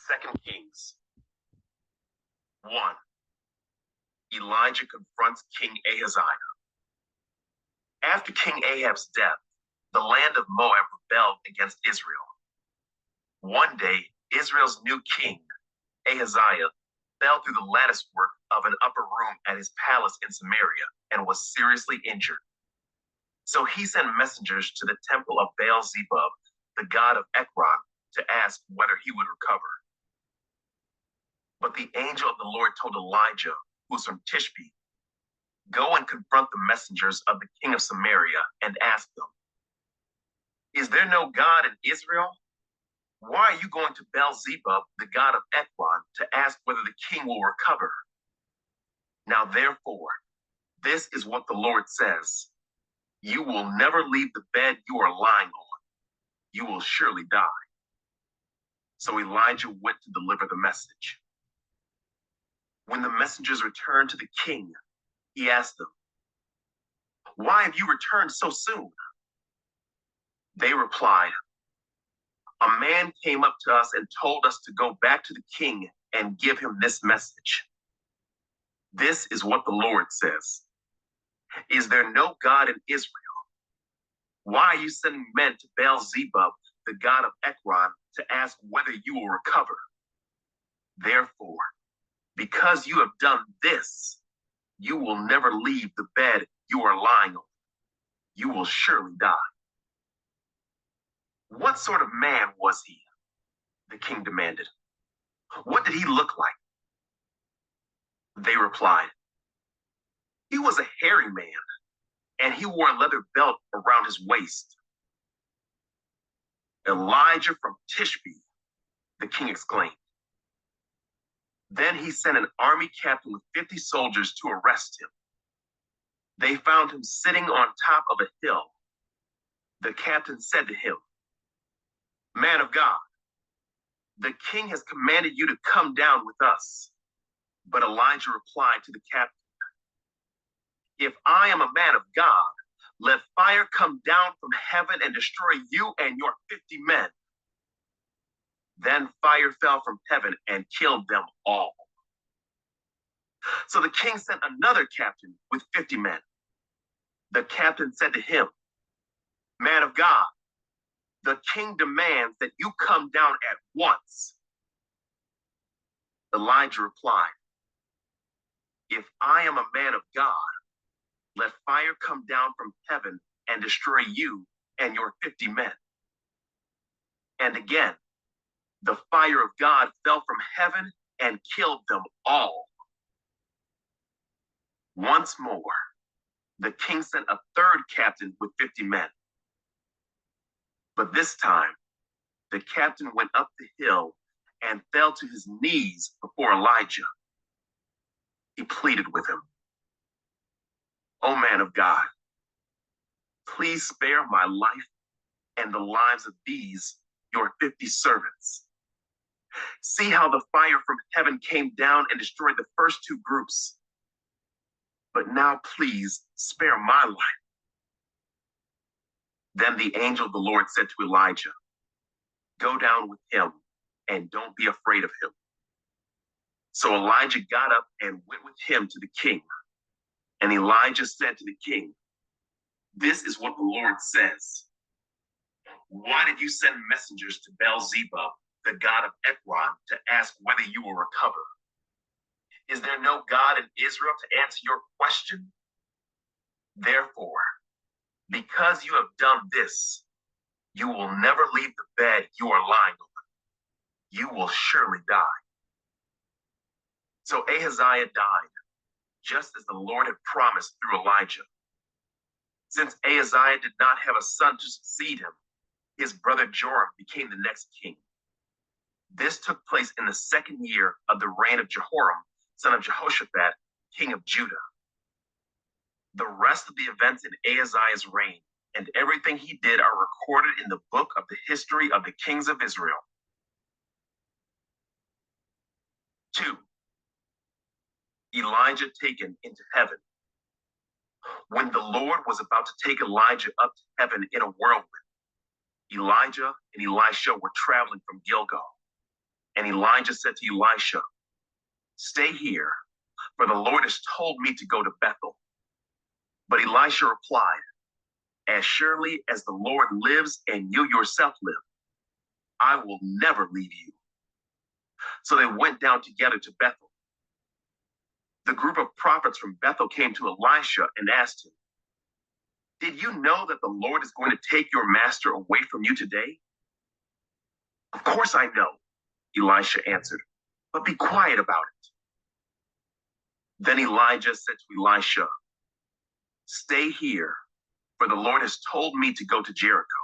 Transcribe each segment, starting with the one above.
2 Kings 1. Elijah confronts King Ahaziah. After King Ahab's death, the land of Moab rebelled against Israel. One day, Israel's new king, Ahaziah, fell through the latticework of an upper room at his palace in Samaria and was seriously injured. So he sent messengers to the temple of Baal-zebub, the god of Ekron, to ask whether he would recover. But the angel of the Lord told Elijah, who was from Tishbe, "Go and confront the messengers of the king of Samaria and ask them, 'Is there no God in Israel? Why are you going to Baal-zebub, the god of Ekron, to ask whether the king will recover? Now therefore, this is what the Lord says. You will never leave the bed you are lying on. You will surely die.' So Elijah went to deliver the message. When the messengers returned to the king, he asked them, 'Why have you returned so soon?' They replied, 'A man came up to us and told us to go back to the king and give him this message. This is what the Lord says. Is there no God in Israel? Why are you sending men to Baal-zebub, the god of Ekron, to ask whether you will recover? Therefore, because you have done this, you will never leave the bed you are lying on. You will surely die.' 'What sort of man was he?' the king demanded. 'What did he look like?' They replied, 'He was a hairy man, and he wore a leather belt around his waist.' 'Elijah from Tishbe,' the king exclaimed. Then he sent an army captain with 50 soldiers to arrest him. They found him sitting on top of a hill. The captain said to him, 'Man of God, the king has commanded you to come down with us.' But Elijah replied to the captain, 'If I am a man of God, let fire come down from heaven and destroy you and your 50 men. Then fire fell from heaven and killed them all. So the king sent another captain with 50 men. The captain said to him, 'Man of God, the king demands that you come down at once.' Elijah replied, 'If I am a man of God, let fire come down from heaven and destroy you and your 50 men. And again, the fire of God fell from heaven and killed them all. Once more, the king sent a third captain with 50 men. But this time, the captain went up the hill and fell to his knees before Elijah. He pleaded with him, 'O man of God, please spare my life and the lives of these, your 50 servants. See how the fire from heaven came down and destroyed the first two groups. But now please spare my life.' Then the angel of the Lord said to Elijah, 'Go down with him and don't be afraid of him.' So Elijah got up and went with him to the king. And Elijah said to the king, 'This is what the Lord says. Why did you send messengers to Baal-zebub, the god of Ekron, to ask whether you will recover? Is there no God in Israel to answer your question? Therefore, because you have done this, you will never leave the bed you are lying on. You will surely die.' So Ahaziah died, just as the Lord had promised through Elijah. Since Ahaziah did not have a son to succeed him, his brother Joram became the next king. This took place in the 2nd year of the reign of Jehoram, son of Jehoshaphat, king of Judah. The rest of the events in Ahaziah's reign and everything he did are recorded in the book of the history of the kings of Israel. 2. Elijah taken into heaven. When the Lord was about to take Elijah up to heaven in a whirlwind, Elijah and Elisha were traveling from Gilgal. And Elijah said to Elisha, "Stay here, for the Lord has told me to go to Bethel." But Elisha replied, "As surely as the Lord lives and you yourself live, I will never leave you." So they went down together to Bethel. The group of prophets from Bethel came to Elisha and asked him, "Did you know that the Lord is going to take your master away from you today?" "Of course I know," Elisha answered, "but be quiet about it." Then Elijah said to Elisha, "Stay here, for the Lord has told me to go to Jericho."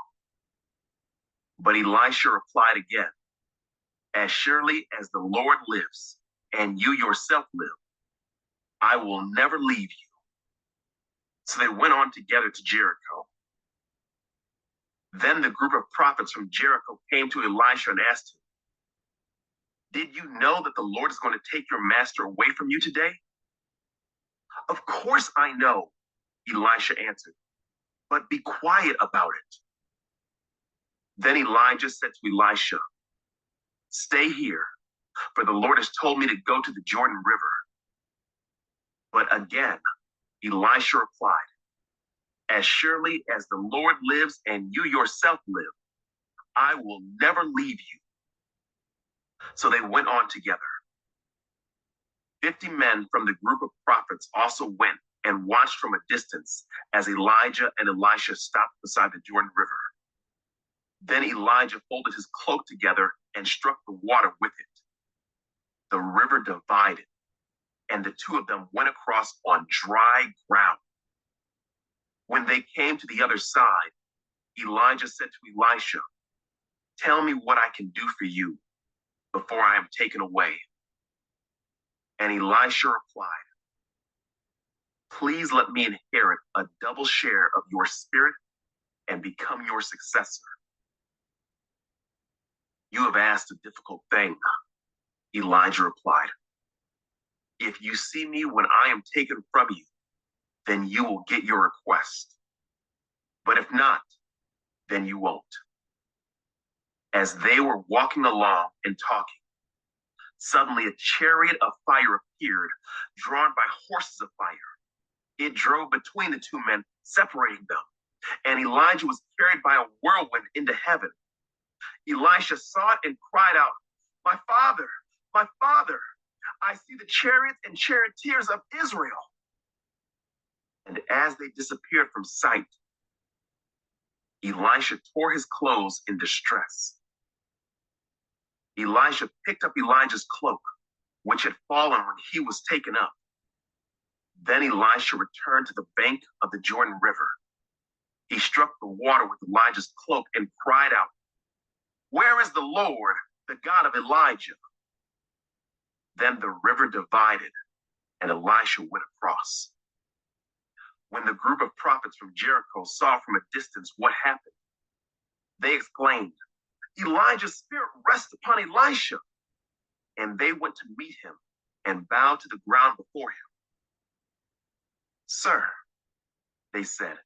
But Elisha replied again, "As surely as the Lord lives and you yourself live, I will never leave you." So they went on together to Jericho. Then the group of prophets from Jericho came to Elisha and asked him, "Did you know that the Lord is going to take your master away from you today?" "Of course I know," Elisha answered, "but be quiet about it." Then Elijah said to Elisha, "Stay here, for the Lord has told me to go to the Jordan River." But again, Elisha replied, "As surely as the Lord lives and you yourself live, I will never leave you." So they went on together. 50 men from the group of prophets also went and watched from a distance as Elijah and Elisha stopped beside the Jordan River. Then Elijah folded his cloak together and struck the water with it. The river divided, and the two of them went across on dry ground. When they came to the other side, Elijah said to Elisha, "Tell me what I can do for you before I am taken away." And Elisha replied, "Please let me inherit a double share of your spirit and become your successor." "You have asked a difficult thing," Elijah replied. "If you see me when I am taken from you, then you will get your request. But if not, then you won't." As they were walking along and talking, suddenly a chariot of fire appeared, drawn by horses of fire. It drove between the two men, separating them, and Elijah was carried by a whirlwind into heaven. Elisha saw it and cried out, "My father, my father, I see the chariots and charioteers of Israel." And as they disappeared from sight, Elisha tore his clothes in distress. Elisha picked up Elijah's cloak, which had fallen when he was taken up. Then Elisha returned to the bank of the Jordan River. He struck the water with Elijah's cloak and cried out, "Where is the Lord, the God of Elijah?" Then the river divided, and Elisha went across. When the group of prophets from Jericho saw from a distance what happened, they exclaimed, "Elijah's spirit rests upon Elisha." And they went to meet him and bowed to the ground before him. "Sir," they said,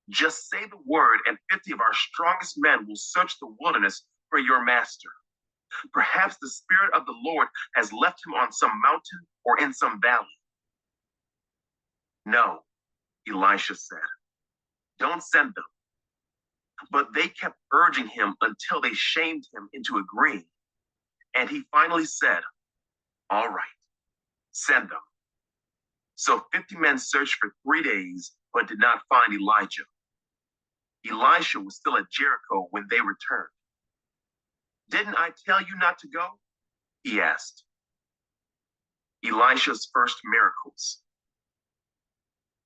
"just say the word, and 50 of our strongest men will search the wilderness for your master. Perhaps the Spirit of the Lord has left him on some mountain or in some valley." "No," Elisha said, "don't send them." But they kept urging him until they shamed him into agreeing. And he finally said, "All right, send them." So 50 men searched for 3 days, but did not find Elijah. Elisha was still at Jericho when they returned. "Didn't I tell you not to go?" he asked. Elisha's first miracles.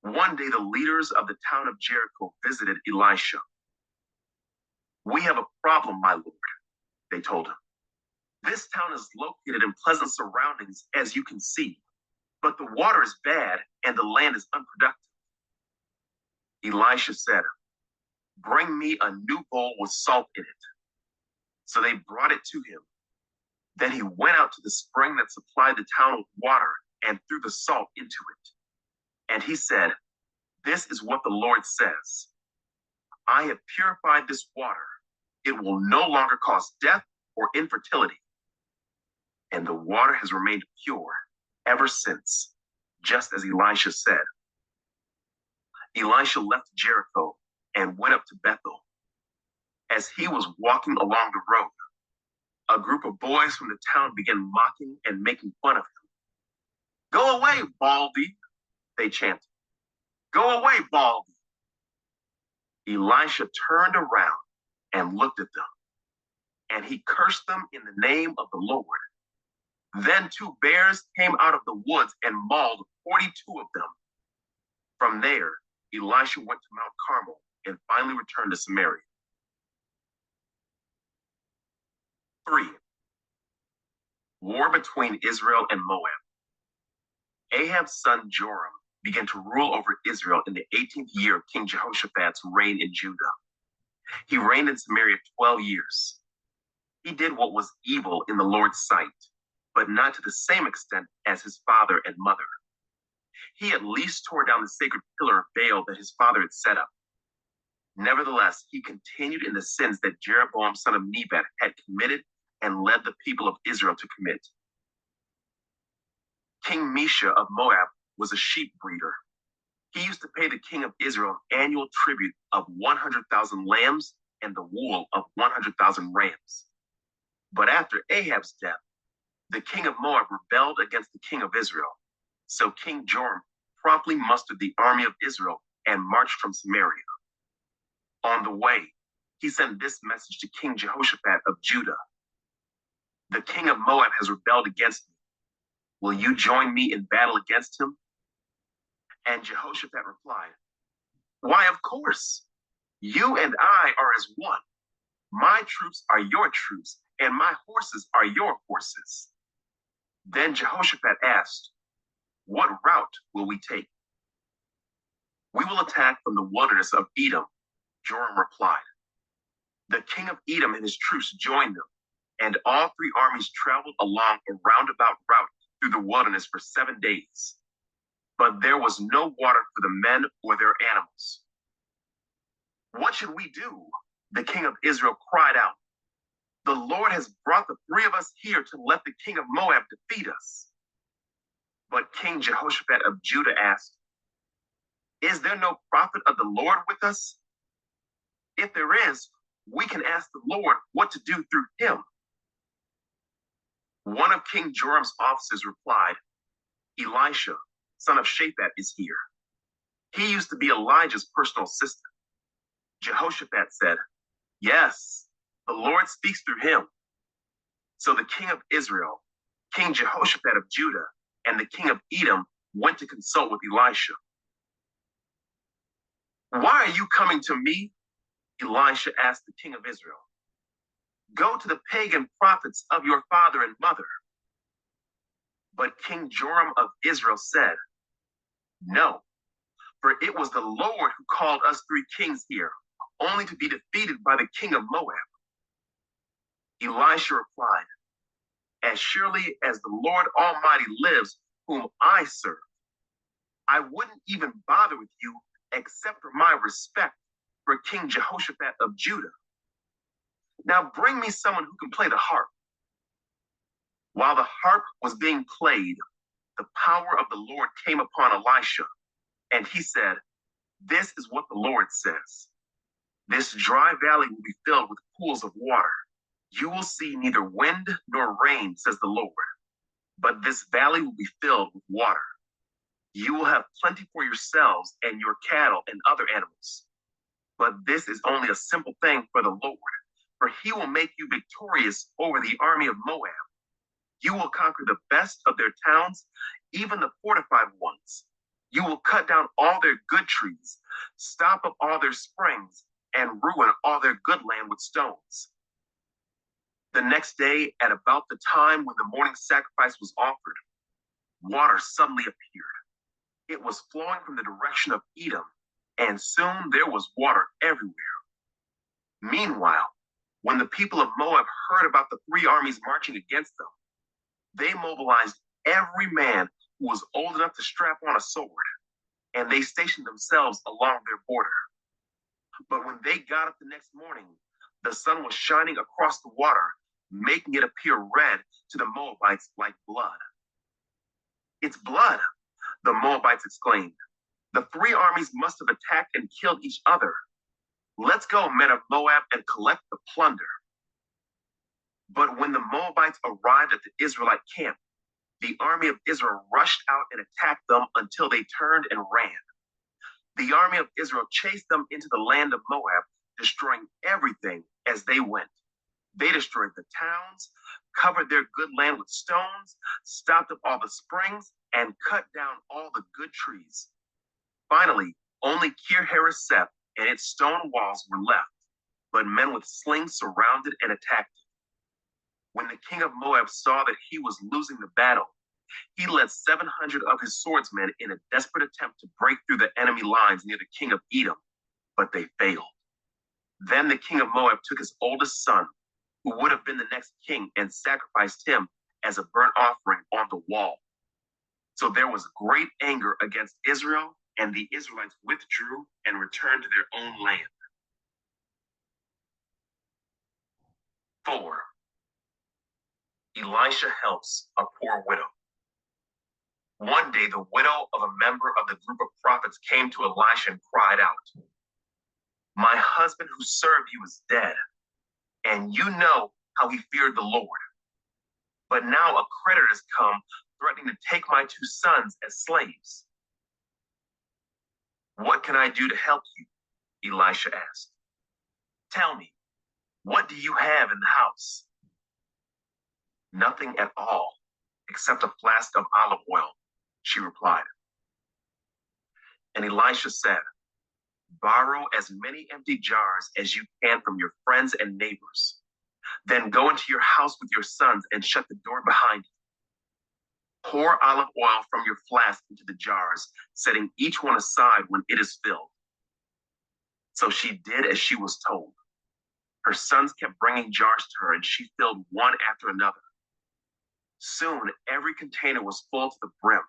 One day, the leaders of the town of Jericho visited Elisha. "We have a problem, my lord," they told him. "This town is located in pleasant surroundings, as you can see, but the water is bad and the land is unproductive." Elisha said, "Bring me a new bowl with salt in it." So they brought it to him. Then he went out to the spring that supplied the town with water and threw the salt into it. And he said, "This is what the Lord says. I have purified this water. It will no longer cause death or infertility." and the water has remained pure ever since, just as Elisha said. Elisha left Jericho and went up to Bethel. As he was walking along the road, a group of boys from the town began mocking and making fun of him. "Go away, Baldy," they chanted. "Go away, Baldy." Elisha turned around and looked at them, and he cursed them in the name of the Lord. Then 2 bears came out of the woods and mauled 42 of them. From there, Elisha went to Mount Carmel and finally returned to Samaria. 3. War between Israel and Moab. Ahab's son Joram began to rule over Israel in the 18th year of King Jehoshaphat's reign in Judah. He reigned in Samaria 12 years. He did what was evil in the Lord's sight, but not to the same extent as his father and mother. He at least tore down the sacred pillar of Baal that his father had set up. Nevertheless, he continued in the sins that Jeroboam son of Nebat had committed and led the people of Israel to commit. King Mesha of Moab was a sheep breeder. He used to pay the king of Israel an annual tribute of 100,000 lambs and the wool of 100,000 rams. But after Ahab's death, the king of Moab rebelled against the king of Israel. So King Joram promptly mustered the army of Israel and marched from Samaria. On the way, he sent this message to King Jehoshaphat of Judah. "The king of Moab has rebelled against me. Will you join me in battle against him?" And Jehoshaphat replied, "Why, of course. You and I are as one. My troops are your troops, and my horses are your horses." Then Jehoshaphat asked, "What route will we take?" "We will attack from the wilderness of Edom," Joram replied. The king of Edom and his troops joined them, and all 3 armies traveled along a roundabout route through the wilderness for 7 days. But there was no water for the men or their animals. "What should we do?" the king of Israel cried out. "The Lord has brought the 3 of us here to let the king of Moab defeat us." But King Jehoshaphat of Judah asked, "Is there no prophet of the Lord with us? If there is, we can ask the Lord what to do through him." One of King Joram's officers replied, "Elisha, son of Shaphat, is here. He used to be Elijah's personal assistant." Jehoshaphat said, "Yes, the Lord speaks through him." So the king of Israel, King Jehoshaphat of Judah, and the king of Edom went to consult with Elisha. "Why are you coming to me?" Elisha asked the king of Israel. "Go to the pagan prophets of your father and mother." But King Joram of Israel said, "No, for it was the Lord who called us 3 kings here, only to be defeated by the king of Moab." Elisha replied, "As surely as the Lord Almighty lives, whom I serve, I wouldn't even bother with you except for my respect for King Jehoshaphat of Judah. Now bring me someone who can play the harp." While the harp was being played, the power of the Lord came upon Elisha, and he said, "This is what the Lord says. This dry valley will be filled with pools of water. You will see neither wind nor rain, says the Lord, but this valley will be filled with water. You will have plenty for yourselves and your cattle and other animals. But this is only a simple thing for the Lord, for he will make you victorious over the army of Moab. You will conquer the best of their towns, even the fortified ones. You will cut down all their good trees, stop up all their springs, and ruin all their good land with stones." The next day, at about the time when the morning sacrifice was offered, water suddenly appeared. It was flowing from the direction of Edom, and soon there was water everywhere. Meanwhile, when the people of Moab heard about the 3 armies marching against them, they mobilized every man who was old enough to strap on a sword, and they stationed themselves along their border. But when they got up the next morning, the sun was shining across the water, making it appear red to the Moabites like blood. "It's blood," the Moabites exclaimed. "The three armies must have attacked and killed each other. Let's go, men of Moab, and collect the plunder." But when the Moabites arrived at the Israelite camp, the army of Israel rushed out and attacked them until they turned and ran. The army of Israel chased them into the land of Moab, destroying everything as they went. They destroyed the towns, covered their good land with stones, stopped up all the springs, and cut down all the good trees. Finally, only Kir Hareseth and its stone walls were left, but men with slings surrounded and attacked it. When the king of Moab saw that he was losing the battle, he led 700 of his swordsmen in a desperate attempt to break through the enemy lines near the king of Edom, but they failed. Then the king of Moab took his oldest son, who would have been the next king, and sacrificed him as a burnt offering on the wall. So there was great anger against Israel, and the Israelites withdrew and returned to their own land. 4. Elisha helps a poor widow. One day, the widow of a member of the group of prophets came to Elisha and cried out, "My husband who served you is dead, and you know how he feared the Lord. But now a creditor has come threatening to take my 2 sons as slaves." "What can I do to help you?" Elisha asked. "Tell me, what do you have in the house?" "Nothing at all, except a flask of olive oil," she replied. And Elisha said, "Borrow as many empty jars as you can from your friends and neighbors. Then go into your house with your sons and shut the door behind you. Pour olive oil from your flask into the jars, setting each one aside when it is filled." So she did as she was told. Her sons kept bringing jars to her, and she filled one after another. Soon every container was full to the brim.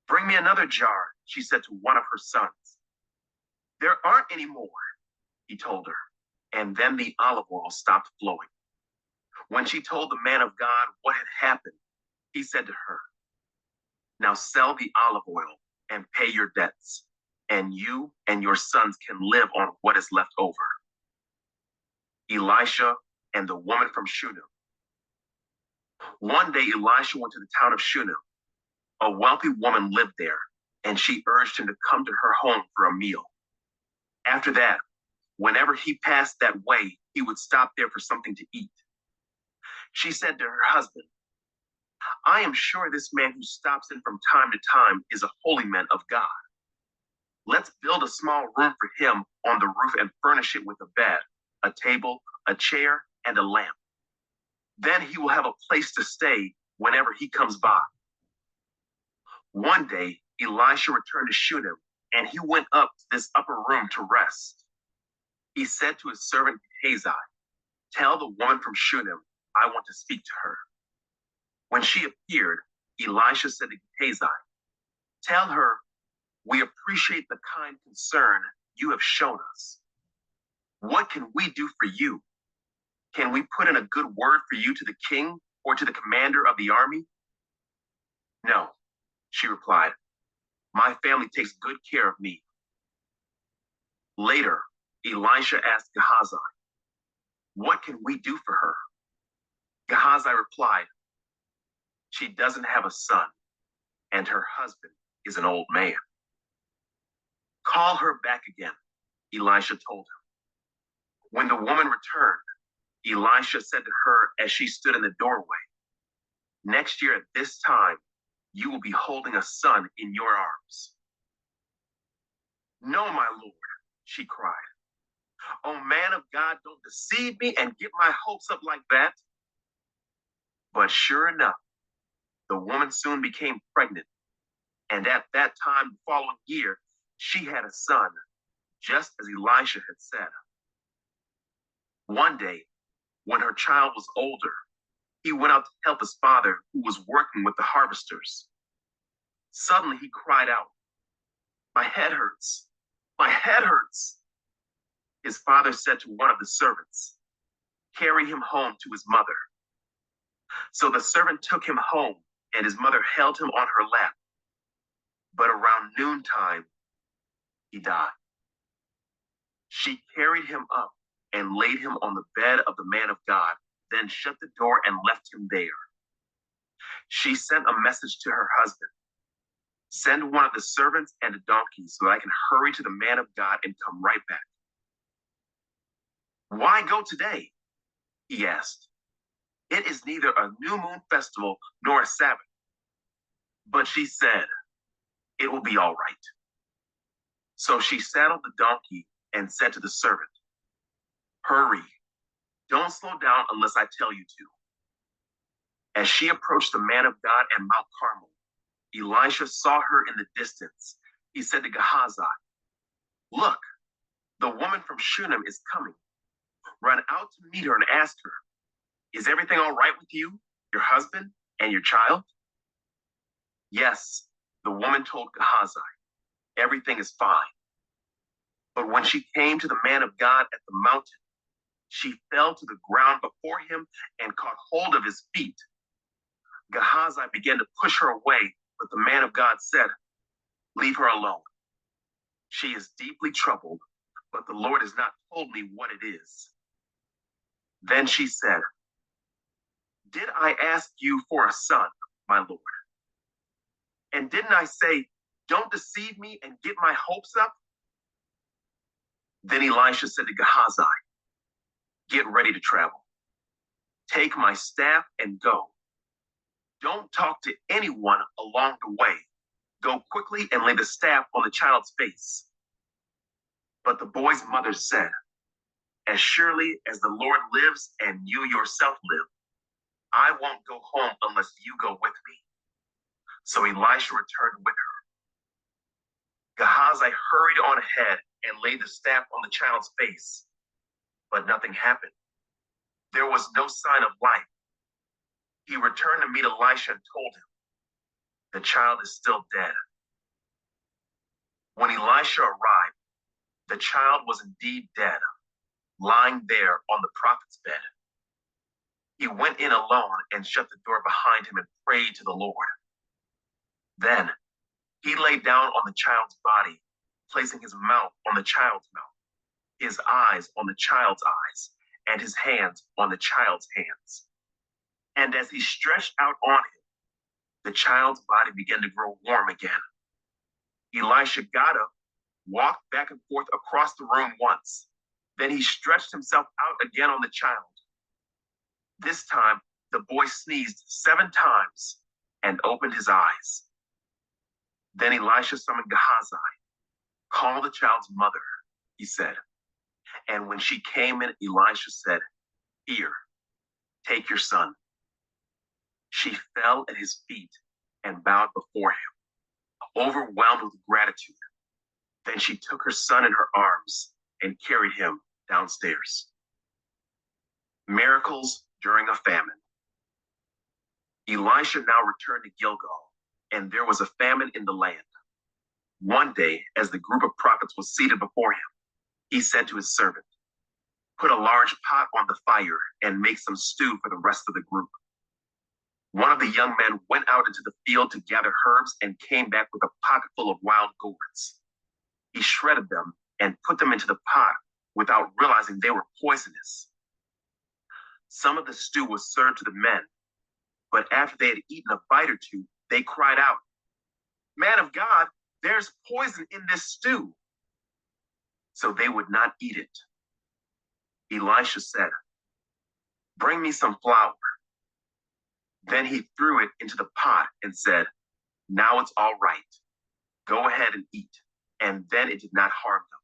"Bring me another jar," she said to one of her sons. "There aren't any more," he told her, and then the olive oil stopped flowing. When she told the man of God what had happened, he said to her, "Now sell the olive oil and pay your debts, and you and your sons can live on what is left over." Elisha and the woman from Shunammite. One day Elisha went to the town of Shunammite. A wealthy woman lived there, and she urged him to come to her home for a meal. After that, whenever he passed that way, he would stop there for something to eat. She said to her husband, "I am sure this man who stops in from time to time is a holy man of God. Let's build a small room for him on the roof and furnish it with a bed, a table, a chair, and a lamp. Then he will have a place to stay whenever he comes by." One day, Elisha returned to Shunammite, and he went up to this upper room to rest. He said to his servant Gehazi, "Tell the woman from Shunammite, I want to speak to her." When she appeared, Elisha said to Gehazi, "Tell her, we appreciate the kind concern you have shown us. What can we do for you? Can we put in a good word for you to the king or to the commander of the army?" "No," she replied. "My family takes good care of me." Later, Elisha asked Gehazi, "What can we do for her?" Gehazi replied, "She doesn't have a son, and her husband is an old man." "Call her back again," Elisha told him. When the woman returned, Elisha said to her as she stood in the doorway, "Next year at this time, you will be holding a son in your arms." "No, my Lord," she cried. "Oh, man of God, don't deceive me and get my hopes up like that." But sure enough, the woman soon became pregnant, and at that time the following year, she had a son, just as Elisha had said. One day, when her child was older, he went out to help his father, who was working with the harvesters. Suddenly he cried out, "My head hurts! My head hurts!" His father said to one of the servants, Carry him home to his mother." So the servant took him home, and his mother held him on her lap. But around noontime, he died. She carried him up and laid him on the bed of the man of God, then shut the door and left him there. She sent a message to her husband: "Send one of the servants and a donkey so that I can hurry to the man of God and come right back." "Why go today?" he asked. "It is neither a new moon festival nor a Sabbath." But she said, "It will be all right." So she saddled the donkey and said to the servant, "Hurry, don't slow down unless I tell you to." As she approached the man of God at Mount Carmel, Elisha saw her in the distance. He said to Gehazi, "Look, the woman from Shunammite is coming. Run out to meet her and ask her, 'Is everything all right with you, your husband, and your child?'" "Yes," the woman told Gehazi, "everything is fine." But when she came to the man of God at the mountain, she fell to the ground before him and caught hold of his feet. Gehazi began to push her away, but the man of God said, "Leave her alone. She is deeply troubled, but the Lord has not told me what it is." Then she said, "Did I ask you for a son, my Lord? And didn't I say, 'Don't deceive me and get my hopes up'?" Then Elisha said to Gehazi, "Get ready to travel. Take my staff and go. Don't talk to anyone along the way. Go quickly and lay the staff on the child's face." But the boy's mother said, "As surely as the Lord lives and you yourself live, I won't go home unless you go with me." So Elisha returned with her. Gehazi hurried on ahead and laid the staff on the child's face, but nothing happened. There was no sign of life. He returned to meet Elisha and told him, "The child is still dead." When Elisha arrived, the child was indeed dead, lying there on the prophet's bed. He went in alone and shut the door behind him and prayed to the Lord. Then he lay down on the child's body, placing his mouth on the child's mouth, his eyes on the child's eyes, and his hands on the child's hands. And as he stretched out on him, the child's body began to grow warm again. Elisha got up, walked back and forth across the room once. Then he stretched himself out again on the child. This time, the boy sneezed 7 times and opened his eyes. Then Elisha summoned Gehazi. "Call the child's mother," he said. And when she came in, Elisha said, "Here, take your son." She fell at his feet and bowed before him, overwhelmed with gratitude. Then she took her son in her arms and carried him downstairs. Miracles during a famine. Elisha now returned to Gilgal, and there was a famine in the land. One day, as the group of prophets was seated before him, he said to his servant, "Put a large pot on the fire and make some stew for the rest of the group." One of the young men went out into the field to gather herbs and came back with a pocket full of wild gourds. He shredded them and put them into the pot without realizing they were poisonous. Some of the stew was served to the men, but after they had eaten a bite or two, they cried out, "Man of God, there's poison in this stew." So they would not eat it. Elisha said, "Bring me some flour." Then he threw it into the pot and said, "Now it's all right. Go ahead and eat." And then it did not harm them.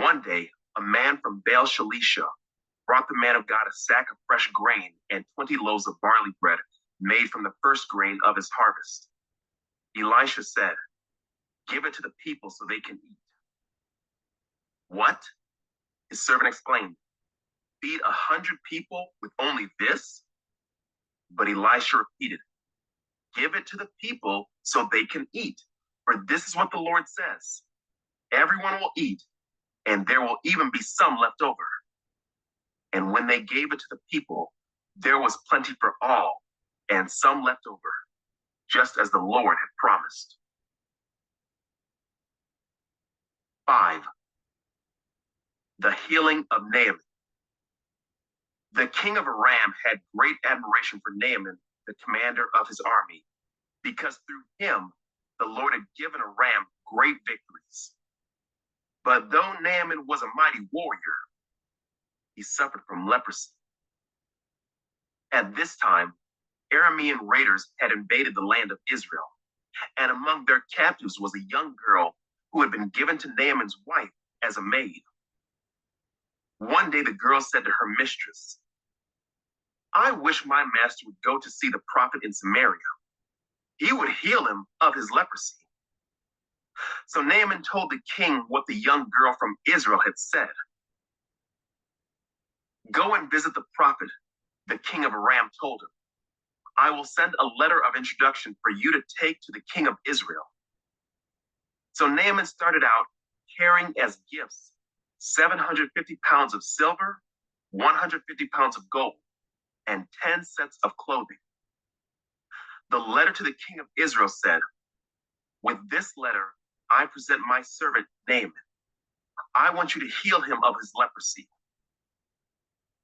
One day, a man from Baal Shalisha brought the man of God a sack of fresh grain and 20 loaves of barley bread made from the first grain of his harvest. Elisha said, "Give it to the people so they can eat." "What?" his servant exclaimed. "Feed 100 people with only this?" But Elisha repeated, "Give it to the people so they can eat. For this is what the Lord says, everyone will eat, and there will even be some left over." And when they gave it to the people, there was plenty for all, and some left over, just as the Lord had promised. 5. The healing of Naaman. The king of Aram had great admiration for Naaman, the commander of his army, because through him the Lord had given Aram great victories. But though Naaman was a mighty warrior, he suffered from leprosy. At this time, Aramean raiders had invaded the land of Israel, and among their captives was a young girl who had been given to Naaman's wife as a maid. One day the girl said to her mistress, "I wish my master would go to see the prophet in Samaria. He would heal him of his leprosy." So Naaman told the king what the young girl from Israel had said. "Go and visit the prophet," the king of Aram told him. "I will send a letter of introduction for you to take to the king of Israel." So Naaman started out carrying as gifts 750 pounds of silver, 150 pounds of gold, and 10 sets of clothing. The letter to the king of Israel said, "With this letter, I present my servant Naaman. I want you to heal him of his leprosy."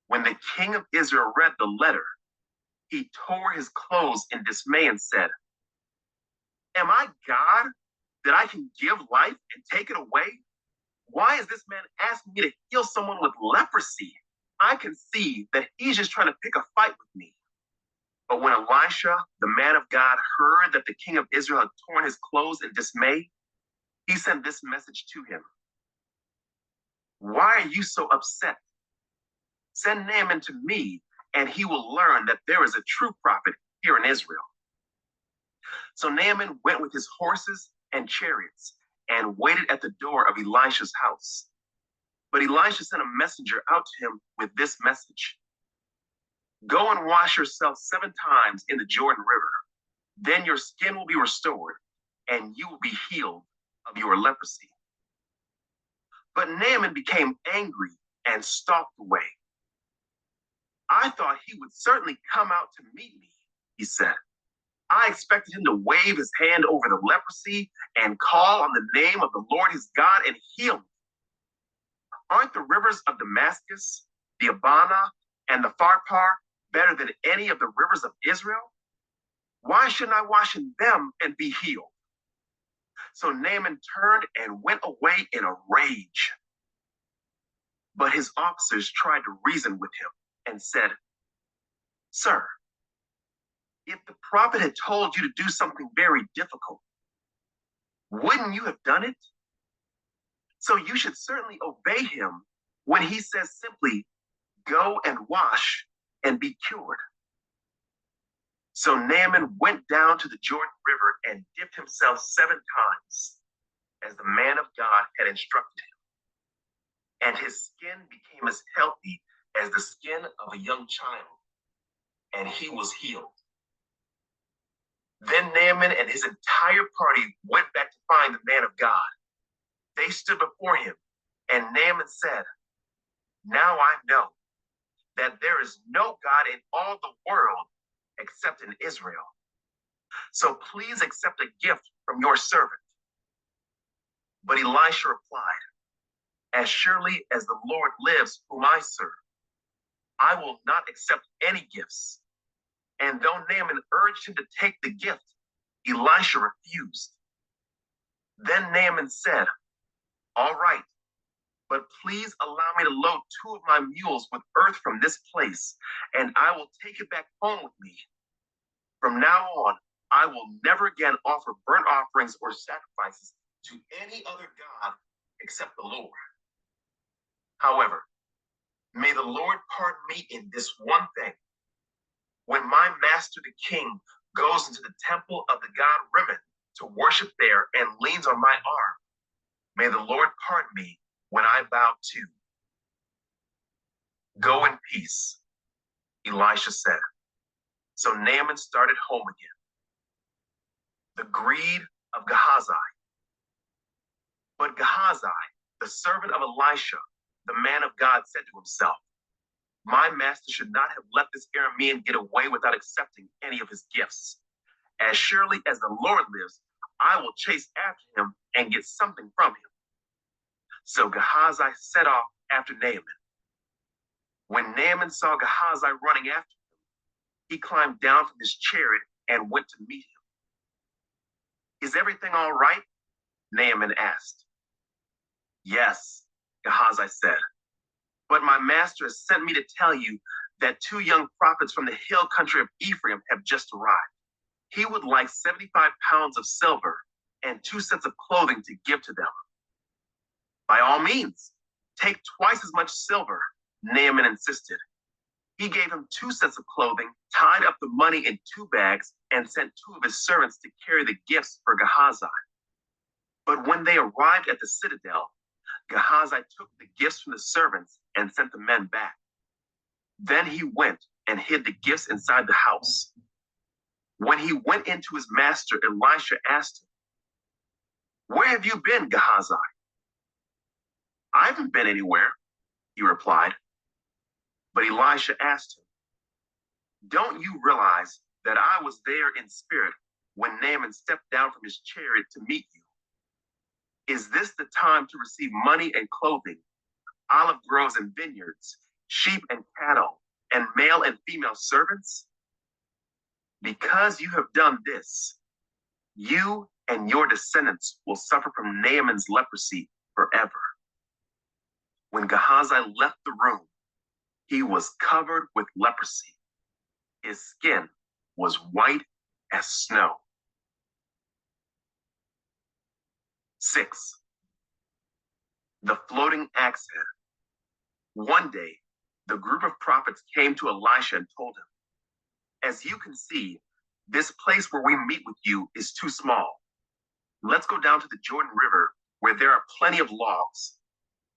When the king of Israel read the letter, he tore his clothes in dismay and said, "Am I God that I can give life and take it away? Why is this man asking me to heal someone with leprosy? I can see that he's just trying to pick a fight with me." But when Elisha, the man of God, heard that the king of Israel had torn his clothes in dismay, he sent this message to him: "Why are you so upset? Send Naaman to me, and he will learn that there is a true prophet here in Israel." So Naaman went with his horses and chariots and waited at the door of Elisha's house. But Elisha sent a messenger out to him with this message: "Go and wash yourself 7 times in the Jordan River. Then your skin will be restored, and you will be healed of your leprosy." But Naaman became angry and stalked away. "I thought he would certainly come out to meet me," he said. "I expected him to wave his hand over the leprosy and call on the name of the Lord his God and heal me. Aren't the rivers of Damascus, the Abana, and the Pharpar better than any of the rivers of Israel? Why shouldn't I wash in them and be healed?" So Naaman turned and went away in a rage. But his officers tried to reason with him and said, "Sir, if the prophet had told you to do something very difficult, wouldn't you have done it? So you should certainly obey him when he says simply, 'Go and wash and be cured.'" So Naaman went down to the Jordan River and dipped himself 7 times, as the man of God had instructed him. And his skin became as healthy as the skin of a young child, and he was healed. Then Naaman and his entire party went back to find the man of God. They stood before him, and Naaman said, "Now I know that there is no God in all the world except in Israel. So please accept a gift from your servant." But Elisha replied, "As surely as the Lord lives, whom I serve, I will not accept any gifts." And though Naaman urged him to take the gift, Elisha refused. Then Naaman said, "All right, but please allow me to load 2 of my mules with earth from this place, and I will take it back home with me. From now on, I will never again offer burnt offerings or sacrifices to any other god except the Lord. However, may the Lord pardon me in this one thing. When my master the king goes into the temple of the god Rimmon to worship there and leans on my arm, may the Lord pardon me when I bow too." "Go in peace," Elisha said. So Naaman started home again. The greed of Gehazi. But Gehazi, the servant of Elisha, the man of God, said to himself, My master should not have let this Aramean get away without accepting any of his gifts. As surely as the Lord lives, I will chase after him and get something from him." So Gehazi set off after Naaman. When Naaman saw Gehazi running after him, he climbed down from his chariot and went to meet him. "Is everything all right?" Naaman asked. "Yes," Gehazi said, "but my master has sent me to tell you that 2 young prophets from the hill country of Ephraim have just arrived. He would like 75 pounds of silver and 2 sets of clothing to give to them." "By all means, take twice as much silver," Naaman insisted. He gave him 2 sets of clothing, tied up the money in 2 bags, and sent 2 of his servants to carry the gifts for Gehazi. But when they arrived at the citadel, Gehazi took the gifts from the servants and sent the men back. Then he went and hid the gifts inside the house. When he went into his master, Elisha asked him, "Where have you been, Gehazi?" "I haven't been anywhere," he replied. But Elisha asked him, "Don't you realize that I was there in spirit when Naaman stepped down from his chariot to meet you? Is this the time to receive money and clothing, olive groves and vineyards, sheep and cattle, and male and female servants? Because you have done this, you and your descendants will suffer from Naaman's leprosy forever." When Gehazi left the room, he was covered with leprosy. His skin was white as snow. 6. The floating axe head. One day, the group of prophets came to Elisha and told him, "As you can see, this place where we meet with you is too small. Let's go down to the Jordan River where there are plenty of logs.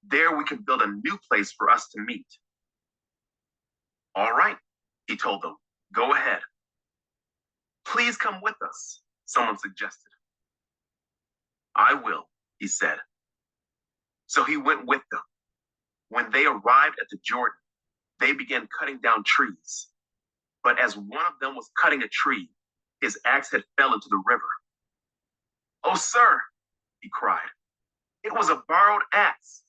There we can build a new place for us to meet." "All right," he told them, "go ahead." "Please come with us," someone suggested. "I will," he said. So he went with them. When they arrived at the Jordan, they began cutting down trees. But as one of them was cutting a tree, his axe head fell into the river. "Oh, sir," he cried, "it was a borrowed axe."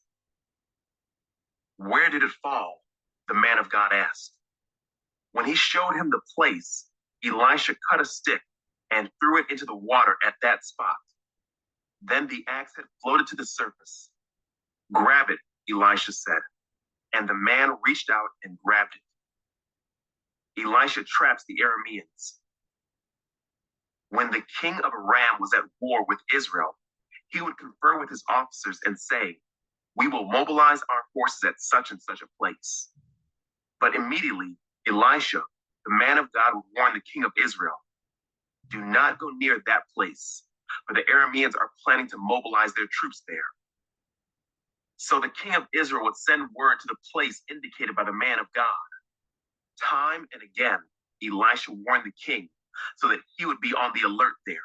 "Where did it fall?" the man of God asked. When he showed him the place, Elisha cut a stick and threw it into the water at that spot. Then the axe head floated to the surface. "Grab it," Elisha said, and the man reached out and grabbed it. Elisha traps the Arameans. When the king of Aram was at war with Israel, he would confer with his officers and say, "We will mobilize our forces at such and such a place." But immediately, Elisha, the man of God, would warn the king of Israel, "Do not go near that place, for the Arameans are planning to mobilize their troops there." So the king of Israel would send word to the place indicated by the man of God. Time and again, Elisha warned the king so that he would be on the alert there.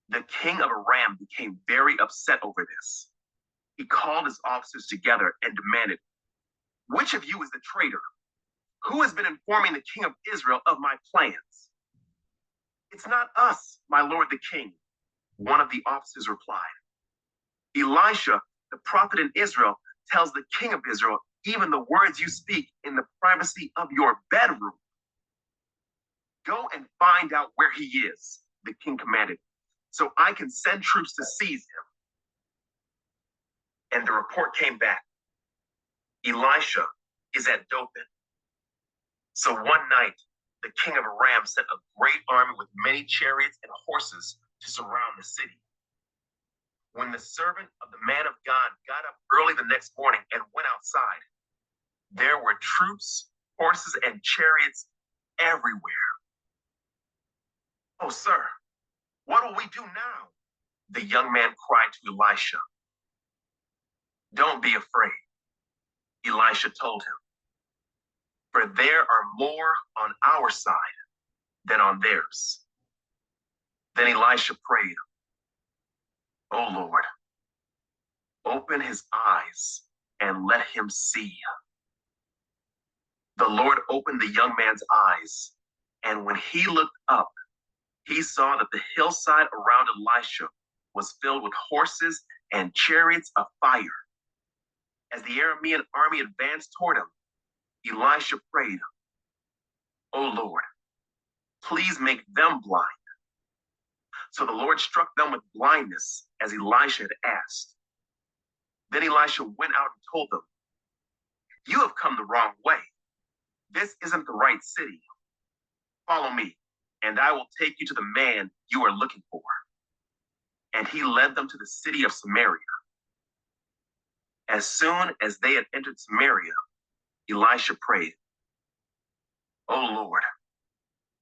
The king of Aram became very upset over this. He called his officers together and demanded, "Which of you is the traitor? Who has been informing the king of Israel of my plans?" "It's not us, my lord the king," one of the officers replied. "Elisha, the prophet in Israel, tells the king of Israel even the words you speak in the privacy of your bedroom." "Go and find out where he is," the king commanded, "so I can send troops to seize him." And the report came back, "Elisha is at Dothan." So one night, the king of Aram sent a great army with many chariots and horses to surround the city. When the servant of the man of God got up early the next morning and went outside, there were troops, horses, and chariots everywhere. "Oh, sir, what will we do now?" the young man cried to Elisha. "Don't be afraid," Elisha told him, "for there are more on our side than on theirs." Then Elisha prayed, "Oh Lord, open his eyes and let him see." The Lord opened the young man's eyes, and when he looked up, he saw that the hillside around Elisha was filled with horses and chariots of fire. As the Aramean army advanced toward him, Elisha prayed, "O Lord, please make them blind." So the Lord struck them with blindness as Elisha had asked. Then Elisha went out and told them, "You have come the wrong way. This isn't the right city. Follow me, and I will take you to the man you are looking for." And he led them to the city of Samaria. As soon as they had entered Samaria, Elisha prayed, "O Lord,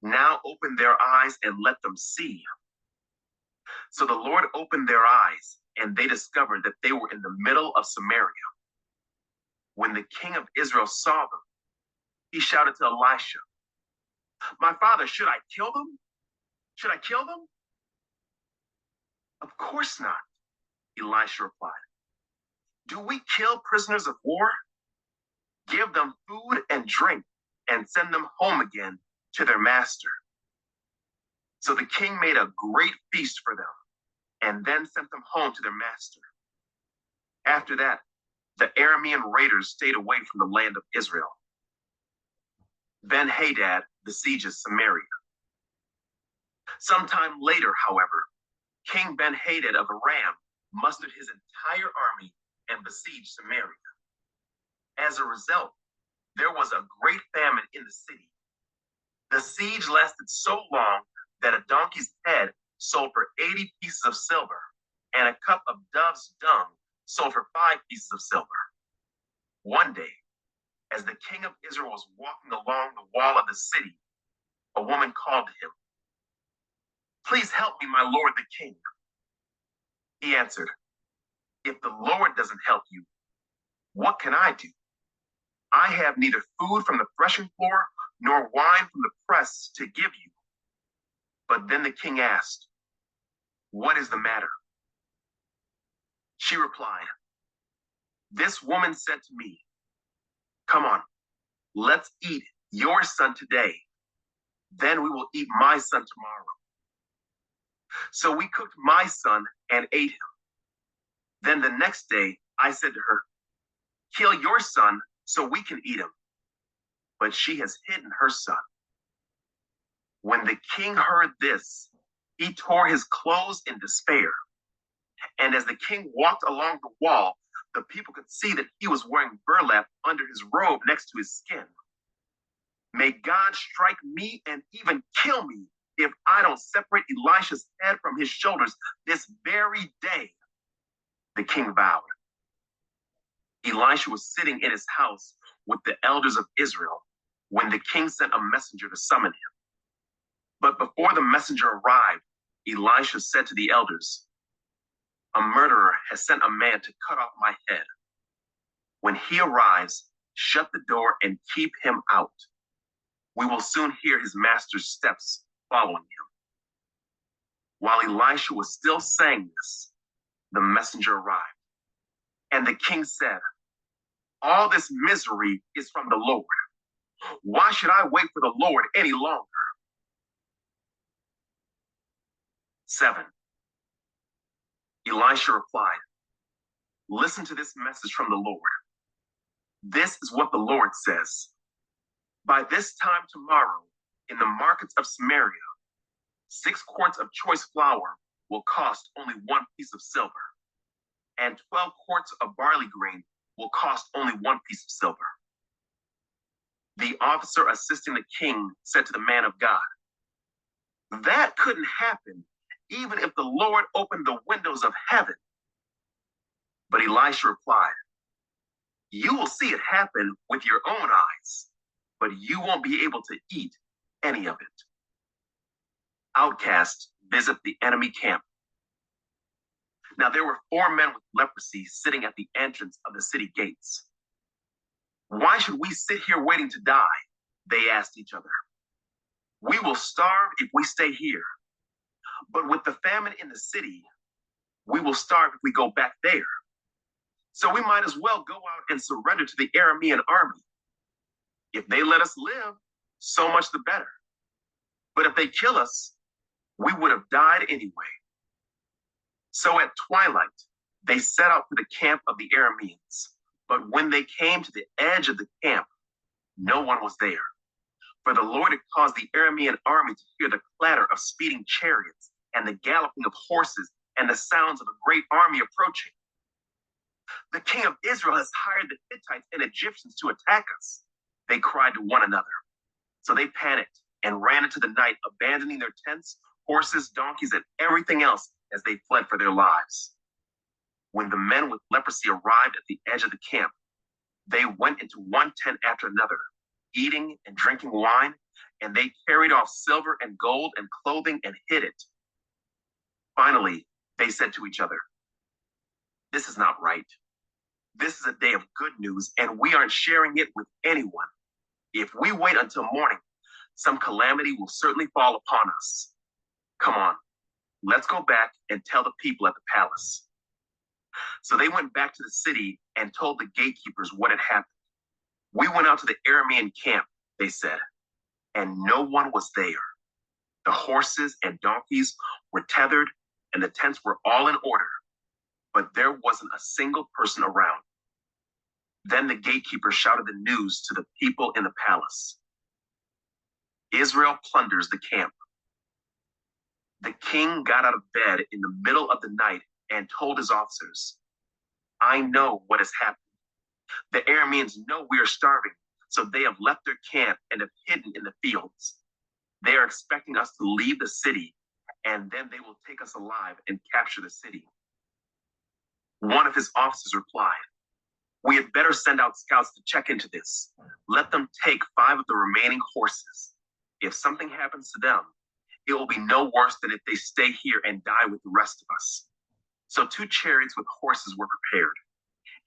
now open their eyes and let them see." So the Lord opened their eyes, and they discovered that they were in the middle of Samaria. When the king of Israel saw them, he shouted to Elisha, "My father, should I kill them? Should I kill them?" "Of course not," Elisha replied. "Do we kill prisoners of war? Give them food and drink and send them home again to their master." So the king made a great feast for them and then sent them home to their master. After that, the Aramean raiders stayed away from the land of Israel. Ben-Hadad besieges Samaria. Sometime later, however, King Ben-Hadad of Aram mustered his entire army and besieged Samaria. As a result, there was a great famine in the city. The siege lasted so long that a donkey's head sold for 80 pieces of silver, and a cup of dove's dung sold for 5 pieces of silver. One day, as the king of Israel was walking along the wall of the city, a woman called to him, "Please help me, my lord the king." He answered, "If the Lord doesn't help you, what can I do? I have neither food from the threshing floor nor wine from the press to give you." But then the king asked, "What is the matter?" She replied, "This woman said to me, 'Come on, let's eat your son today. Then we will eat my son tomorrow.' So we cooked my son and ate him. Then the next day I said to her, 'Kill your son so we can eat him.' But she has hidden her son." When the king heard this, he tore his clothes in despair. And as the king walked along the wall, the people could see that he was wearing burlap under his robe next to his skin. "May God strike me and even kill me if I don't separate Elisha's head from his shoulders this very day," the king vowed. Elisha was sitting in his house with the elders of Israel when the king sent a messenger to summon him. But before the messenger arrived, Elisha said to the elders, "A murderer has sent a man to cut off my head. When he arrives, shut the door and keep him out. We will soon hear his master's steps following him." While Elisha was still saying this, the messenger arrived. And the king said, "All this misery is from the Lord. Why should I wait for the Lord any longer?" 7. Elisha replied, "Listen to this message from the Lord. This is what the Lord says. By this time tomorrow, in the markets of Samaria, 6 quarts of choice flour will cost only 1 piece of silver, and 12 quarts of barley grain will cost only 1 piece of silver." The officer assisting the king said to the man of God, "That couldn't happen even if the Lord opened the windows of heaven." But Elisha replied, "You will see it happen with your own eyes, but you won't be able to eat any of it." Outcasts visit the enemy camp. Now there were 4 men with leprosy sitting at the entrance of the city gates. "Why should we sit here waiting to die?" they asked each other. "We will starve if we stay here. But with the famine in the city, we will starve if we go back there. So we might as well go out and surrender to the Aramean army." If they let us live, so much the better. But if they kill us, we would have died anyway. So at twilight, they set out for the camp of the Arameans. But when they came to the edge of the camp, no one was there. For the Lord had caused the Aramean army to hear the clatter of speeding chariots and the galloping of horses and the sounds of a great army approaching. The king of Israel has hired the Hittites and Egyptians to attack us, they cried to one another. So they panicked and ran into the night, abandoning their tents, horses, donkeys, and everything else as they fled for their lives. When the men with leprosy arrived at the edge of the camp, they went into one tent after another, eating and drinking wine, and they carried off silver and gold and clothing and hid it. Finally, they said to each other, "This is not right. This is a day of good news, and we aren't sharing it with anyone. If we wait until morning, some calamity will certainly fall upon us. Come on, let's go back and tell the people at the palace." So they went back to the city and told the gatekeepers what had happened. "We went out to the Aramean camp," they said, "and no one was there. The horses and donkeys were tethered, and the tents were all in order, but there wasn't a single person around." Then the gatekeeper shouted the news to the people in the palace. Israel plunders the camp. The king got out of bed in the middle of the night and told his officers, "I know what has happened. The Arameans know we are starving, so they have left their camp and have hidden in the fields. They are expecting us to leave the city, and then they will take us alive and capture the city." One of his officers replied, "We had better send out scouts to check into this. Let them take 5 of the remaining horses. If something happens to them, it will be no worse than if they stay here and die with the rest of us." So 2 chariots with horses were prepared,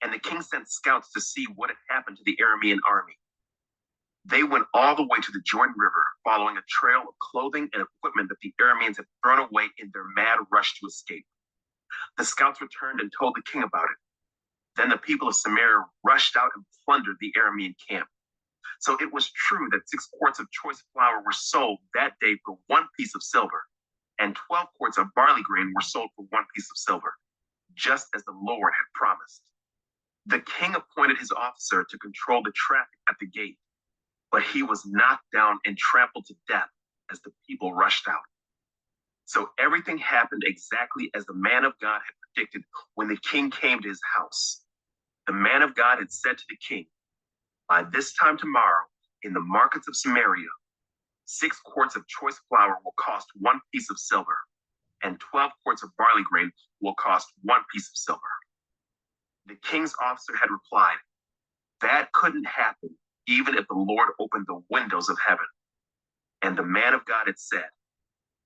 and the king sent scouts to see what had happened to the Aramean army. They went all the way to the Jordan River, following a trail of clothing and equipment that the Arameans had thrown away in their mad rush to escape. The scouts returned and told the king about it. Then the people of Samaria rushed out and plundered the Aramean camp. So it was true that 6 quarts of choice flour were sold that day for 1 piece of silver, and 12 quarts of barley grain were sold for 1 piece of silver, just as the Lord had promised. The king appointed his officer to control the traffic at the gate, but he was knocked down and trampled to death as the people rushed out. So everything happened exactly as the man of God had predicted when the king came to his house. The man of God had said to the king, "By this time tomorrow, in the markets of Samaria, 6 quarts of choice flour will cost 1 piece of silver, and 12 quarts of barley grain will cost 1 piece of silver." The king's officer had replied, "That couldn't happen even if the Lord opened the windows of heaven." And the man of God had said,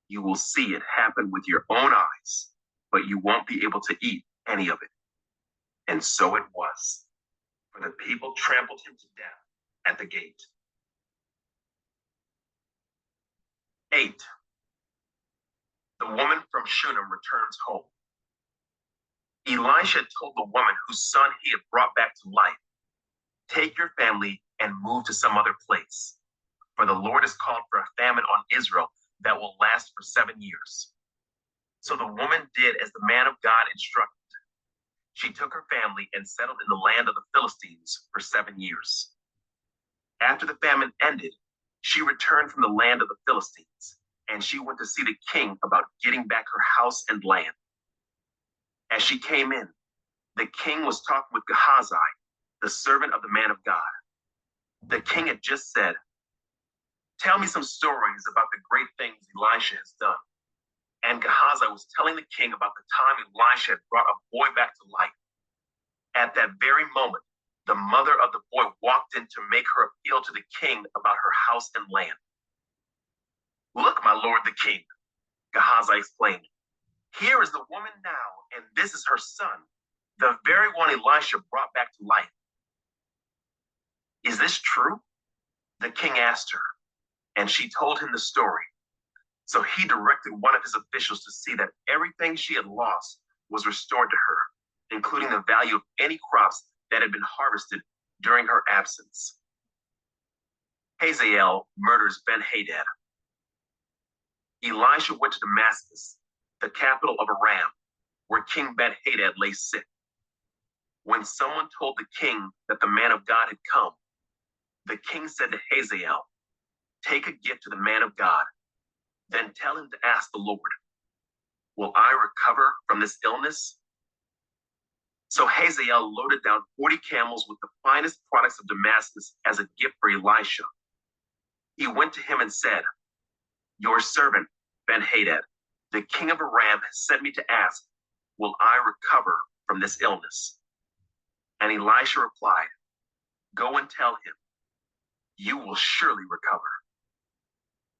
"You will see it happen with your own eyes, but you won't be able to eat any of it." And so it was, for the people trampled him to death at the gate. 8. The woman from Shunammite returns home. Elisha told the woman whose son he had brought back to life, "Take your family and move to some other place, for the Lord has called for a famine on Israel that will last for 7 years." So the woman did as the man of God instructed. She took her family and settled in the land of the Philistines for 7 years. After the famine ended, she returned from the land of the Philistines, and she went to see the king about getting back her house and land. As she came in, the king was talking with Gehazi, the servant of the man of God. The king had just said, "Tell me some stories about the great things Elisha has done." And Gehazi was telling the king about the time Elisha had brought a boy back to life. At that very moment, the mother of the boy walked in to make her appeal to the king about her house and land. "Look, my lord the king," Gehazi explained. "Here is the woman now, and this is her son, the very one Elisha brought back to life." "Is this true?" the king asked her, and she told him the story. So he directed one of his officials to see that everything she had lost was restored to her, including the value of any crops that had been harvested during her absence. Hazael murders Ben-Hadad. Elisha went to Damascus, the capital of Aram, where King Ben-Hadad lay sick. When someone told the king that the man of God had come, the king said to Hazael, "Take a gift to the man of God, then tell him to ask the Lord, 'Will I recover from this illness?'" So Hazael loaded down 40 camels with the finest products of Damascus as a gift for Elisha. He went to him and said, "Your servant, Ben-Hadad, the king of Aram, has sent me to ask, 'Will I recover from this illness?'" And Elisha replied, "Go and tell him, 'You will surely recover.'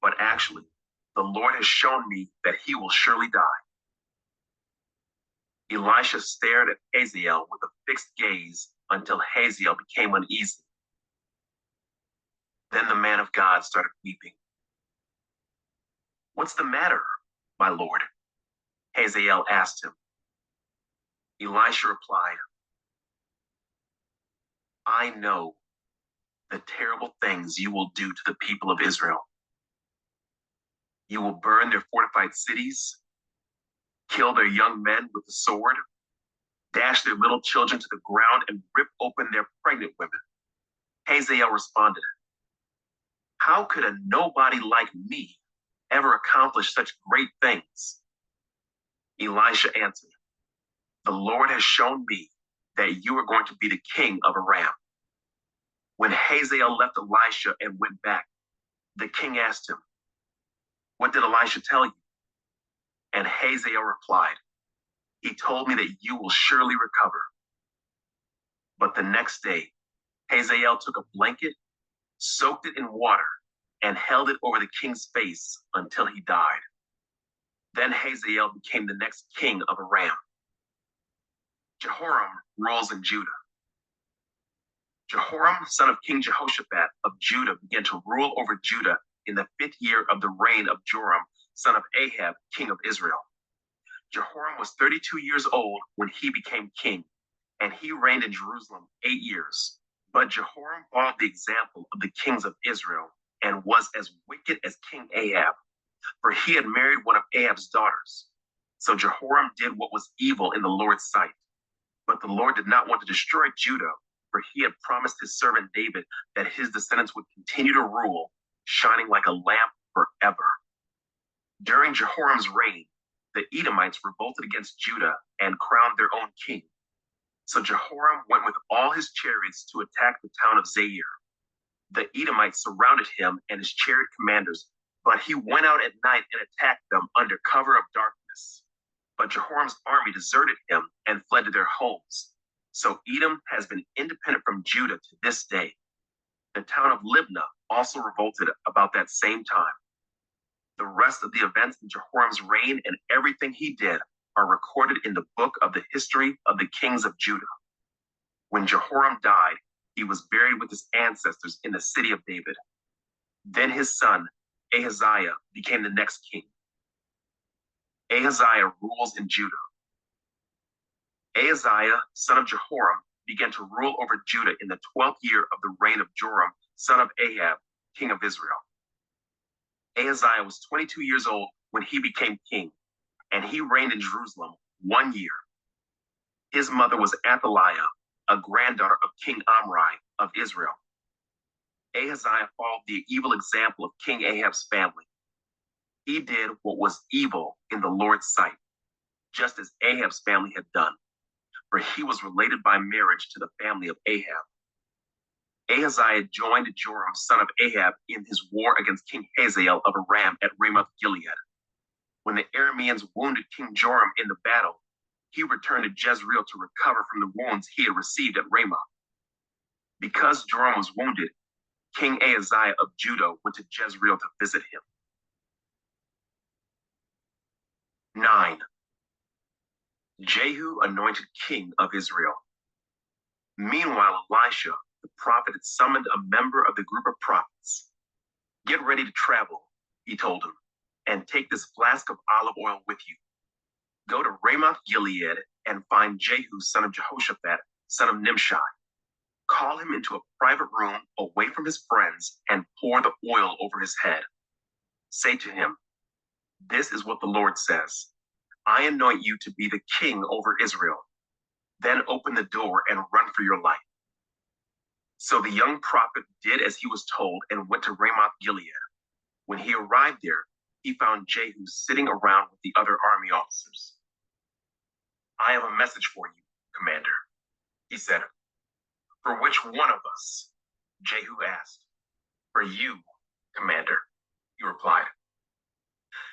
But actually, the Lord has shown me that he will surely die." Elisha stared at Hazael with a fixed gaze until Hazael became uneasy. Then the man of God started weeping. "What's the matter, my lord?" Hazael asked him. Elisha replied, "I know the terrible things you will do to the people of Israel. You will burn their fortified cities, kill their young men with the sword, dash their little children to the ground, and rip open their pregnant women." Hazael responded, "How could a nobody like me ever accomplish such great things?" Elisha answered, "The Lord has shown me that you are going to be the king of Aram." When Hazael left Elisha and went back, the king asked him, "What did Elisha tell you?" And Hazael replied, "He told me that you will surely recover." But the next day, Hazael took a blanket, soaked it in water, and held it over the king's face until he died. Then Hazael became the next king of Aram. Jehoram rules in Judah. Jehoram, son of King Jehoshaphat of Judah, began to rule over Judah in the 5th year of the reign of Joram, son of Ahab, king of Israel. Jehoram was 32 years old when he became king, and he reigned in Jerusalem 8 years. But Jehoram followed the example of the kings of Israel and was as wicked as King Ahab, for he had married one of Ahab's daughters. So Jehoram did what was evil in the Lord's sight. But the Lord did not want to destroy Judah, for he had promised his servant David that his descendants would continue to rule, shining like a lamp forever. During Jehoram's reign, the Edomites revolted against Judah and crowned their own king. So Jehoram went with all his chariots to attack the town of Zair. The Edomites surrounded him and his chariot commanders, but he went out at night and attacked them under cover of darkness. But Jehoram's army deserted him and fled to their homes. So Edom has been independent from Judah to this day. The town of Libnah also revolted about that same time. The rest of the events in Jehoram's reign and everything he did are recorded in the book of the history of the kings of Judah. When Jehoram died, he was buried with his ancestors in the city of David. Then his son, Ahaziah, became the next king. Ahaziah rules in Judah. Ahaziah, son of Jehoram, began to rule over Judah in the 12th year of the reign of Joram, son of Ahab, king of Israel. Ahaziah was 22 years old when he became king, and he reigned in Jerusalem 1 year. His mother was Athaliah, a granddaughter of King Omri of Israel. Ahaziah followed the evil example of King Ahab's family. He did what was evil in the Lord's sight, just as Ahab's family had done, for he was related by marriage to the family of Ahab. Ahaziah joined Joram, son of Ahab, in his war against King Hazael of Aram at Ramoth-Gilead. When the Arameans wounded King Joram in the battle, he returned to Jezreel to recover from the wounds he had received at Ramoth. Because Joram was wounded, King Ahaziah of Judah went to Jezreel to visit him. 9. Jehu anointed king of Israel. Meanwhile, Elisha, the prophet, had summoned a member of the group of prophets. "Get ready to travel," he told him, "and take this flask of olive oil with you. Go to Ramoth-Gilead and find Jehu, son of Jehoshaphat, son of Nimshi. Call him into a private room away from his friends and pour the oil over his head. Say to him, 'This is what the Lord says. I anoint you to be the king over Israel.' Then open the door and run for your life." So the young prophet did as he was told and went to Ramoth Gilead. When he arrived there, he found Jehu sitting around with the other army officers. "I have a message for you, commander," he said. "For which one of us?" Jehu asked. "For you, commander," he replied.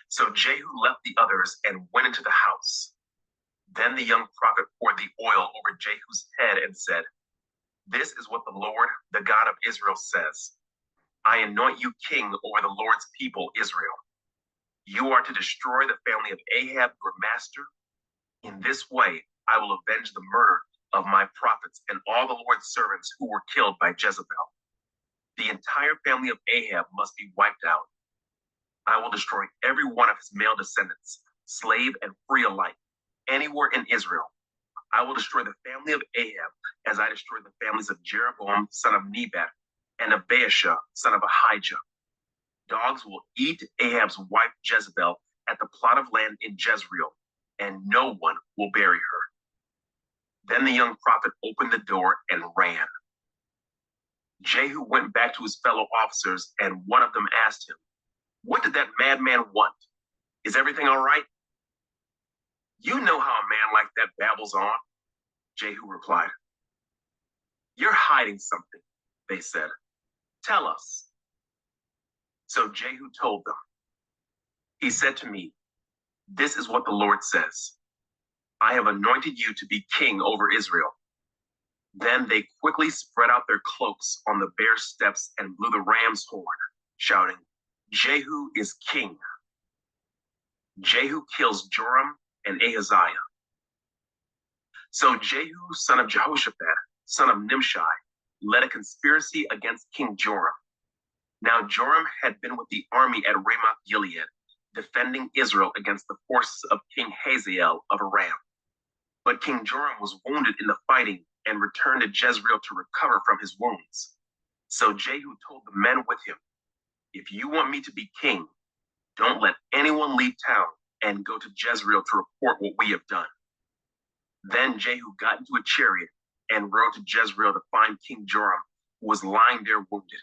So Jehu left the others and went into the house. Then the young prophet poured the oil over Jehu's head and said, "This is what the Lord, the God of Israel, says. I anoint you king over the Lord's people, Israel. You are to destroy the family of Ahab, your master. In this way, I will avenge the murder of my prophets and all the Lord's servants who were killed by Jezebel. The entire family of Ahab must be wiped out. I will destroy every one of his male descendants, slave and free alike, anywhere in Israel. I will destroy the family of Ahab as I destroyed the families of Jeroboam, son of Nebat, and of Baasha, son of Ahijah. Dogs will eat Ahab's wife Jezebel at the plot of land in Jezreel, and no one will bury her." Then the young prophet opened the door and ran. Jehu went back to his fellow officers, and one of them asked him, "What did that madman want? Is everything all right?" "You know how a man like that babbles on," Jehu replied. "You're hiding something," they said. "Tell us." So Jehu told them. He said to me, "This is what the Lord says. I have anointed you to be king over Israel." Then they quickly spread out their cloaks on the bare steps and blew the ram's horn, shouting, "Jehu is king." Jehu kills Joram and Ahaziah. So Jehu, son of Jehoshaphat, son of Nimshi, led a conspiracy against King Joram. Now Joram had been with the army at Ramoth Gilead, defending Israel against the forces of King Hazael of Aram. But King Joram was wounded in the fighting and returned to Jezreel to recover from his wounds. So Jehu told the men with him, "If you want me to be king, don't let anyone leave town and go to Jezreel to report what we have done." Then Jehu got into a chariot and rode to Jezreel to find King Joram, who was lying there wounded.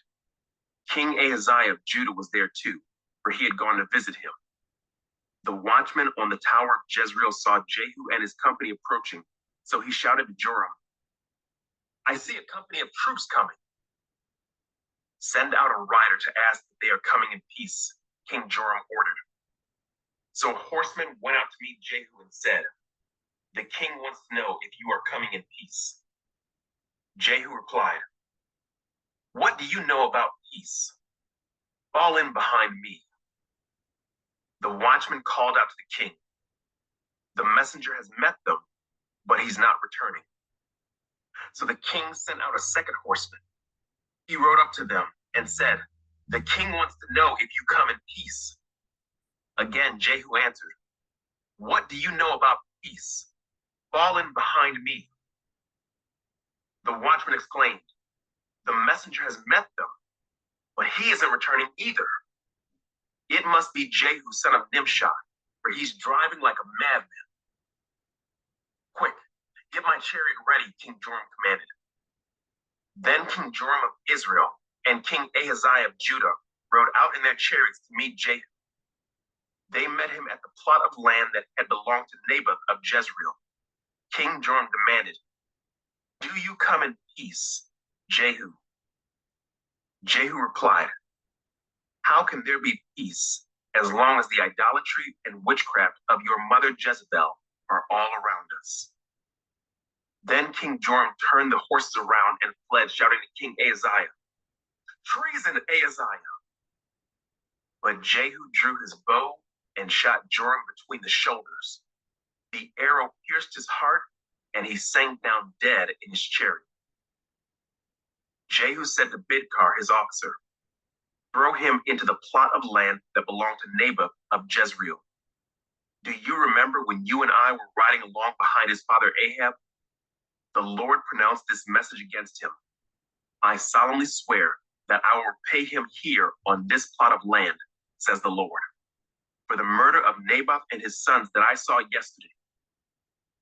King Ahaziah of Judah was there too, for he had gone to visit him. The watchman on the tower of Jezreel saw Jehu and his company approaching, so he shouted to Joram, "I see a company of troops coming. Send out a rider to ask if they are coming in peace," King Joram ordered. So a horseman went out to meet Jehu and said, "The king wants to know if you are coming in peace." Jehu replied, "What do you know about peace? Fall in behind me." The watchman called out to the king, "The messenger has met them, but he's not returning." So the king sent out a second horseman. He rode up to them and said, "The king wants to know if you come in peace." Again, Jehu answered, "What do you know about peace? Fall in behind me." The watchman exclaimed, "The messenger has met them, but he isn't returning either. It must be Jehu, son of Nimshi, for he's driving like a madman." "Quick, get my chariot ready," King Joram commanded. Then King Joram of Israel and King Ahaziah of Judah rode out in their chariots to meet Jehu. They met him at the plot of land that had belonged to Naboth of Jezreel. King Joram demanded, "Do you come in peace, Jehu?" Jehu replied, "How can there be peace as long as the idolatry and witchcraft of your mother Jezebel are all around us?" Then King Joram turned the horses around and fled, shouting to King Ahaziah, "Treason, Ahaziah!" But Jehu drew his bow and shot Joram between the shoulders. The arrow pierced his heart, and he sank down dead in his chariot. Jehu said to Bidkar, his officer, "Throw him into the plot of land that belonged to Naboth of Jezreel. Do you remember when you and I were riding along behind his father Ahab? The Lord pronounced this message against him. I solemnly swear that I will repay him here on this plot of land, says the Lord, for the murder of Naboth and his sons that I saw yesterday.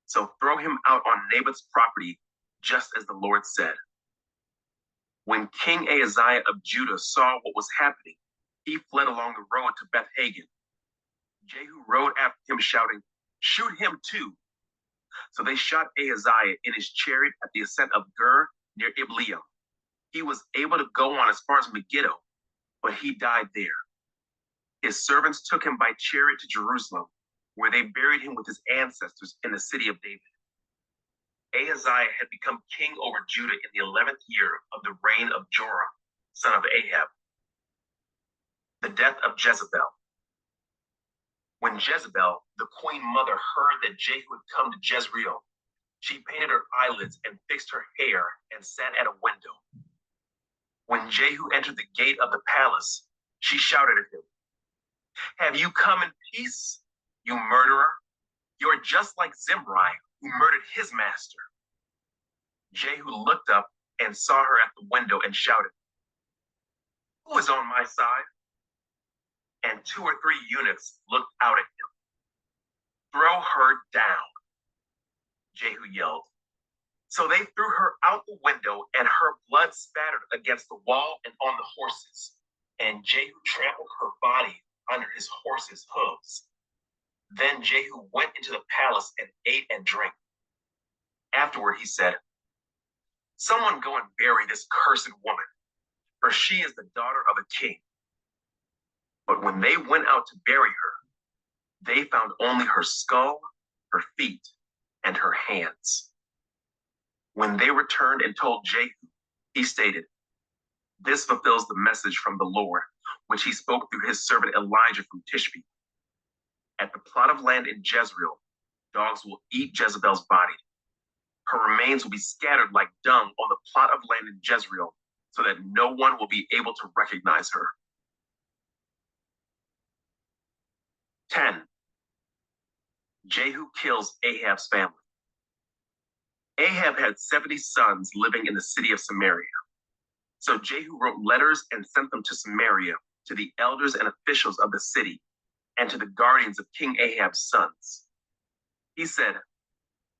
So throw him out on Naboth's property, just as the Lord said. When King Ahaziah of Judah saw what was happening, he fled along the road to Beth-Hagen. Jehu rode after him, shouting, "Shoot him too!" So they shot Ahaziah in his chariot at the ascent of Gur near Ibleam. He was able to go on as far as Megiddo, but he died there. His servants took him by chariot to Jerusalem, where they buried him with his ancestors in the city of David. Ahaziah had become king over Judah in the 11th year of the reign of Joram, son of Ahab. The death of Jezebel. When Jezebel, the queen mother, heard that Jehu had come to Jezreel, she painted her eyelids and fixed her hair and sat at a window. When Jehu entered the gate of the palace, she shouted at him, "Have you come in peace, you murderer? You are just like Zimri, who murdered his master." Jehu looked up and saw her at the window and shouted, "Who is on my side?" And 2 or 3 eunuchs looked out at him. "Throw her down," Jehu yelled. So they threw her out the window, and her blood spattered against the wall and on the horses. And Jehu trampled her body under his horse's hooves. Then Jehu went into the palace and ate and drank. Afterward he said, "Someone go and bury this cursed woman, for she is the daughter of a king." But when they went out to bury her, they found only her skull, her feet, and her hands. When they returned and told Jehu, he stated, "This fulfills the message from the Lord, which he spoke through his servant Elijah from Tishbe. At the plot of land in Jezreel, dogs will eat Jezebel's body. Her remains will be scattered like dung on the plot of land in Jezreel, so that no one will be able to recognize her." 10. Jehu kills Ahab's family. Ahab had 70 sons living in the city of Samaria. So Jehu wrote letters and sent them to Samaria, to the elders and officials of the city, and to the guardians of King Ahab's sons. He said,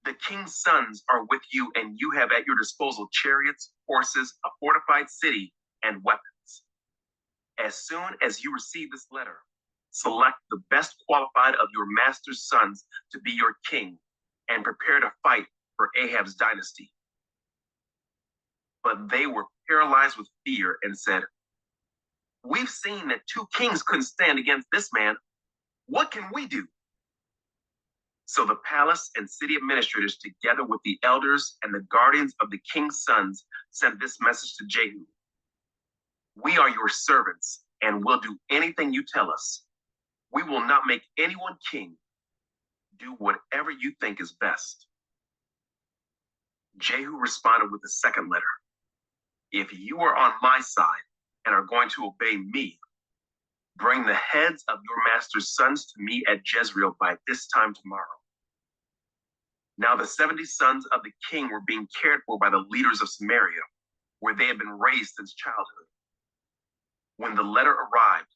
"The king's sons are with you, and you have at your disposal chariots, horses, a fortified city, and weapons. As soon as you receive this letter, select the best qualified of your master's sons to be your king, and prepare to fight for Ahab's dynasty." But they were paralyzed with fear and said, "We've seen that 2 kings couldn't stand against this man. What can we do?" So the palace and city administrators, together with the elders and the guardians of the king's sons, sent this message to Jehu: "We are your servants and will do anything you tell us. We will not make anyone king. Do whatever you think is best." Jehu responded with the second letter, "If you are on my side and are going to obey me, bring the heads of your master's sons to me at Jezreel by this time tomorrow." Now the 70 sons of the king were being cared for by the leaders of Samaria, where they had been raised since childhood. When the letter arrived,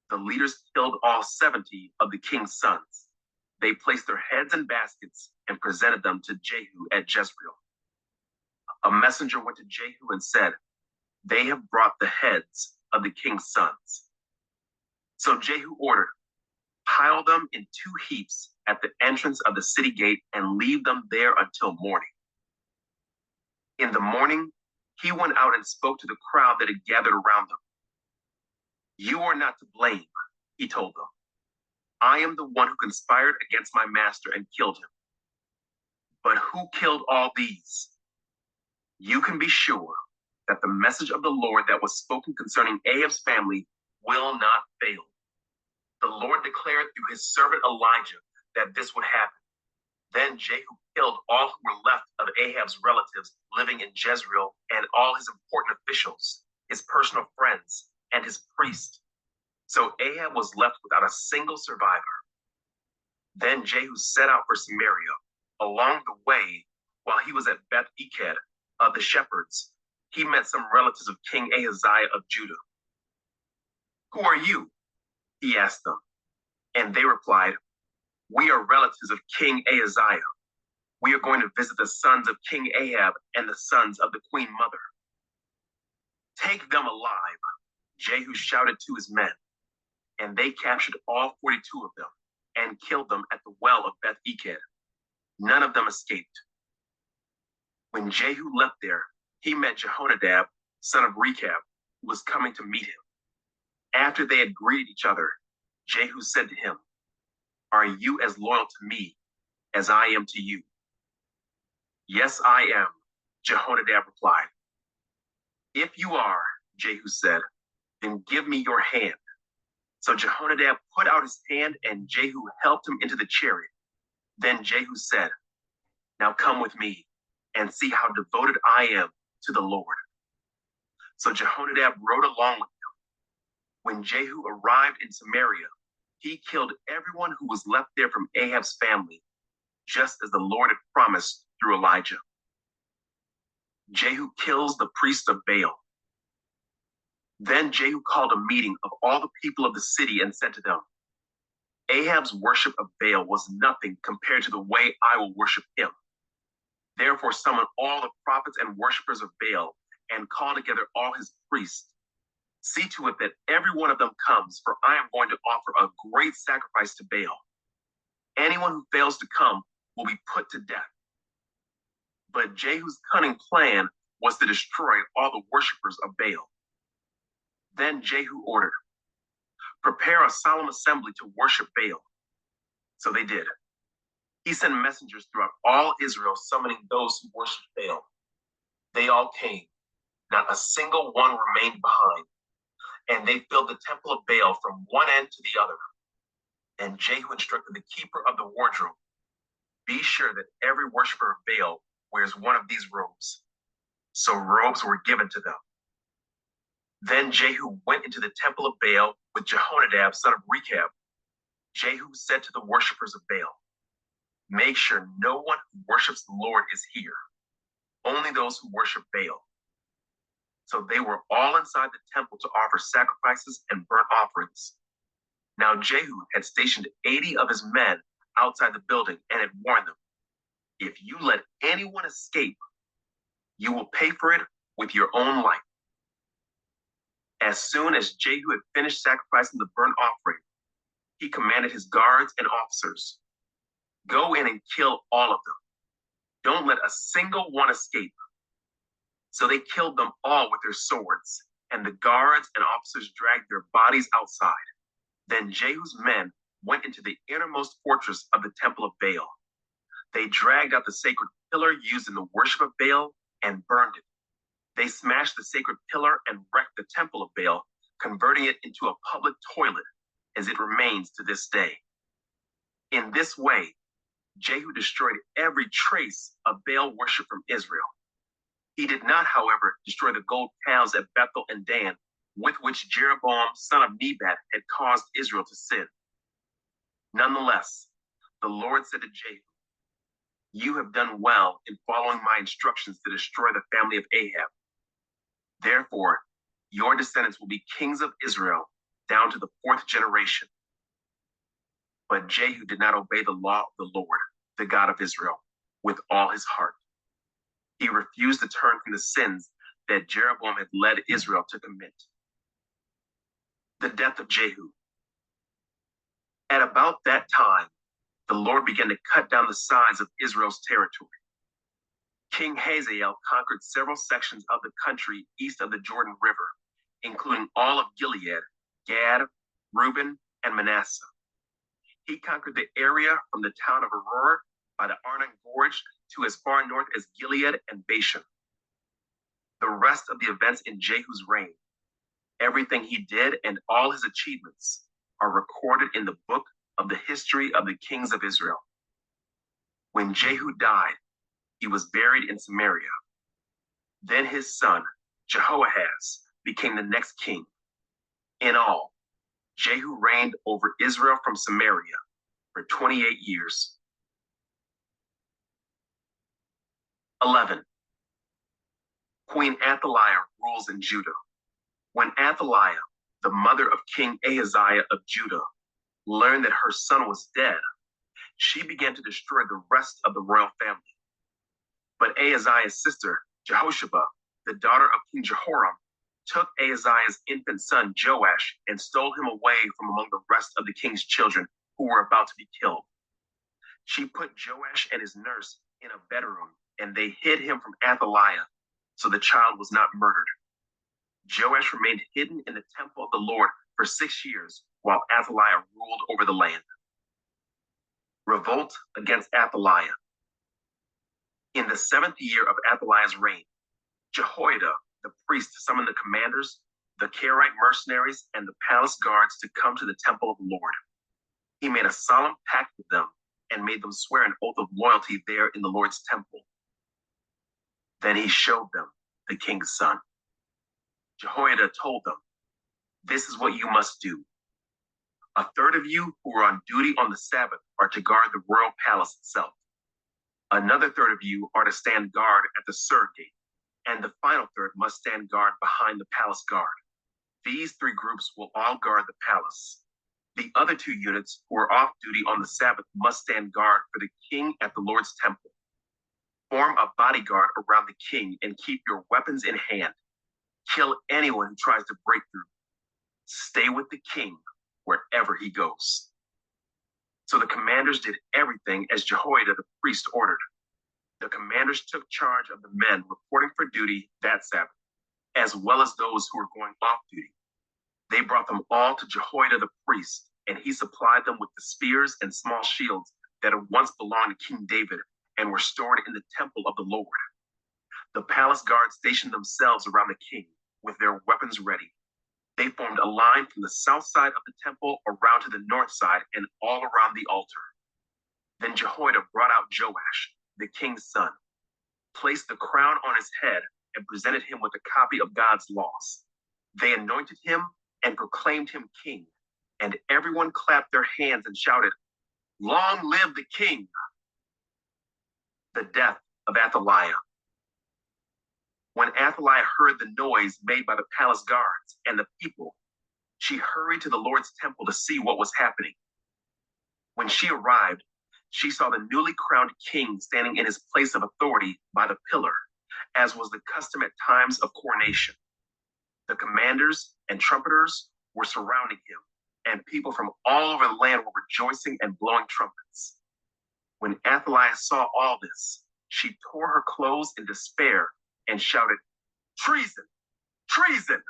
the leaders killed all 70 of the king's sons. They placed their heads in baskets and presented them to Jehu at Jezreel. A messenger went to Jehu and said, "They have brought the heads of the king's sons." So Jehu ordered, "Pile them in 2 heaps at the entrance of the city gate and leave them there until morning." In the morning, he went out and spoke to the crowd that had gathered around them. "You are not to blame," he told them. "I am the one who conspired against my master and killed him. But who killed all these? You can be sure that the message of the Lord that was spoken concerning Ahab's family will not fail. The Lord declared through his servant Elijah that this would happen." Then Jehu killed all who were left of Ahab's relatives living in Jezreel, and all his important officials, his personal friends, and his priests. So Ahab was left without a single survivor. Then Jehu set out for Samaria. Along the way, while he was at Beth-Eked of the shepherds, he met some relatives of King Ahaziah of Judah. "Who are you?" he asked them. And they replied, "We are relatives of King Ahaziah. We are going to visit the sons of King Ahab and the sons of the queen mother." "Take them alive," Jehu shouted to his men, and they captured all 42 of them and killed them at the well of Beth-Eked. None of them escaped. When Jehu left there, he met Jehonadab, son of Rechab, who was coming to meet him. After they had greeted each other, Jehu said to him, "Are you as loyal to me as I am to you?" "Yes, I am," Jehonadab replied. "If you are," Jehu said, "then give me your hand." So Jehonadab put out his hand, and Jehu helped him into the chariot. Then Jehu said, "Now come with me and see how devoted I am to the Lord." So Jehonadab rode along with him. When Jehu arrived in Samaria, he killed everyone who was left there from Ahab's family, just as the Lord had promised through Elijah. Jehu kills the priest of Baal. Then Jehu called a meeting of all the people of the city and said to them, "Ahab's worship of Baal was nothing compared to the way I will worship him. Therefore summon all the prophets and worshipers of Baal and call together all his priests. See to it that every one of them comes, for I am going to offer a great sacrifice to Baal. Anyone who fails to come will be put to death." But Jehu's cunning plan was to destroy all the worshipers of Baal. Then Jehu ordered, "Prepare a solemn assembly to worship Baal." So they did. He sent messengers throughout all Israel summoning those who worshiped Baal. They all came. Not a single one remained behind. And they filled the temple of Baal from one end to the other. And Jehu instructed the keeper of the wardrobe, "Be sure that every worshiper of Baal wears one of these robes." So robes were given to them. Then Jehu went into the temple of Baal with Jehonadab, son of Rechab. Jehu said to the worshippers of Baal, "Make sure no one who worships the Lord is here. Only those who worship Baal." So they were all inside the temple to offer sacrifices and burnt offerings. Now Jehu had stationed 80 of his men outside the building and had warned them, "If you let anyone escape, you will pay for it with your own life." As soon as Jehu had finished sacrificing the burnt offering, he commanded his guards and officers, "Go in and kill all of them. Don't let a single one escape." So they killed them all with their swords, and the guards and officers dragged their bodies outside. Then Jehu's men went into the innermost fortress of the temple of Baal. They dragged out the sacred pillar used in the worship of Baal and burned it. They smashed the sacred pillar and wrecked the temple of Baal, converting it into a public toilet, as it remains to this day. In this way, Jehu destroyed every trace of Baal worship from Israel. He did not, however, destroy the gold calves at Bethel and Dan, with which Jeroboam, son of Nebat, had caused Israel to sin. Nonetheless, the Lord said to Jehu, "You have done well in following my instructions to destroy the family of Ahab. Therefore, your descendants will be kings of Israel down to the 4th generation." But Jehu did not obey the law of the Lord, the God of Israel, with all his heart. He refused to turn from the sins that Jeroboam had led Israel to commit. The death of Jehu. At about that time, the Lord began to cut down the size of Israel's territory. King Hazael conquered several sections of the country east of the Jordan River, including all of Gilead, Gad, Reuben, and Manasseh. He conquered the area from the town of Aroer by the Arnon Gorge to as far north as Gilead and Bashan. The rest of the events in Jehu's reign, everything he did and all his achievements, are recorded in the book of the history of the kings of Israel. When Jehu died, he was buried in Samaria. Then his son, Jehoahaz, became the next king. In all, Jehu reigned over Israel from Samaria for 28 years. 11. Queen Athaliah rules in Judah. When Athaliah, the mother of King Ahaziah of Judah, learned that her son was dead, she began to destroy the rest of the royal family. But Ahaziah's sister, Jehosheba, the daughter of King Jehoram, took Ahaziah's infant son Joash and stole him away from among the rest of the king's children who were about to be killed. She put Joash and his nurse in a bedroom, and they hid him from Athaliah, so the child was not murdered. Joash remained hidden in the temple of the Lord for 6 years, while Athaliah ruled over the land. Revolt against Athaliah. In the 7th year of Athaliah's reign, Jehoiada, the priest, summoned the commanders, the Karaite mercenaries, and the palace guards to come to the temple of the Lord. He made a solemn pact with them and made them swear an oath of loyalty there in the Lord's temple. Then he showed them the king's son. Jehoiada told them, "This is what you must do. A third of you who are on duty on the Sabbath are to guard the royal palace itself. Another third of you are to stand guard at the Sur gate, and the final third must stand guard behind the palace guard. These 3 groups will all guard the palace. The other 2 units who are off duty on the Sabbath must stand guard for the king at the Lord's temple. Form a bodyguard around the king and keep your weapons in hand. Kill anyone who tries to break through. Stay with the king wherever he goes." So the commanders did everything as Jehoiada the priest ordered. The commanders took charge of the men reporting for duty that Sabbath, as well as those who were going off duty. They brought them all to Jehoiada the priest, and he supplied them with the spears and small shields that had once belonged to King David and were stored in the temple of the Lord. The palace guards stationed themselves around the king with their weapons ready. They formed a line from the south side of the temple around to the north side and all around the altar. Then Jehoiada brought out Joash, the king's son, placed the crown on his head, and presented him with a copy of God's laws. They anointed him and proclaimed him king, and everyone clapped their hands and shouted, "Long live the king!" The death of Athaliah. When Athaliah heard the noise made by the palace guards and the people, she hurried to the Lord's temple to see what was happening. When she arrived, she saw the newly crowned king standing in his place of authority by the pillar, as was the custom at times of coronation. The commanders and trumpeters were surrounding him, and people from all over the land were rejoicing and blowing trumpets. When Athaliah saw all this, she tore her clothes in despair and shouted, "Treason! Treason!"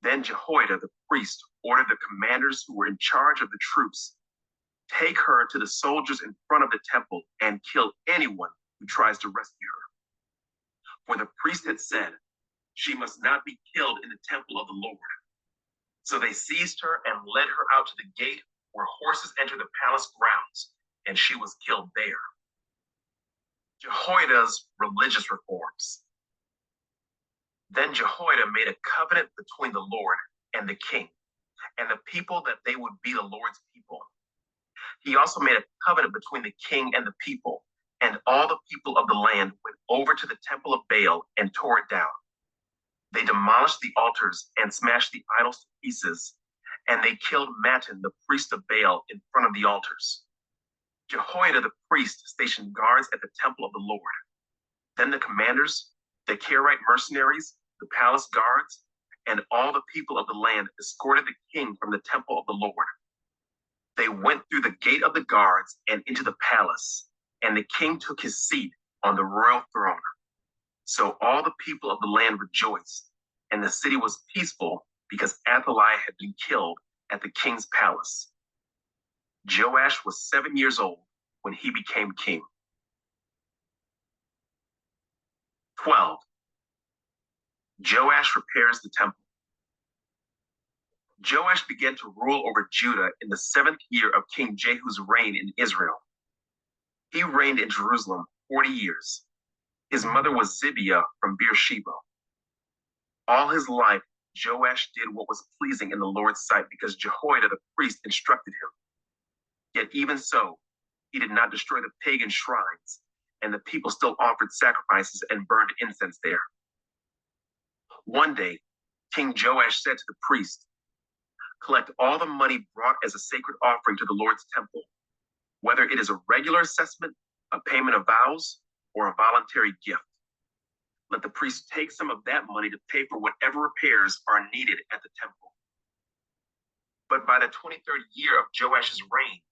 Then Jehoiada the priest ordered the commanders who were in charge of the troops, "Take her to the soldiers in front of the temple and kill anyone who tries to rescue her." For the priest had said, "She must not be killed in the temple of the Lord." So they seized her and led her out to the gate where horses enter the palace grounds, and she was killed there. Jehoiada's religious reforms. Then Jehoiada made a covenant between the Lord and the king, and the people that they would be the Lord's people. He also made a covenant between the king and the people, and all the people of the land went over to the temple of Baal and tore it down. They demolished the altars and smashed the idols to pieces, and they killed Mattan, the priest of Baal, in front of the altars. Jehoiada the priest stationed guards at the temple of the Lord. Then the commanders, the Karaite mercenaries, the palace guards, and all the people of the land escorted the king from the temple of the Lord. They went through the gate of the guards and into the palace, and the king took his seat on the royal throne. So all the people of the land rejoiced, and the city was peaceful because Athaliah had been killed at the king's palace. Joash was 7 years old when he became king. 12. Joash repairs the temple. Joash began to rule over Judah in the 7th year of King Jehu's reign in Israel. He reigned in Jerusalem 40 years. His mother was Zibiah from Beersheba. All his life, Joash did what was pleasing in the Lord's sight because Jehoiada the priest instructed him. Yet even so, he did not destroy the pagan shrines, and the people still offered sacrifices and burned incense there. One day, King Joash said to the priest, "Collect all the money brought as a sacred offering to the Lord's temple, whether it is a regular assessment, a payment of vows, or a voluntary gift. Let the priest take some of that money to pay for whatever repairs are needed at the temple." But by the 23rd year of Joash's reign,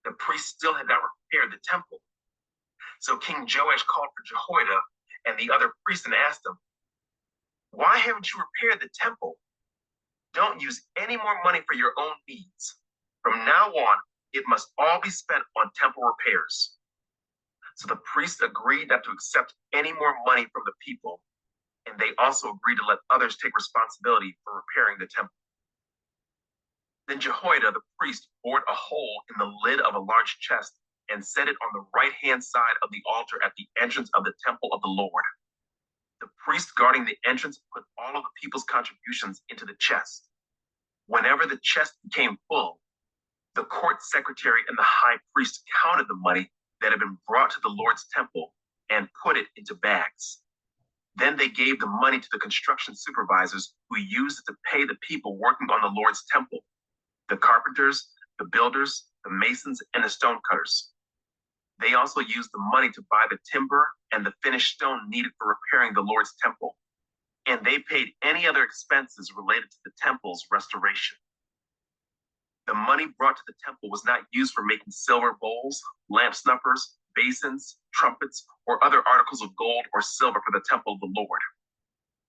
the priest still had not repaired the temple. So King Joash called for Jehoiada and the other priests and asked them, "Why haven't you repaired the temple? Don't use any more money for your own needs. From now on, it must all be spent on temple repairs." So the priests agreed not to accept any more money from the people, and they also agreed to let others take responsibility for repairing the temple. Then Jehoiada the priest bored a hole in the lid of a large chest and set it on the right-hand side of the altar at the entrance of the temple of the Lord. The priest guarding the entrance put all of the people's contributions into the chest. Whenever the chest became full, the court secretary and the high priest counted the money that had been brought to the Lord's temple and put it into bags. Then they gave the money to the construction supervisors who used it to pay the people working on the Lord's temple, the carpenters, the builders, the masons, and the stonecutters. They also used the money to buy the timber and the finished stone needed for repairing the Lord's temple, and they paid any other expenses related to the temple's restoration. The money brought to the temple was not used for making silver bowls, lamp snuffers, basins, trumpets, or other articles of gold or silver for the temple of the Lord.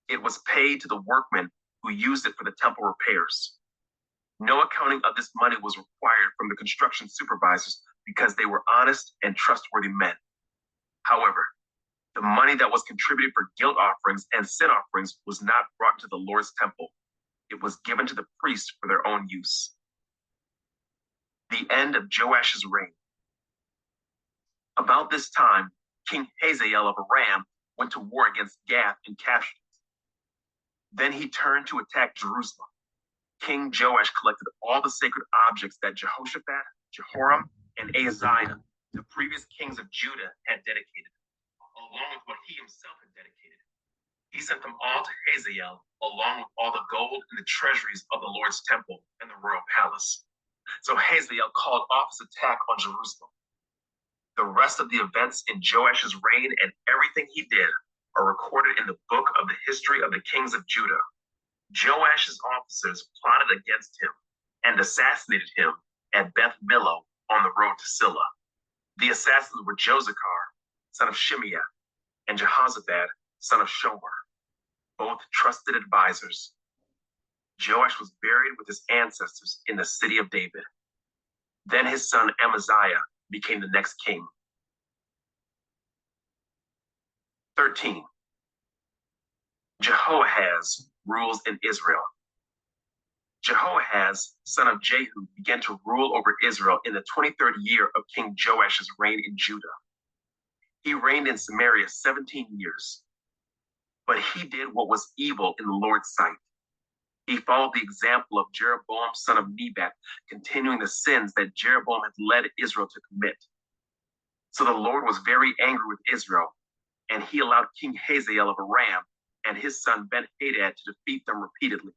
It was paid to the workmen who used it for the temple repairs. No accounting of this money was required from the construction supervisors because they were honest and trustworthy men. However, the money that was contributed for guilt offerings and sin offerings was not brought to the Lord's temple. It was given to the priests for their own use. The end of Joash's reign. About this time, King Hazael of Aram went to war against Gath and captured it. Then he turned to attack Jerusalem. King Joash collected all the sacred objects that Jehoshaphat, Jehoram, and Ahaziah, the previous kings of Judah, had dedicated, along with what he himself had dedicated. He sent them all to Hazael, along with all the gold and the treasuries of the Lord's temple and the royal palace. So Hazael called off his attack on Jerusalem. The rest of the events in Joash's reign and everything he did are recorded in the book of the history of the kings of Judah. Joash's officers plotted against him and assassinated him at Beth Millo on the road to Silla. The assassins were Josachar, son of Shimeah, and Jehoshaphat, son of Shomer, both trusted advisors. Joash was buried with his ancestors in the city of David. Then his son Amaziah became the next king. 13. Jehoahaz rules in Israel. Jehoahaz, son of Jehu, began to rule over Israel in the 23rd year of King Joash's reign in Judah. He reigned in Samaria 17 years. But he did what was evil in the Lord's sight. He followed the example of Jeroboam, son of Nebat, continuing the sins that Jeroboam had led Israel to commit. So the Lord was very angry with Israel, and he allowed King Hazael of Aram and his son Ben-Hadad to defeat them repeatedly.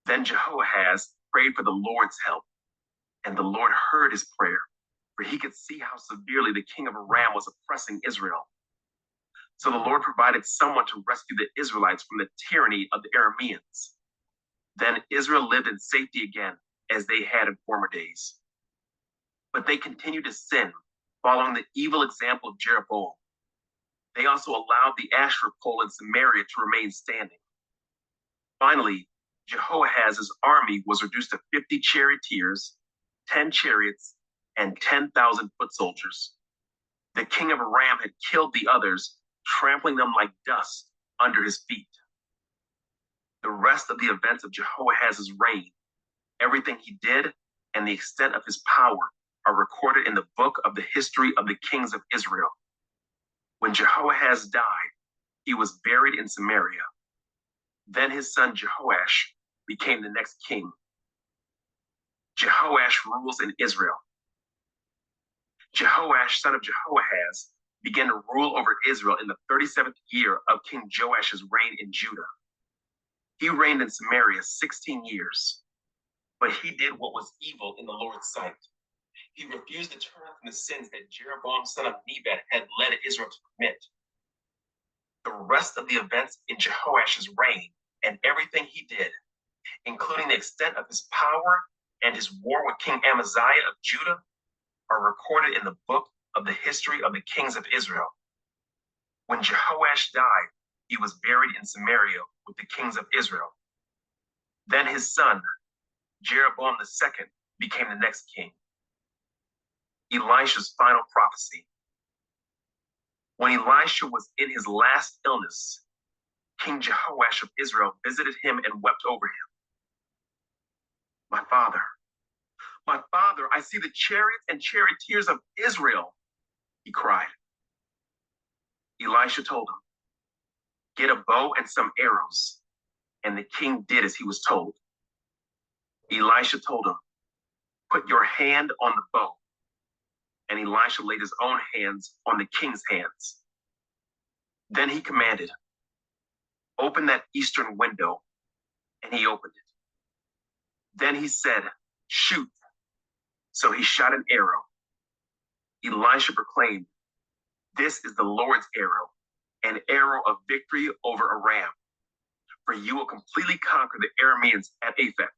Then Jehoahaz prayed for the Lord's help, and the Lord heard his prayer, for he could see how severely the king of Aram was oppressing Israel. So the Lord provided someone to rescue the Israelites from the tyranny of the Arameans. Then Israel lived in safety again, as they had in former days. But they continued to sin, following the evil example of Jeroboam. They also allowed the Asherah pole in Samaria to remain standing. Finally, Jehoahaz's army was reduced to 50 charioteers, 10 chariots, and 10,000 foot soldiers. The king of Aram had killed the others, trampling them like dust under his feet. The rest of the events of Jehoahaz's reign, everything he did, and the extent of his power are recorded in the book of the history of the kings of Israel. When Jehoahaz died, he was buried in Samaria. Then his son Jehoash became the next king. Jehoash rules in Israel. Jehoash, son of Jehoahaz, began to rule over Israel in the 37th year of King Joash's reign in Judah. He reigned in Samaria 16 years, but he did what was evil in the Lord's sight. He refused to turn from the sins that Jeroboam son of Nebat had led Israel to commit. The rest of the events in Jehoash's reign and everything he did, including the extent of his power and his war with King Amaziah of Judah, are recorded in the book of the history of the kings of Israel. When Jehoash died, he was buried in Samaria with the kings of Israel. Then his son, Jeroboam II, became the next king. Elisha's final prophecy. When Elisha was in his last illness, King Jehoash of Israel visited him and wept over him. My father, I see the chariots and charioteers of Israel, he cried. Elisha told him, get a bow and some arrows, and the king did as he was told. Elisha told him, put your hand on the bow, and Elisha laid his own hands on the king's hands. Then he commanded, open that eastern window, and he opened it. Then he said, shoot. So he shot an arrow. Elisha proclaimed, this is the Lord's arrow, an arrow of victory over Aram, for you will completely conquer the Arameans at Aphek.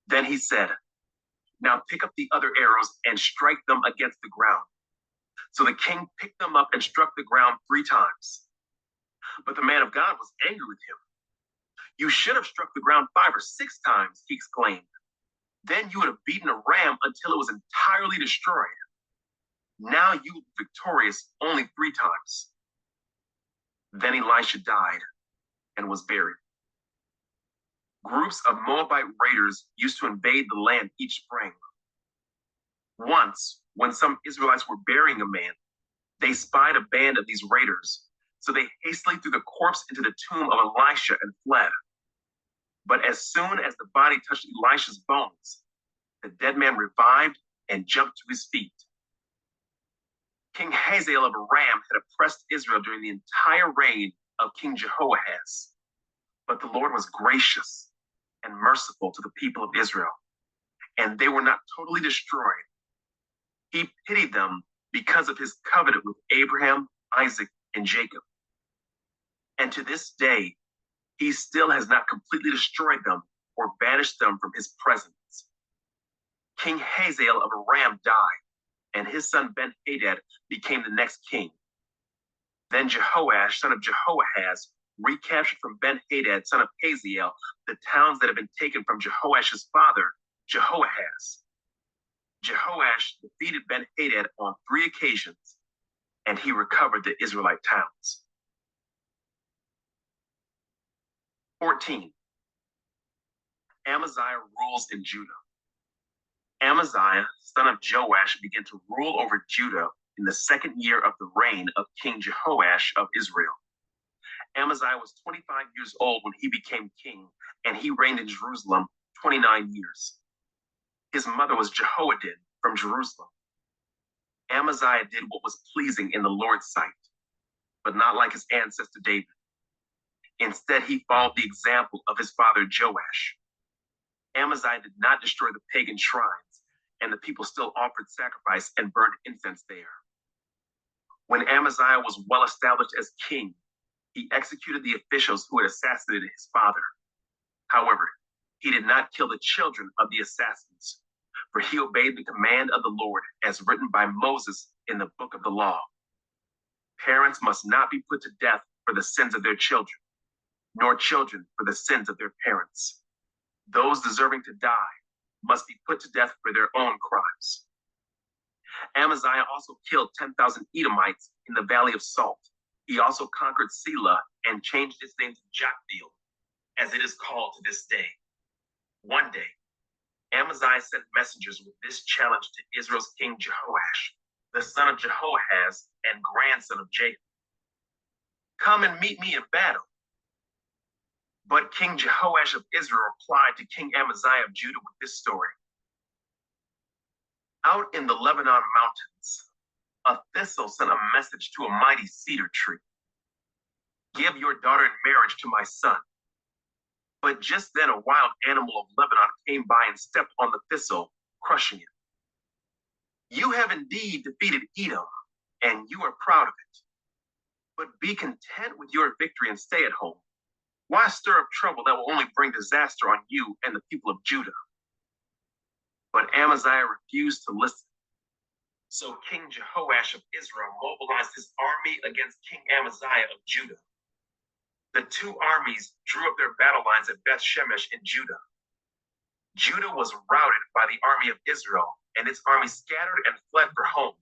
Then he said, now pick up the other arrows and strike them against the ground. So the king picked them up and struck the ground 3 times. But the man of God was angry with him. You should have struck the ground 5 or 6 times, he exclaimed. Then you would have beaten a ram until it was entirely destroyed. Now you will be victorious only 3 times. Then Elisha died and was buried. Groups of Moabite raiders used to invade the land each spring. Once, when some Israelites were burying a man, they spied a band of these raiders, so they hastily threw the corpse into the tomb of Elisha and fled. But as soon as the body touched Elisha's bones, the dead man revived and jumped to his feet. King Hazael of Aram had oppressed Israel during the entire reign of King Jehoahaz, but the Lord was gracious and merciful to the people of Israel, and they were not totally destroyed. He pitied them because of his covenant with Abraham, Isaac, and Jacob. And to this day, he still has not completely destroyed them or banished them from his presence. King Hazael of Aram died, and his son Ben-Hadad became the next king. Then Jehoash, son of Jehoahaz, recaptured from Ben-Hadad, son of Hazael, the towns that had been taken from Jehoash's father, Jehoahaz. Jehoash defeated Ben-Hadad on 3 occasions, and he recovered the Israelite towns. 14. Amaziah rules in Judah. Amaziah, son of Joash, began to rule over Judah in the 2nd year of the reign of King Jehoash of Israel. Amaziah was 25 years old when he became king, and he reigned in Jerusalem 29 years. His mother was Jehoiadin from Jerusalem. Amaziah did what was pleasing in the Lord's sight, but not like his ancestor David. Instead, he followed the example of his father Joash. Amaziah did not destroy the pagan shrines, and the people still offered sacrifice and burned incense there. When Amaziah was well established as king, he executed the officials who had assassinated his father. However, he did not kill the children of the assassins, for he obeyed the command of the Lord as written by Moses in the book of the law. Parents must not be put to death for the sins of their children, nor children for the sins of their parents. Those deserving to die must be put to death for their own crimes. Amaziah also killed 10,000 Edomites in the Valley of Salt. He also conquered Selah and changed its name to Joktheel, as it is called to this day. One day, Amaziah sent messengers with this challenge to Israel's king Jehoash, the son of Jehoahaz and grandson of Jacob. Come and meet me in battle. But King Jehoash of Israel replied to King Amaziah of Judah with this story. Out in the Lebanon mountains, a thistle sent a message to a mighty cedar tree. Give your daughter in marriage to my son. But just then a wild animal of Lebanon came by and stepped on the thistle, crushing it. You have indeed defeated Edom, and you are proud of it. But be content with your victory and stay at home. Why stir up trouble that will only bring disaster on you and the people of Judah? But Amaziah refused to listen. So King Jehoash of Israel mobilized his army against King Amaziah of Judah. The two armies drew up their battle lines at Beth Shemesh in Judah. Judah was routed by the army of Israel, and its army scattered and fled for home.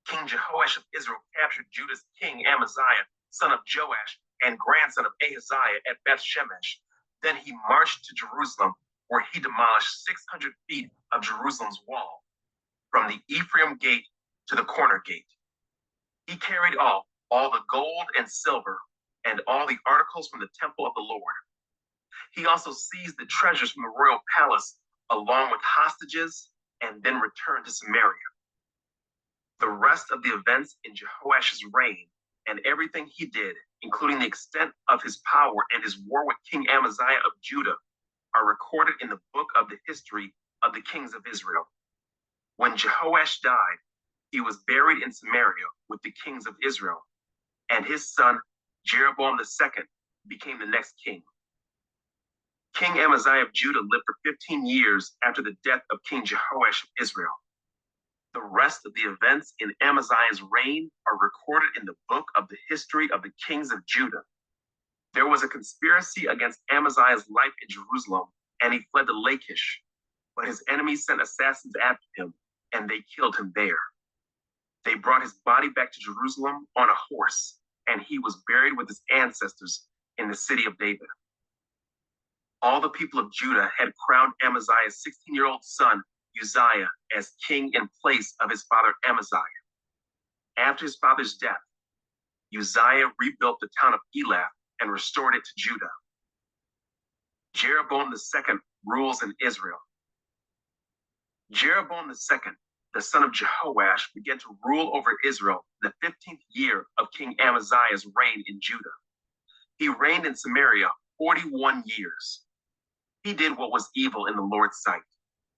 King Jehoash of Israel captured Judah's king Amaziah, son of Joash, and grandson of Ahaziah at Beth Shemesh. Then he marched to Jerusalem, where he demolished 600 feet of Jerusalem's wall, from the Ephraim gate to the corner gate. He carried off all the gold and silver and all the articles from the temple of the Lord. He also seized the treasures from the royal palace, along with hostages, and then returned to Samaria. The rest of the events in Jehoash's reign and everything he did, including the extent of his power and his war with King Amaziah of Judah, are recorded in the book of the history of the kings of Israel. When Jehoash died, he was buried in Samaria with the kings of Israel, and his son Jeroboam II became the next king. King Amaziah of Judah lived for 15 years after the death of King Jehoash of Israel. The rest of the events in Amaziah's reign are recorded in the book of the history of the kings of Judah. There was a conspiracy against Amaziah's life in Jerusalem, and he fled to Lachish, but his enemies sent assassins after him, and they killed him there. They brought his body back to Jerusalem on a horse, and he was buried with his ancestors in the city of David. All the people of Judah had crowned Amaziah's 16-year-old son, Uzziah, as king in place of his father Amaziah. After his father's death, Uzziah rebuilt the town of Elath and restored it to Judah. Jeroboam II rules in Israel. Jeroboam II, the son of Jehoash, began to rule over Israel in the 15th year of King Amaziah's reign in Judah. He reigned in Samaria 41 years. He did what was evil in the Lord's sight.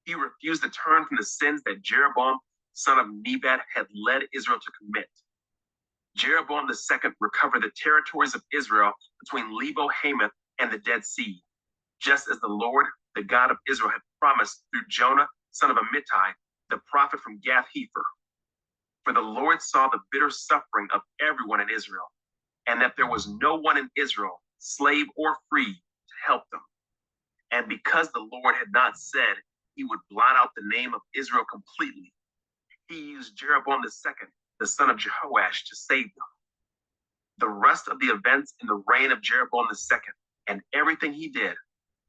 He refused to turn from the sins that Jeroboam, son of Nebat, had led Israel to commit. Jeroboam II recovered the territories of Israel between Lebo-Hamath and the Dead Sea, just as the Lord, the God of Israel, had promised through Jonah, son of Amittai, the prophet from Gath-Hepher. For the Lord saw the bitter suffering of everyone in Israel, and that there was no one in Israel, slave or free, to help them. And because the Lord had not said he would blot out the name of Israel completely, he used Jeroboam II, the son of Jehoash, to save them. The rest of the events in the reign of Jeroboam II and everything he did,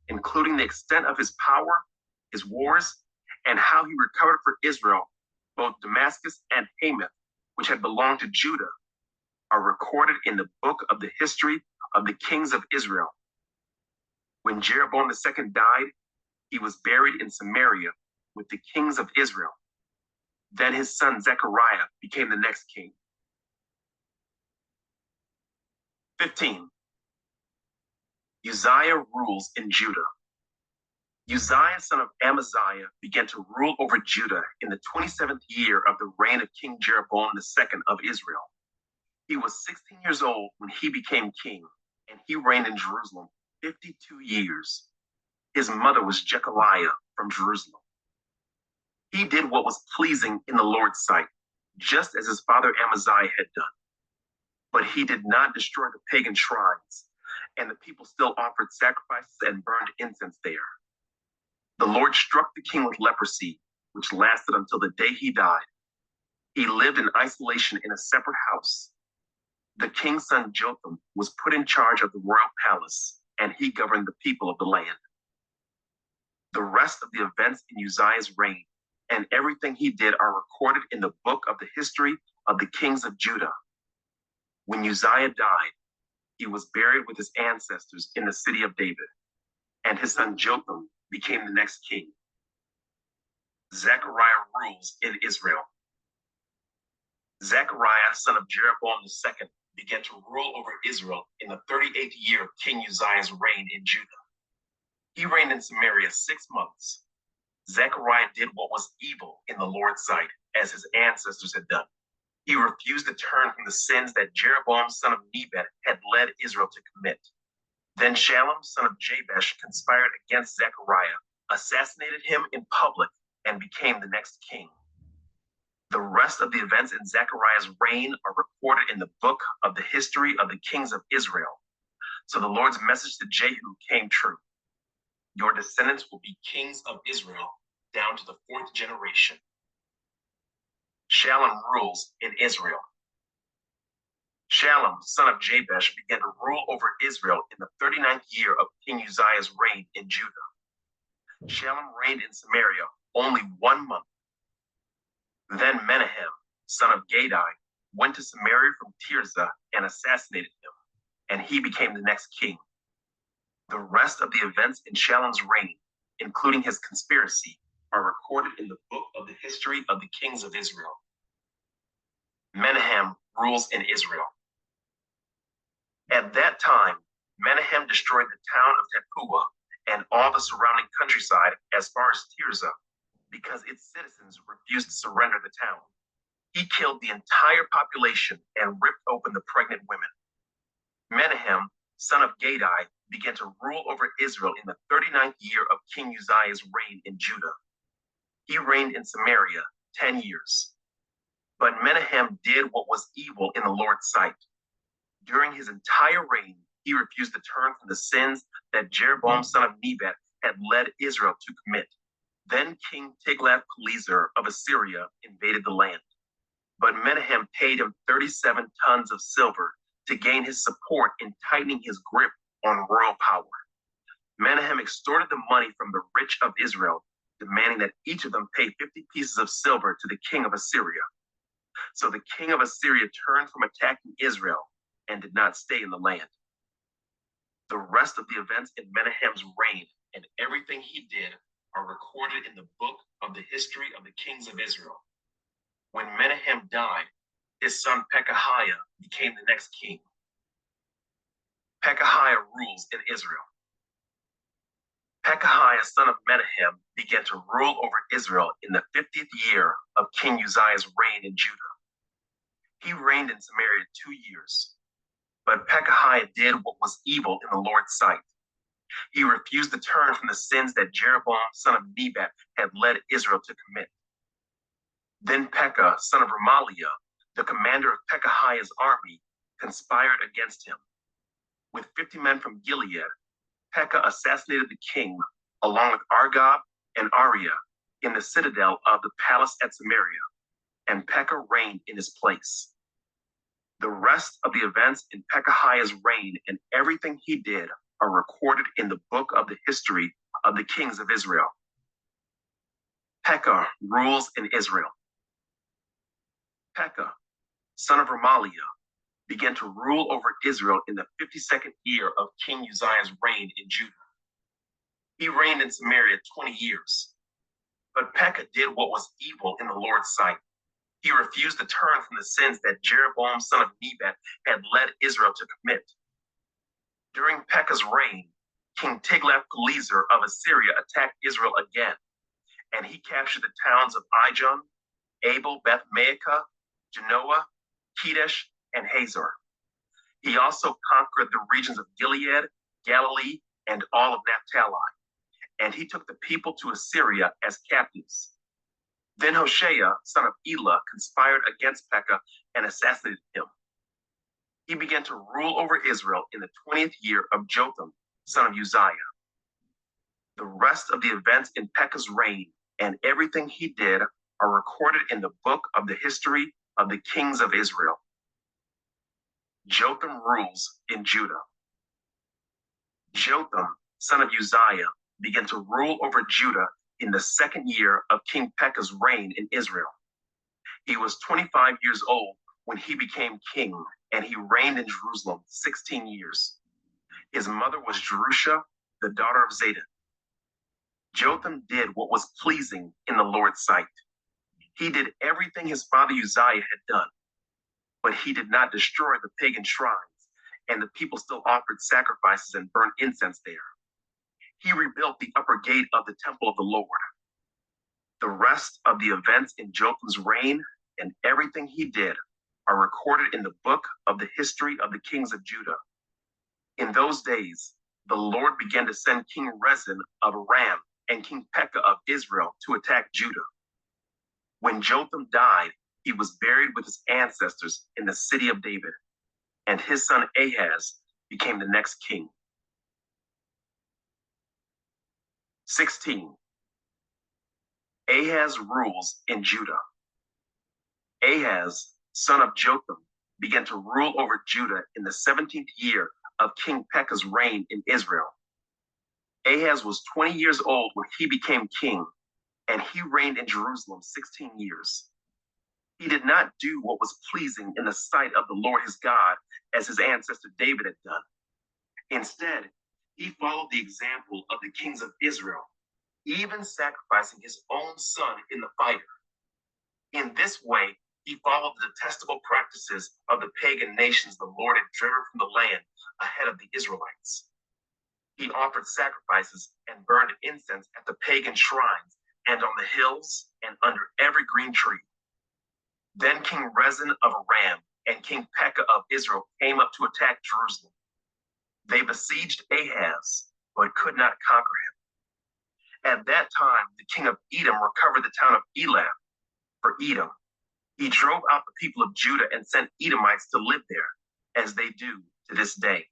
including the extent of his power, his wars, and how he recovered for Israel both Damascus and Hamath, which had belonged to Judah, are recorded in the book of the history of the kings of Israel. When Jeroboam II died, he was buried in Samaria with the kings of Israel. Then his son Zechariah became the next king. 15. Uzziah rules in Judah. Uzziah, son of Amaziah, began to rule over Judah in the 27th year of the reign of King Jeroboam II of Israel. He was 16 years old when he became king, and he reigned in Jerusalem 52 years. His mother was Jechaliah from Jerusalem. He did what was pleasing in the Lord's sight, just as his father Amaziah had done. But he did not destroy the pagan shrines, and the people still offered sacrifices and burned incense there. The Lord struck the king with leprosy, which lasted until the day he died. He lived in isolation in a separate house. The king's son Jotham was put in charge of the royal palace, and he governed the people of the land. The rest of the events in Uzziah's reign and everything he did are recorded in the book of the history of the kings of Judah. When Uzziah died, he was buried with his ancestors in the city of David, and his son Jotham became the next king. Zechariah rules in Israel. Zechariah, son of Jeroboam II, began to rule over Israel in the 38th year of King Uzziah's reign in Judah. He reigned in Samaria 6 months. Zechariah did what was evil in the Lord's sight, as his ancestors had done. He refused to turn from the sins that Jeroboam, son of Nebat, had led Israel to commit. Then Shallum, son of Jabesh, conspired against Zechariah, assassinated him in public, and became the next king. The rest of the events in Zechariah's reign are recorded in the book of the history of the kings of Israel. So the Lord's message to Jehu came true. Your descendants will be kings of Israel down to the 4th generation. Shallum rules in Israel. Shallum, son of Jabesh, began to rule over Israel in the 39th year of King Uzziah's reign in Judah. Shallum reigned in Samaria only 1 month. Then Menahem, son of Gadai, went to Samaria from Tirzah and assassinated him, and he became the next king. The rest of the events in Shallum's reign, including his conspiracy, are recorded in the book of the history of the kings of Israel. Menahem rules in Israel. At that time, Menahem destroyed the town of Tepuah and all the surrounding countryside as far as Tirzah, because its citizens refused to surrender the town. He killed the entire population and ripped open the pregnant women. Menahem, son of Gadai, began to rule over Israel in the 39th year of King Uzziah's reign in Judah. He reigned in Samaria 10 years. But Menahem did what was evil in the Lord's sight. During his entire reign, he refused to turn from the sins that Jeroboam, son of Nebat, had led Israel to commit. Then King Tiglath-Pileser of Assyria invaded the land. But Menahem paid him 37 tons of silver to gain his support in tightening his grip on royal power. Menahem extorted the money from the rich of Israel, demanding that each of them pay 50 pieces of silver to the king of Assyria. So the king of Assyria turned from attacking Israel and did not stay in the land. The rest of the events in Menahem's reign and everything he did are recorded in the book of the history of the kings of Israel. When Menahem died, his son Pekahiah became the next king. Pekahiah rules in Israel. Pekahiah, son of Menahem, began to rule over Israel in the 50th year of King Uzziah's reign in Judah. He reigned in Samaria 2 years. But Pekahiah did what was evil in the Lord's sight. He refused to turn from the sins that Jeroboam, son of Nebat, had led Israel to commit. Then Pekah, son of Remaliah, the commander of Pekahiah's army, conspired against him. With 50 men from Gilead, Pekah assassinated the king, along with Argob and Ariah, in the citadel of the palace at Samaria, and Pekah reigned in his place. The rest of the events in Pekahiah's reign and everything he did are recorded in the book of the history of the kings of Israel. Pekah rules in Israel. Pekah, son of Remaliah, began to rule over Israel in the 52nd year of King Uzziah's reign in Judah. He reigned in Samaria 20 years. But Pekah did what was evil in the Lord's sight. He refused to turn from the sins that Jeroboam, son of Nebat, had led Israel to commit. During Pekah's reign, King Tiglath-Pileser of Assyria attacked Israel again, and he captured the towns of Ijon, Abel, Beth-Maacah, Genoa, Kedesh, and Hazor. He also conquered the regions of Gilead, Galilee, and all of Naphtali, and he took the people to Assyria as captives. Then Hoshea, son of Elah, conspired against Pekah and assassinated him. He began to rule over Israel in the 20th year of Jotham, son of Uzziah. The rest of the events in Pekah's reign and everything he did are recorded in the book of the history of the kings of Israel. Jotham rules in Judah. Jotham, son of Uzziah, began to rule over Judah in the 2nd year of King Pekah's reign in Israel. He was 25 years old when he became king, and he reigned in Jerusalem 16 years. His mother was Jerusha, the daughter of Zadok. Jotham did what was pleasing in the Lord's sight. He did everything his father Uzziah had done. but he did not destroy the pagan shrines, and the people still offered sacrifices and burned incense there. He rebuilt the upper gate of the temple of the Lord. The rest of the events in Jotham's reign and everything he did are recorded in the book of the history of the kings of Judah. In those days, the Lord began to send King Rezin of Aram and King Pekah of Israel to attack Judah. When Jotham died, he was buried with his ancestors in the city of David, and his son Ahaz became the next king. 16. Ahaz rules in Judah. Ahaz, son of Jotham, began to rule over Judah in the 17th year of King Pekah's reign in Israel. Ahaz was 20 years old when he became king, and he reigned in Jerusalem 16 years. He did not do what was pleasing in the sight of the Lord his God, as his ancestor David had done. Instead, he followed the example of the kings of Israel, even sacrificing his own son in the fire. In this way, he followed the detestable practices of the pagan nations the Lord had driven from the land ahead of the Israelites. He offered sacrifices and burned incense at the pagan shrines and on the hills and under every green tree. Then King Rezin of Aram and King Pekah of Israel came up to attack Jerusalem. They besieged Ahaz, but could not conquer him. At that time, the king of Edom recovered the town of Elam for Edom. He drove out the people of Judah and sent Edomites to live there, as they do to this day.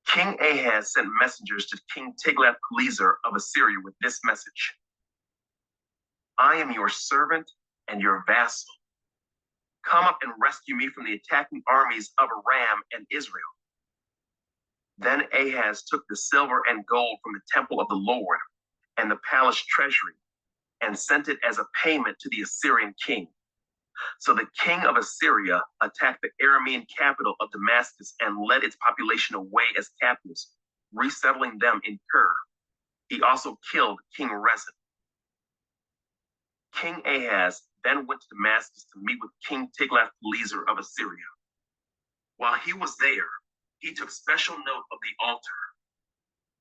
King Ahaz sent messengers to King Tiglath-Pileser of Assyria with this message: I am your servant and your vassal. Come up and rescue me from the attacking armies of Aram and Israel. Then Ahaz took the silver and gold from the temple of the Lord and the palace treasury and sent it as a payment to the Assyrian king. So the king of Assyria attacked the Aramean capital of Damascus and led its population away as captives, resettling them in Kir. He also killed King Rezin. King Ahaz then went to Damascus to meet with King Tiglath-Pileser of Assyria. While he was there, he took special note of the altar.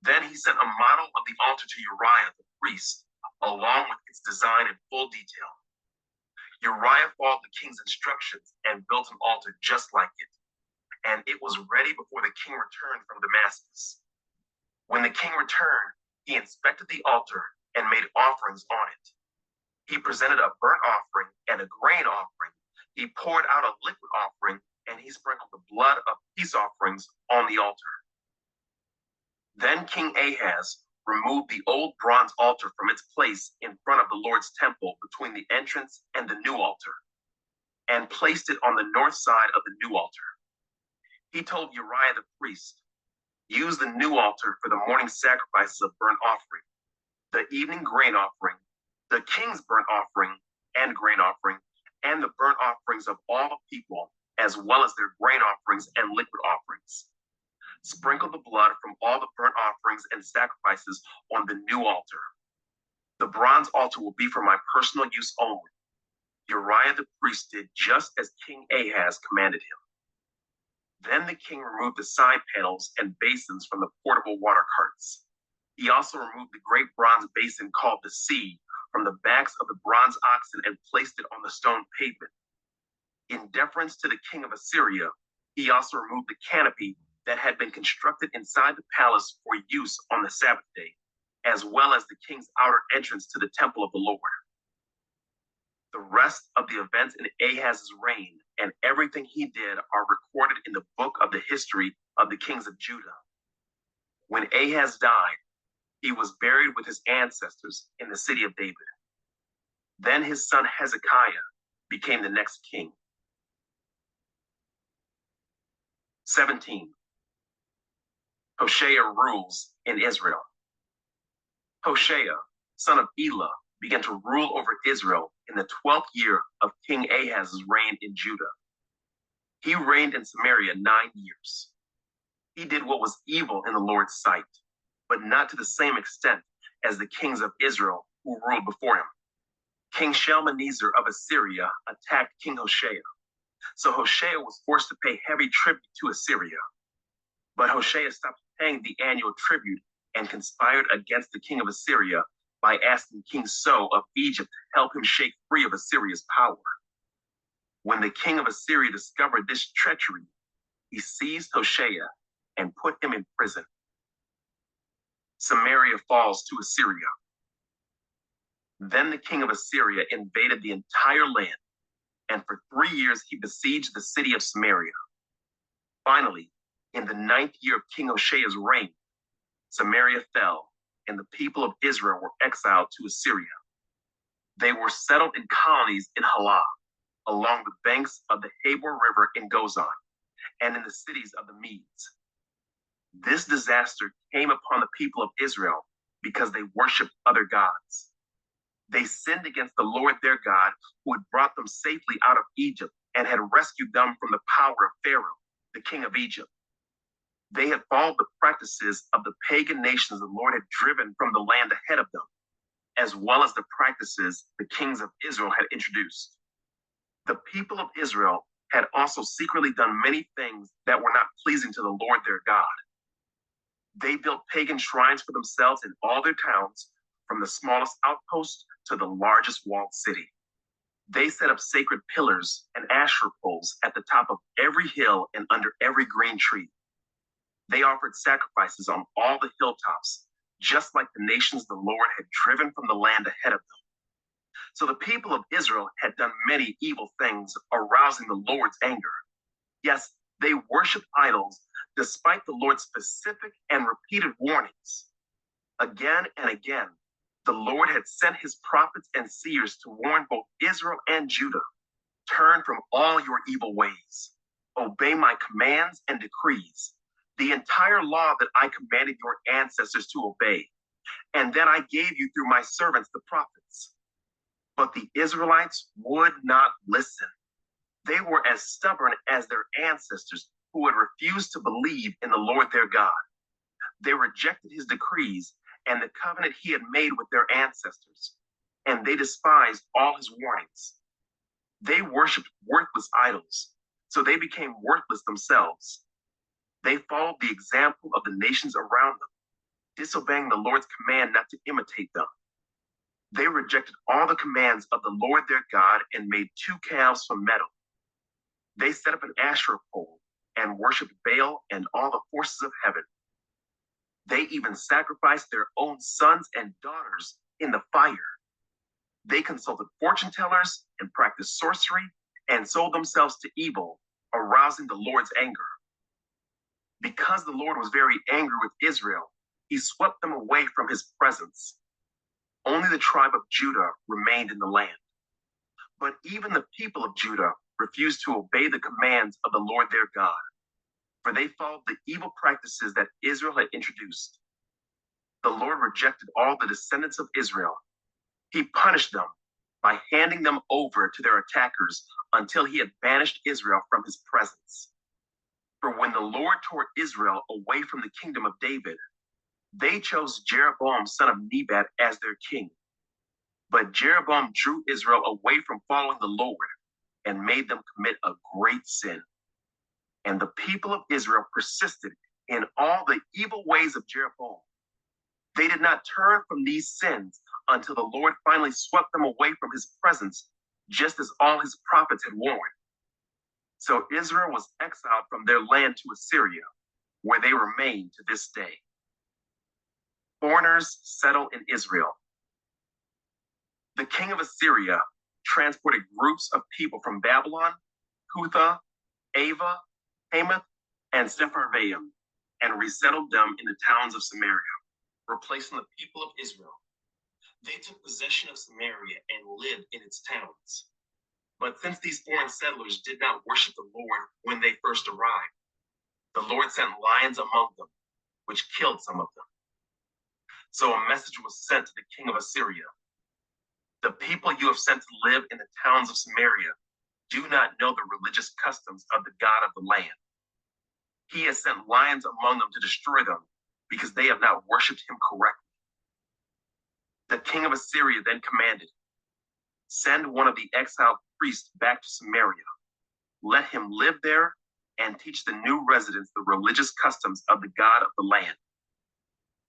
Then he sent a model of the altar to Uriah the priest, along with its design in full detail. Uriah followed the king's instructions and built an altar just like it, and it was ready before the king returned from Damascus. When the king returned, he inspected the altar and made offerings on it. He presented a burnt offering and a grain offering. He poured out a liquid offering, and he sprinkled the blood of peace offerings on the altar. Then King Ahaz removed the old bronze altar from its place in front of the Lord's temple between the entrance and the new altar, and placed it on the north side of the new altar. He told Uriah the priest, use the new altar for the morning sacrifices of burnt offering, the evening grain offering, the king's burnt offering and grain offering, and the burnt offerings of all the people, as well as their grain offerings and liquid offerings. Sprinkle the blood from all the burnt offerings and sacrifices on the new altar. The bronze altar will be for my personal use only. Uriah the priest did just as King Ahaz commanded him. Then the king removed the side panels and basins from the portable water carts. He also removed the great bronze basin called the sea from the backs of the bronze oxen and placed it on the stone pavement. In deference to the king of Assyria, he also removed the canopy that had been constructed inside the palace for use on the Sabbath day, as well as the king's outer entrance to the temple of the Lord. The rest of the events in Ahaz's reign and everything he did are recorded in the book of the history of the kings of Judah. When Ahaz died, he was buried with his ancestors in the city of David. Then his son Hezekiah became the next king. 17. Hoshea rules in Israel. Hoshea, son of Elah, began to rule over Israel in the 12th year of King Ahaz's reign in Judah. He reigned in Samaria 9 years. He did what was evil in the Lord's sight, but not to the same extent as the kings of Israel who ruled before him. King Shalmaneser of Assyria attacked King Hoshea. So Hoshea was forced to pay heavy tribute to Assyria. But Hoshea stopped paying the annual tribute and conspired against the king of Assyria by asking King So of Egypt to help him shake free of Assyria's power. When the king of Assyria discovered this treachery, he seized Hoshea and put him in prison. Samaria falls to Assyria. Then the king of Assyria invaded the entire land, and for 3 years he besieged the city of Samaria. Finally, in the 9th year of King Hoshea's reign, Samaria fell, and the people of Israel were exiled to Assyria. They were settled in colonies in Halah, along the banks of the Habor River in Gozan, and in the cities of the Medes. This disaster came upon the people of Israel because they worshipped other gods. They sinned against the Lord their God, who had brought them safely out of Egypt and had rescued them from the power of Pharaoh, the king of Egypt. They had followed the practices of the pagan nations the Lord had driven from the land ahead of them, as well as the practices the kings of Israel had introduced. The people of Israel had also secretly done many things that were not pleasing to the Lord their God. They built pagan shrines for themselves in all their towns, from the smallest outpost to the largest walled city. They set up sacred pillars and Asherah poles at the top of every hill and under every green tree. They offered sacrifices on all the hilltops, just like the nations the Lord had driven from the land ahead of them. So the people of Israel had done many evil things, arousing the Lord's anger. Yes, they worshiped idols despite the Lord's specific and repeated warnings. Again and again, the Lord had sent his prophets and seers to warn both Israel and Judah. Turn from all your evil ways. Obey my commands and decrees, the entire law that I commanded your ancestors to obey, and that I gave you through my servants, the prophets. But the Israelites would not listen. They were as stubborn as their ancestors, who had refused to believe in the Lord their God. They rejected his decrees and the covenant he had made with their ancestors, and they despised all his warnings. They worshipped worthless idols, so they became worthless themselves. They followed the example of the nations around them, disobeying the Lord's command not to imitate them. They rejected all the commands of the Lord their God and made 2 calves from metal. They set up an Asherah pole and worshipped Baal and all the forces of heaven. They even sacrificed their own sons and daughters in the fire. They consulted fortune tellers and practiced sorcery and sold themselves to evil, arousing the Lord's anger. Because the Lord was very angry with Israel, he swept them away from his presence. Only the tribe of Judah remained in the land. But even the people of Judah refused to obey the commands of the Lord their God, for they followed the evil practices that Israel had introduced. The Lord rejected all the descendants of Israel. He punished them by handing them over to their attackers until he had banished Israel from his presence. For when the Lord tore Israel away from the kingdom of David, they chose Jeroboam, son of Nebat, as their king. But Jeroboam drew Israel away from following the Lord and made them commit a great sin. And the people of Israel persisted in all the evil ways of Jeroboam. They did not turn from these sins until the Lord finally swept them away from his presence, just as all his prophets had warned. So Israel was exiled from their land to Assyria, where they remain to this day. Foreigners settle in Israel. The king of Assyria transported groups of people from Babylon, Cutha, Ava, Hamath, and Sepharvaim, and resettled them in the towns of Samaria, replacing the people of Israel. They took possession of Samaria and lived in its towns. But since these foreign settlers did not worship the Lord when they first arrived, the Lord sent lions among them, which killed some of them. So a message was sent to the king of Assyria. The people you have sent to live in the towns of Samaria do not know the religious customs of the God of the land. He has sent lions among them to destroy them because they have not worshipped him correctly. The king of Assyria then commanded, "Send one of the exiled priests back to Samaria. let him live there and teach the new residents the religious customs of the God of the land.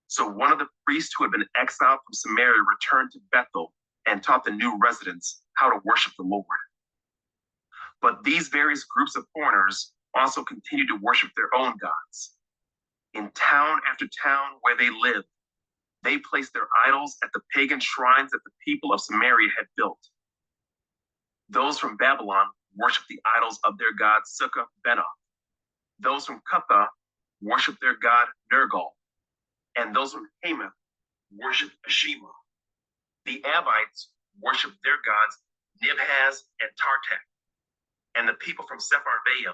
So one of the priests who had been exiled from Samaria returned to Bethel and taught the new residents how to worship the Lord. But these various groups of foreigners also continued to worship their own gods. In town after town where they lived, they placed their idols at the pagan shrines that the people of Samaria had built. Those from Babylon worshiped the idols of their god Sukkah-Benoth. Those from Cutha worshiped their god Nergal. And those from Hamath worshipped Ashima. The Abites worshipped their gods Nibhaz and Tartak. And the people from Sepharvaim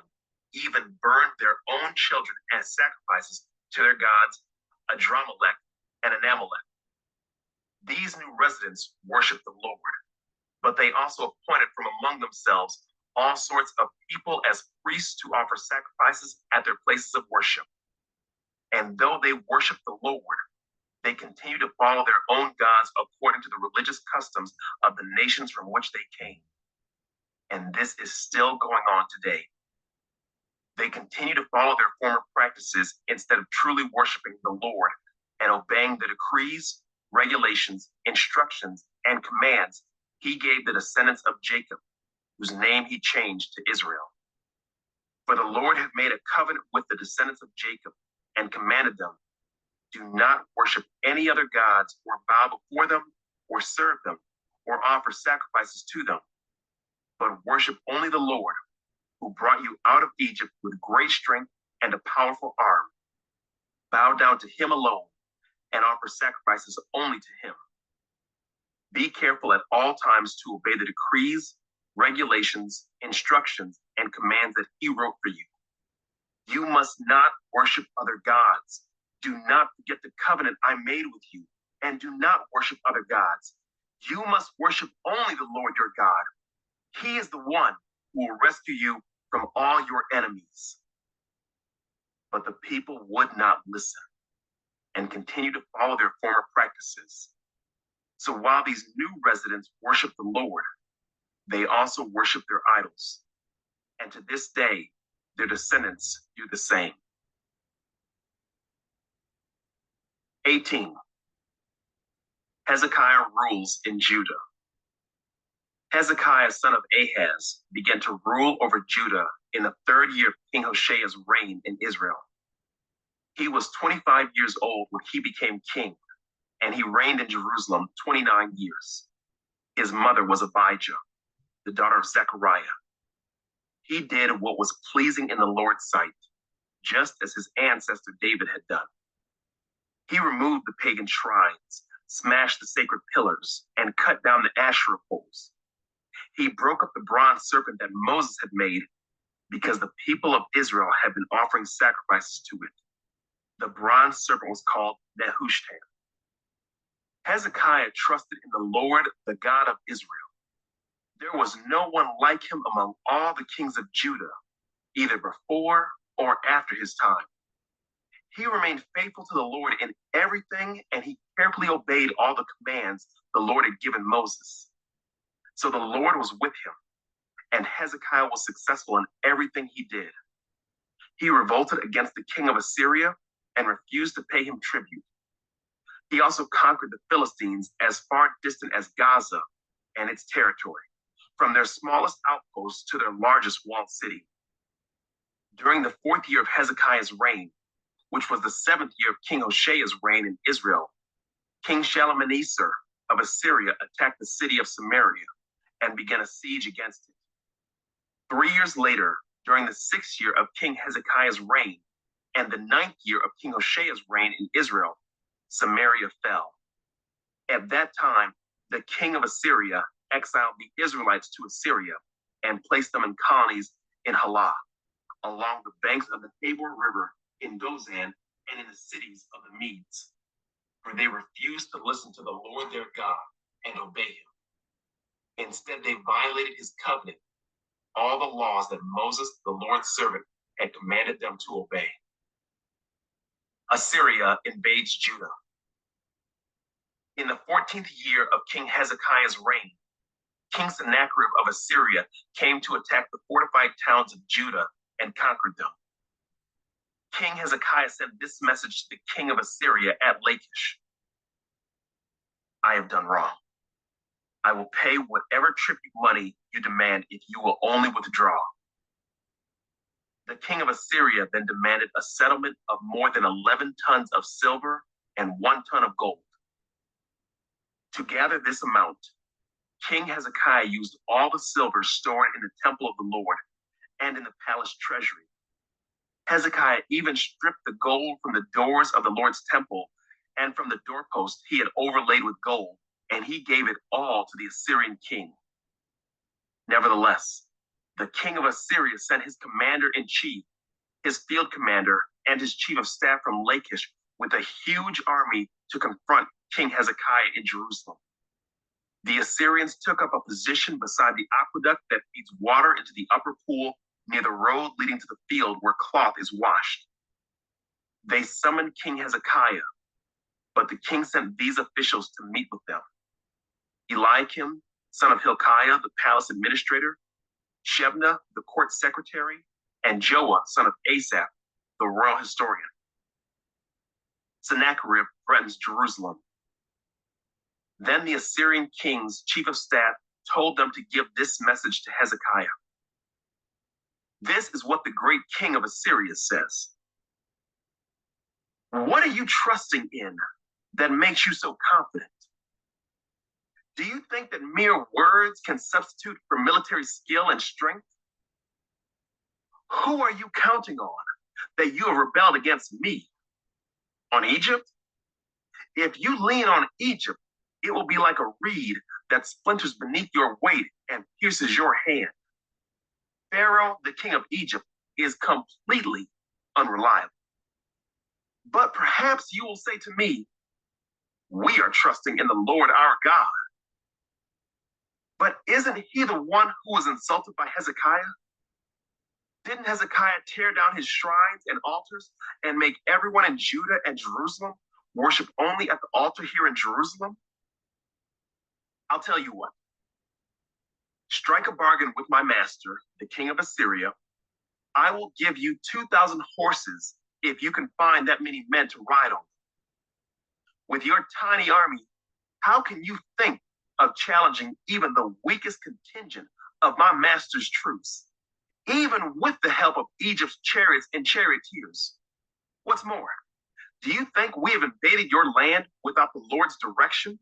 even burned their own children as sacrifices to their gods Adramelech and Anamelech. These new residents worshiped the Lord, but they also appointed from among themselves all sorts of people as priests to offer sacrifices at their places of worship. And though they worshiped the Lord, they continued to follow their own gods according to the religious customs of the nations from which they came. And this is still going on today. They continue to follow their former practices instead of truly worshiping the Lord and obeying the decrees, regulations, instructions, and commands he gave the descendants of Jacob, whose name he changed to Israel. For the Lord had made a covenant with the descendants of Jacob and commanded them, do not worship any other gods or bow before them or serve them or offer sacrifices to them, but worship only the Lord, who brought you out of Egypt with great strength and a powerful arm. Bow down to him alone and offer sacrifices only to him. Be careful at all times to obey the decrees, regulations, instructions, and commands that he wrote for you. You must not worship other gods. Do not forget the covenant I made with you, and do not worship other gods. You must worship only the Lord your God. He is the one who will rescue you from all your enemies. But the people would not listen and continue to follow their former practices. So while these new residents worship the Lord, they also worship their idols. And to this day, their descendants do the same. 18. Hezekiah rules in Judah. Hezekiah, son of Ahaz, began to rule over Judah in the 3rd year of King Hoshea's reign in Israel. He was 25 years old when he became king, and he reigned in Jerusalem 29 years. His mother was Abijah, the daughter of Zechariah. He did what was pleasing in the Lord's sight, just as his ancestor David had done. He removed the pagan shrines, smashed the sacred pillars, and cut down the Asherah poles. He broke up the bronze serpent that Moses had made because the people of Israel had been offering sacrifices to it. The bronze serpent was called Nehushtan. Hezekiah trusted in the Lord, the God of Israel. There was no one like him among all the kings of Judah, either before or after his time. He remained faithful to the Lord in everything, and he carefully obeyed all the commands the Lord had given Moses. So the Lord was with him, and Hezekiah was successful in everything he did. He revolted against the king of Assyria and refused to pay him tribute. He also conquered the Philistines as far distant as Gaza and its territory, from their smallest outposts to their largest walled city. During the 4th year of Hezekiah's reign, which was the 7th year of King Hoshea's reign in Israel, King Shalmaneser of Assyria attacked the city of Samaria and began a siege against it. 3 years later, during the 6th year of King Hezekiah's reign and the 9th year of King Hoshea's reign in Israel, Samaria fell. At that time, the king of Assyria exiled the Israelites to Assyria and placed them in colonies in Halah, along the banks of the Tabor River in Gozan and in the cities of the Medes, for they refused to listen to the Lord their God and obey him. Instead, they violated his covenant, all the laws that Moses, the Lord's servant, had commanded them to obey. Assyria invades Judah. In the 14th year of King Hezekiah's reign, King Sennacherib of Assyria came to attack the fortified towns of Judah and conquered them. King Hezekiah sent this message to the king of Assyria at Lachish: I have done wrong. I will pay whatever tribute money you demand if you will only withdraw. The king of Assyria then demanded a settlement of more than 11 tons of silver and 1 ton of gold. To gather this amount, King Hezekiah used all the silver stored in the temple of the Lord and in the palace treasury. Hezekiah even stripped the gold from the doors of the Lord's temple and from the doorpost he had overlaid with gold, and he gave it all to the Assyrian king. Nevertheless, the king of Assyria sent his commander-in-chief, his field commander, and his chief of staff from Lachish with a huge army to confront King Hezekiah in Jerusalem. The Assyrians took up a position beside the aqueduct that feeds water into the upper pool near the road leading to the field where cloth is washed. They summoned King Hezekiah, but the king sent these officials to meet with them: Eliakim, son of Hilkiah, the palace administrator; Shebna, the court secretary; and Joah, son of Asaph, the royal historian. Sennacherib threatens Jerusalem. Then the Assyrian king's chief of staff told them to give this message to Hezekiah: This is what the great king of Assyria says. What are you trusting in that makes you so confident? Do you think that mere words can substitute for military skill and strength? Who are you counting on that you have rebelled against me? On Egypt? If you lean on Egypt, it will be like a reed that splinters beneath your weight and pierces your hand. Pharaoh, the king of Egypt, is completely unreliable. But perhaps you will say to me, we are trusting in the Lord our God. But isn't he the one who was insulted by Hezekiah? Didn't Hezekiah tear down his shrines and altars and make everyone in Judah and Jerusalem worship only at the altar here in Jerusalem? I'll tell you what. Strike a bargain with my master, the king of Assyria. I will give you 2,000 horses if you can find that many men to ride on. With your tiny army, how can you think of challenging even the weakest contingent of my master's troops, even with the help of Egypt's chariots and charioteers? What's more, do you think we have invaded your land without the Lord's direction?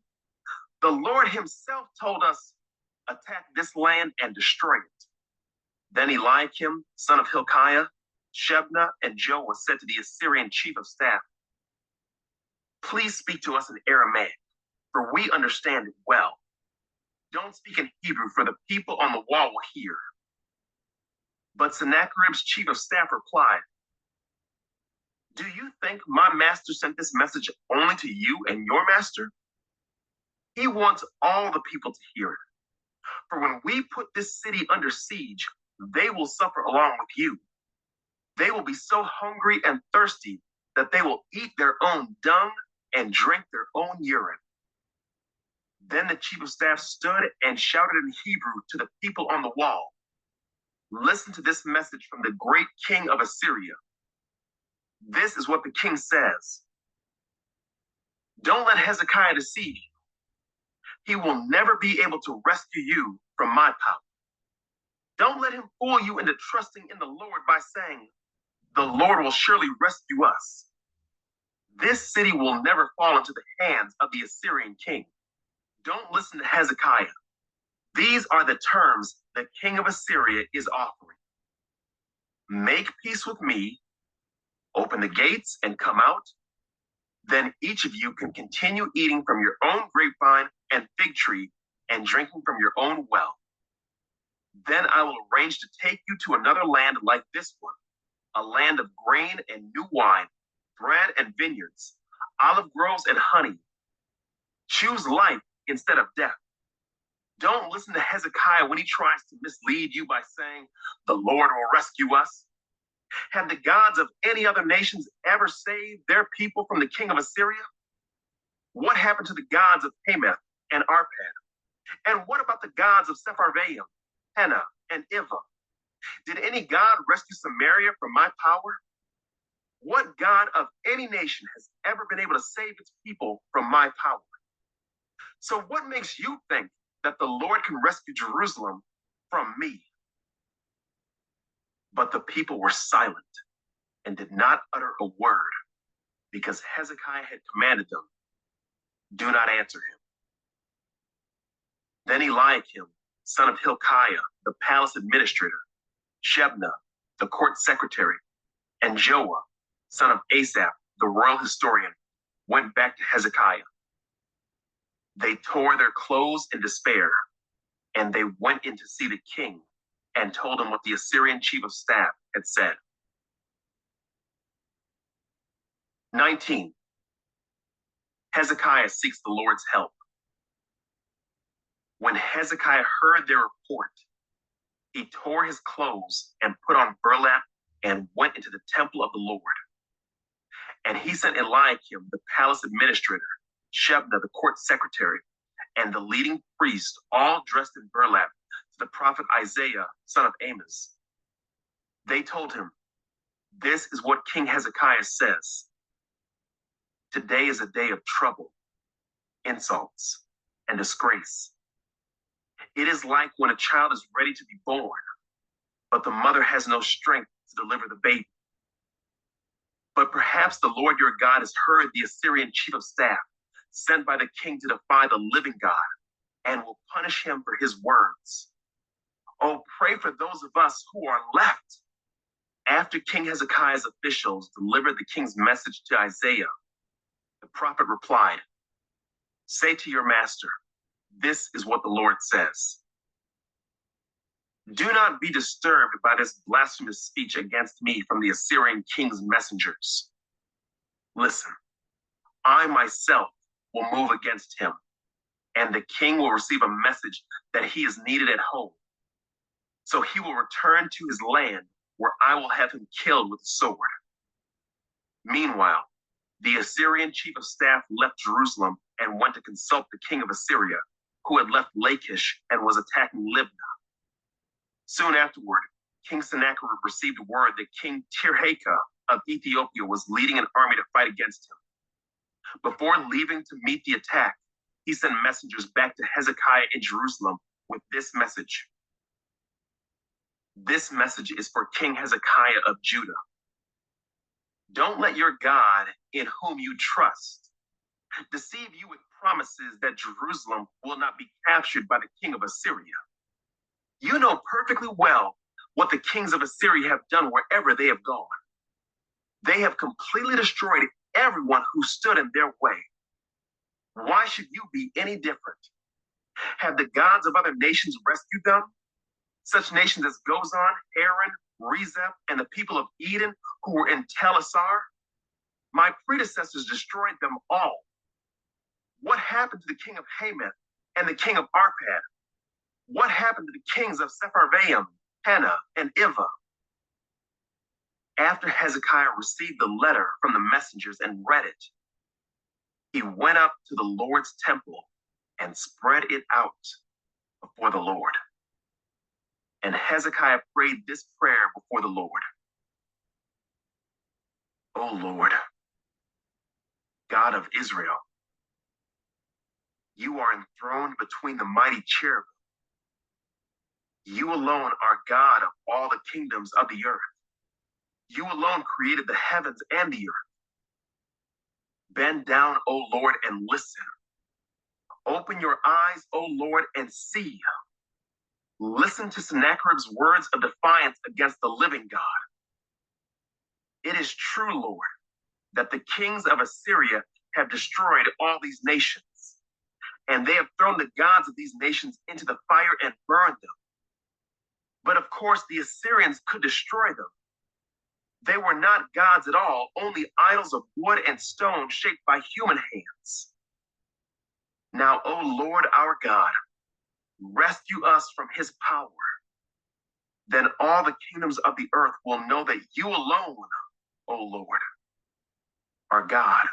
The Lord himself told us, attack this land and destroy it. Then Eliakim, son of Hilkiah, Shebna, and Joah said to the Assyrian chief of staff, please speak to us in Aramaic, for we understand it well. Don't speak in Hebrew, for the people on the wall will hear. But Sennacherib's chief of staff replied, do you think my master sent this message only to you and your master? He wants all the people to hear it. For when we put this city under siege, they will suffer along with you. They will be so hungry and thirsty that they will eat their own dung and drink their own urine. Then the chief of staff stood and shouted in Hebrew to the people on the wall, listen to this message from the great king of Assyria. This is what the king says. Don't let Hezekiah deceive you. He will never be able to rescue you from my power. Don't let him fool you into trusting in the Lord by saying, the Lord will surely rescue us. This city will never fall into the hands of the Assyrian king. Don't listen to Hezekiah. These are the terms the king of Assyria is offering. Make peace with me, open the gates and come out. Then each of you can continue eating from your own grapevine and fig tree and drinking from your own well. Then I will arrange to take you to another land like this one, a land of grain and new wine, bread and vineyards, olive groves and honey. Choose life instead of death. Don't listen to Hezekiah when he tries to mislead you by saying, the Lord will rescue us. Have the gods of any other nations ever saved their people from the king of Assyria? What happened to the gods of Hamath and Arpad? And what about the gods of Sepharvaim, Hena, and Iva? Did any god rescue Samaria from my power? What god of any nation has ever been able to save its people from my power? So what makes you think that the Lord can rescue Jerusalem from me? But the people were silent and did not utter a word, because Hezekiah had commanded them, do not answer him. Then Eliakim, son of Hilkiah, the palace administrator, Shebna, the court secretary, and Joah, son of Asaph, the royal historian, went back to Hezekiah. They tore their clothes in despair, and they went in to see the king and told him what the Assyrian chief of staff had said. 19. Hezekiah seeks the Lord's help. When Hezekiah heard their report, he tore his clothes and put on burlap and went into the temple of the Lord. And he sent Eliakim, the palace administrator, Shebna, the court secretary, and the leading priest, all dressed in burlap, to the prophet Isaiah, son of Amos. They told him, this is what King Hezekiah says. Today is a day of trouble, insults, and disgrace. It is like when a child is ready to be born, but the mother has no strength to deliver the baby. But perhaps the Lord your God has heard the Assyrian chief of staff, sent by the king to defy the living God, and will punish him for his words. Oh, pray for those of us who are left. After King Hezekiah's officials delivered the king's message to Isaiah, the prophet replied, say to your master, this is what the Lord says. Do not be disturbed by this blasphemous speech against me from the Assyrian king's messengers. Listen, I myself will move against him, and the king will receive a message that he is needed at home. So he will return to his land, where I will have him killed with the sword. Meanwhile, the Assyrian chief of staff left Jerusalem and went to consult the king of Assyria, who had left Lachish and was attacking Libnah. Soon afterward, King Sennacherib received word that King Tirhakah of Ethiopia was leading an army to fight against him. Before leaving to meet the attack, he sent messengers back to Hezekiah in Jerusalem with this message. This message is for King Hezekiah of Judah. Don't let your God, in whom you trust, deceive you with promises that Jerusalem will not be captured by the king of Assyria. You know perfectly well what the kings of Assyria have done wherever they have gone. They have completely destroyed everyone who stood in their way. Why should you be any different? Have the gods of other nations rescued them? Such nations as Gozan, Haran, Rezeph, and the people of Eden who were in Telassar? My predecessors destroyed them all. What happened to the king of Hamath and the king of Arpad? What happened to the kings of Sepharvaim, Hena, and Iva? After Hezekiah received the letter from the messengers and read it, he went up to the Lord's temple and spread it out before the Lord. And Hezekiah prayed this prayer before the Lord. O Lord, God of Israel, you are enthroned between the mighty cherubim. You alone are God of all the kingdoms of the earth. You alone created the heavens and the earth. Bend down, O Lord, and listen. Open your eyes, O Lord, and see. Listen to Sennacherib's words of defiance against the living God. It is true, Lord, that the kings of Assyria have destroyed all these nations, and they have thrown the gods of these nations into the fire and burned them. But of course, the Assyrians could destroy them. They were not gods at all, only idols of wood and stone shaped by human hands. Now, O Lord our God, rescue us from his power. Then all the kingdoms of the earth will know that you alone, O Lord, are God.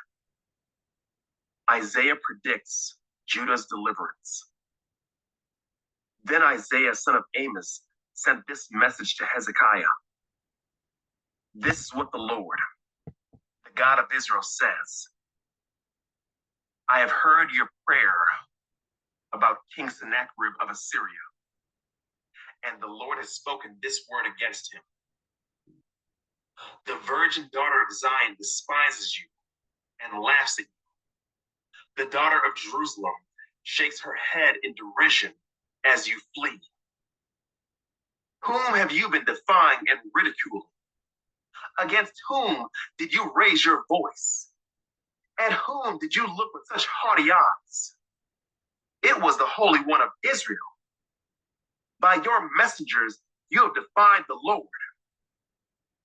Isaiah predicts Judah's deliverance. Then Isaiah, son of Amos, sent this message to Hezekiah. This is what the Lord, the God of Israel, says. I have heard your prayer about King Sennacherib of Assyria, and the Lord has spoken this word against him. The virgin daughter of Zion despises you and laughs at you. The daughter of Jerusalem shakes her head in derision as you flee. Whom have you been defying and ridiculing? Against whom did you raise your voice? At whom did you look with such haughty eyes? It was the Holy One of Israel. By your messengers you have defied the Lord.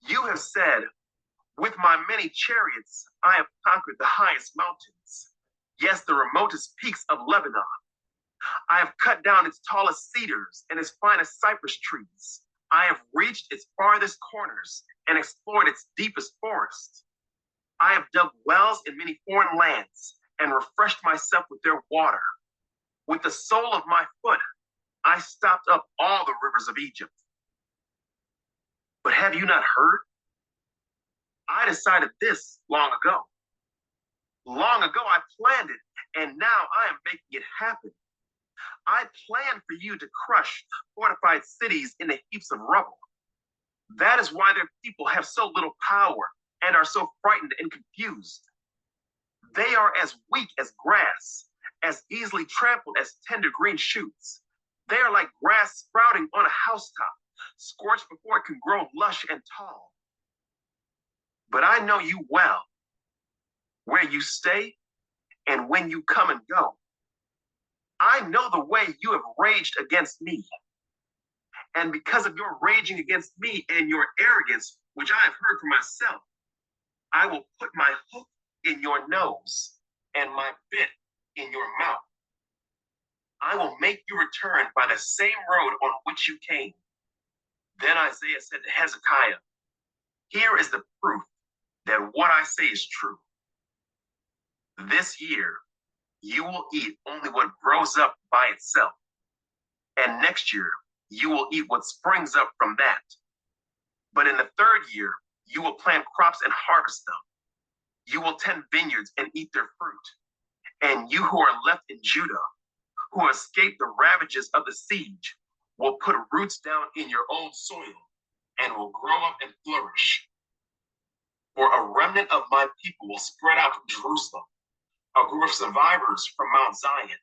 You have said, with my many chariots I have conquered the highest mountains, yes, the remotest peaks of Lebanon. I have cut down its tallest cedars and its finest cypress trees. I have reached its farthest corners and explored its deepest forests. I have dug wells in many foreign lands and refreshed myself with their water. With the sole of my foot, I stopped up all the rivers of Egypt. But have you not heard? I decided this long ago. Long ago I planned it, and now I am making it happen. I planned for you to crush fortified cities into heaps of rubble. That is why their people have so little power and are so frightened and confused. They are as weak as grass, as easily trampled as tender green shoots. They are like grass sprouting on a housetop, scorched before it can grow lush and tall. But I know you well, where you stay and when you come and go. I know the way you have raged against me. And because of your raging against me and your arrogance, which I have heard for myself, I will put my hook in your nose and my bit in your mouth. I will make you return by the same road on which you came. Then Isaiah said to Hezekiah, here is the proof that what I say is true. This year, you will eat only what grows up by itself. And next year, you will eat what springs up from that. But in the third year, you will plant crops and harvest them. You will tend vineyards and eat their fruit. And you who are left in Judah, who escaped the ravages of the siege, will put roots down in your own soil and will grow up and flourish. For a remnant of my people will spread out from Jerusalem, a group of survivors from Mount Zion.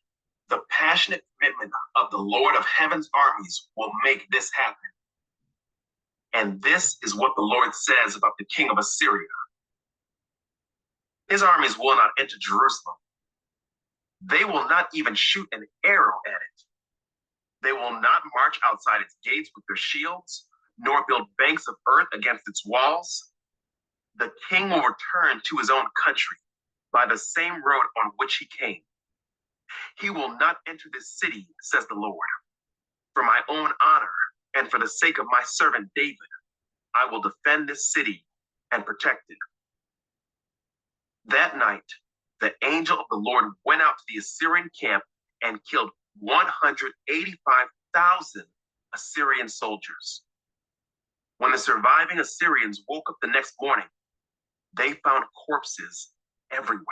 The passionate commitment of the Lord of heaven's armies will make this happen. And this is what the Lord says about the king of Assyria. His armies will not enter Jerusalem. They will not even shoot an arrow at it. They will not march outside its gates with their shields, nor build banks of earth against its walls. The king will return to his own country by the same road on which he came. He will not enter this city, says the Lord. For my own honor and for the sake of my servant David, I will defend this city and protect it. That night, the angel of the Lord went out to the Assyrian camp and killed 185,000 Assyrian soldiers. When the surviving Assyrians woke up the next morning, they found corpses everywhere.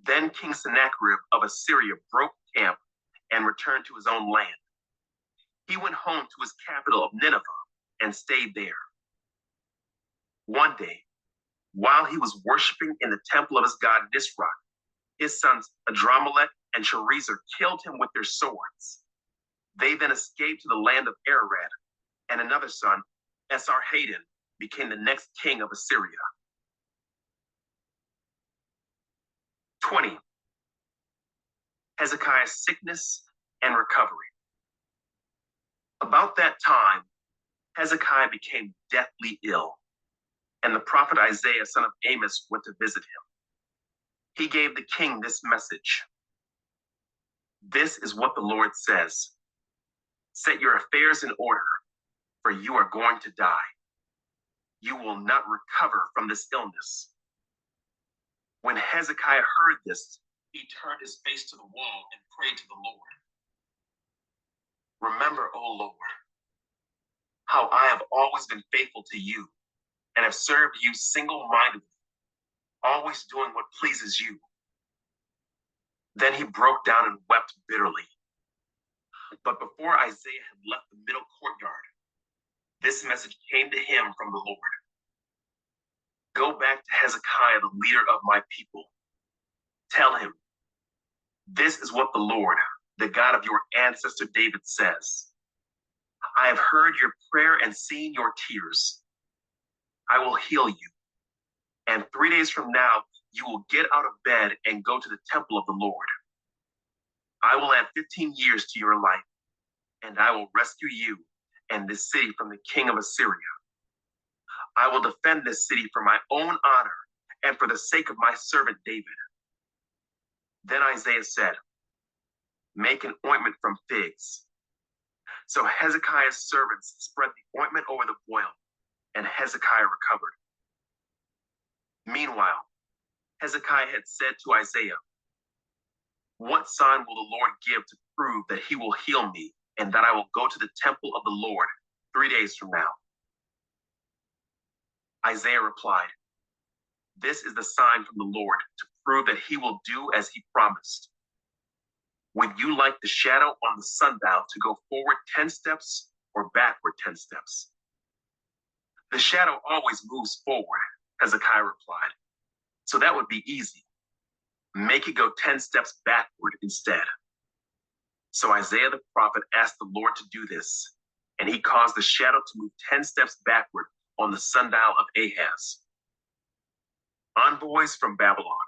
Then King Sennacherib of Assyria broke camp and returned to his own land. He went home to his capital of Nineveh and stayed there. One day, while he was worshiping in the temple of his god Nisroch, his sons Adramelech and Sharezer killed him with their swords. They then escaped to the land of Ararat, and another son, Esarhaddon, became the next king of Assyria. 20. Hezekiah's sickness and recovery. About that time, Hezekiah became deathly ill, and the prophet Isaiah, son of Amos, went to visit him. He gave the king this message. This is what the Lord says. Set your affairs in order, for you are going to die. You will not recover from this illness. When Hezekiah heard this, he turned his face to the wall and prayed to the Lord. Remember, O Lord, how I have always been faithful to you and have served you single-mindedly, always doing what pleases you." Then he broke down and wept bitterly. But before Isaiah had left the middle courtyard, this message came to him from the Lord: "Go back to Hezekiah, the leader of my people. Tell him, this is what the Lord, the God of your ancestor David, says. I have heard your prayer and seen your tears. I will heal you. And 3 days from now, you will get out of bed and go to the temple of the Lord. I will add 15 years to your life, and I will rescue you and this city from the king of Assyria. I will defend this city for my own honor and for the sake of my servant David." Then Isaiah said, "Make an ointment from figs." So Hezekiah's servants spread the ointment over the boil, and Hezekiah recovered. Meanwhile, Hezekiah had said to Isaiah, "What sign will the Lord give to prove that he will heal me and that I will go to the temple of the Lord 3 days from now?" Isaiah replied, "This is the sign from the Lord to prove that he will do as he promised. Would you like the shadow on the sundial to go forward 10 steps or backward 10 steps?" "The shadow always moves forward," Hezekiah replied, "so that would be easy. Make it go 10 steps backward instead." So Isaiah the prophet asked the Lord to do this, and he caused the shadow to move 10 steps backward on the sundial of Ahaz. Envoys from Babylon.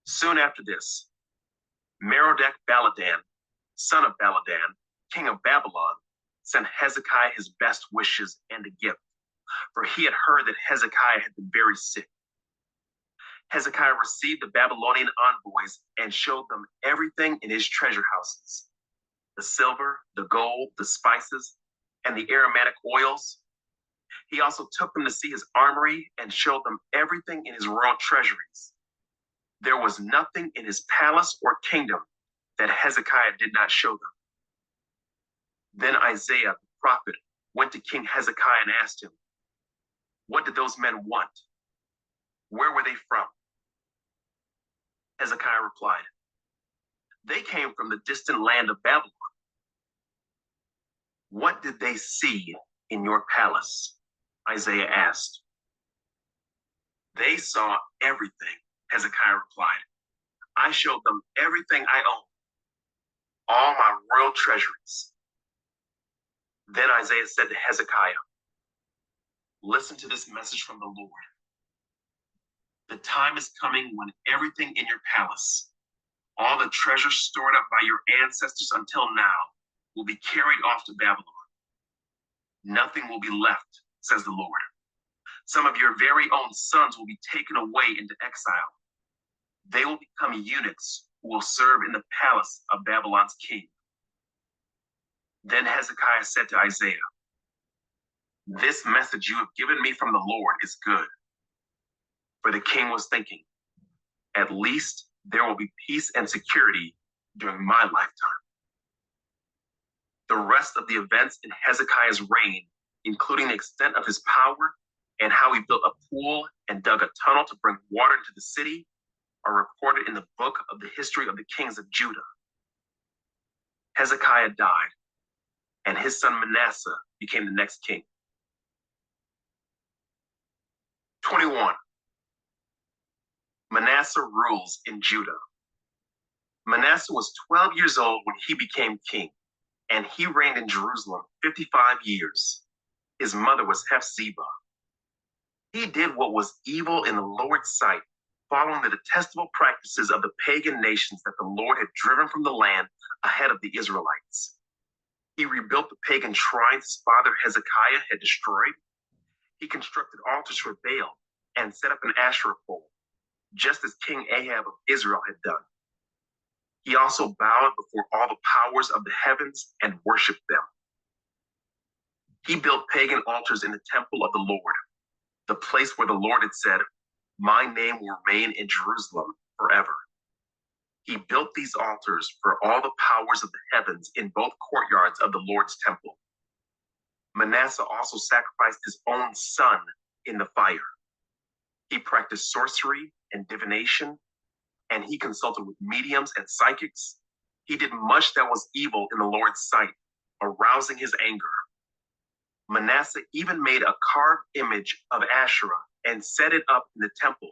Soon after this, Merodach-Baladan, son of Baladan, king of Babylon, sent Hezekiah his best wishes and a gift, for he had heard that Hezekiah had been very sick. Hezekiah received the Babylonian envoys and showed them everything in his treasure houses: the silver, the gold, the spices, and the aromatic oils. He also took them to see his armory and showed them everything in his royal treasuries. There was nothing in his palace or kingdom that Hezekiah did not show them. Then Isaiah the prophet went to King Hezekiah and asked him, "What did those men want? Where were they from?" Hezekiah replied, "They came from the distant land of Babylon." "What did they see in your palace?" Isaiah asked. "They saw everything," Hezekiah replied. "I showed them everything I own, all my royal treasuries." Then Isaiah said to Hezekiah, "Listen to this message from the Lord. The time is coming when everything in your palace, all the treasure stored up by your ancestors until now, will be carried off to Babylon. Nothing will be left, says the Lord. Some of your very own sons will be taken away into exile. They will become eunuchs who will serve in the palace of Babylon's king." Then Hezekiah said to Isaiah, "This message you have given me from the Lord is good." For the king was thinking, "At least there will be peace and security during my lifetime." The rest of the events in Hezekiah's reign, including the extent of his power and how he built a pool and dug a tunnel to bring water into the city, are reported in the book of the history of the kings of Judah. Hezekiah died, and his son Manasseh became the next king. 21. Manasseh rules in Judah. Manasseh was 12 years old when he became king, and he reigned in Jerusalem 55 years. His mother was Hephzibah. He did what was evil in the Lord's sight, following the detestable practices of the pagan nations that the Lord had driven from the land ahead of the Israelites. He rebuilt the pagan shrines his father Hezekiah had destroyed. He constructed altars for Baal and set up an Asherah pole, just as King Ahab of Israel had done. He also bowed before all the powers of the heavens and worshiped them. He built pagan altars in the temple of the Lord, the place where the Lord had said, "My name will remain in Jerusalem forever." He built these altars for all the powers of the heavens in both courtyards of the Lord's temple. Manasseh also sacrificed his own son in the fire. He practiced sorcery and divination, and he consulted with mediums and psychics. He did much that was evil in the Lord's sight, arousing his anger. Manasseh even made a carved image of Asherah and set it up in the temple,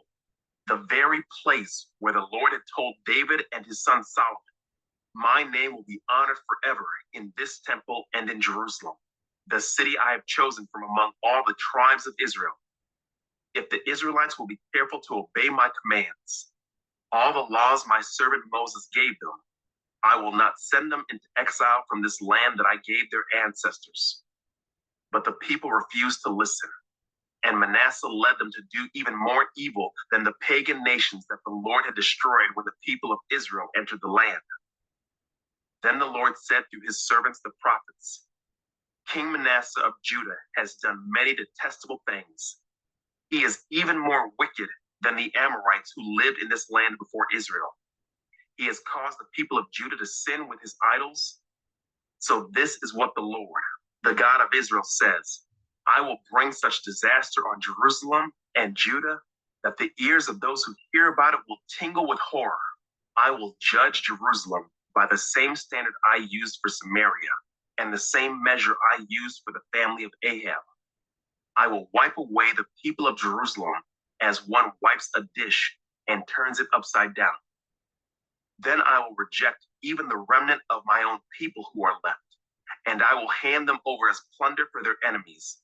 the very place where the Lord had told David and his son Solomon, "My name will be honored forever in this temple and in Jerusalem, the city I have chosen from among all the tribes of Israel. If the Israelites will be careful to obey my commands, all the laws my servant Moses gave them, I will not send them into exile from this land that I gave their ancestors." But the people refused to listen, and Manasseh led them to do even more evil than the pagan nations that the Lord had destroyed when the people of Israel entered the land. Then the Lord said through his servants the prophets, "King Manasseh of Judah has done many detestable things. He is even more wicked than the Amorites who lived in this land before Israel. He has caused the people of Judah to sin with his idols. So this is what the Lord, the God of Israel, says: I will bring such disaster on Jerusalem and Judah that the ears of those who hear about it will tingle with horror. I will judge Jerusalem by the same standard I used for Samaria and the same measure I used for the family of Ahab. I will wipe away the people of Jerusalem as one wipes a dish and turns it upside down. Then I will reject even the remnant of my own people who are left, and I will hand them over as plunder for their enemies.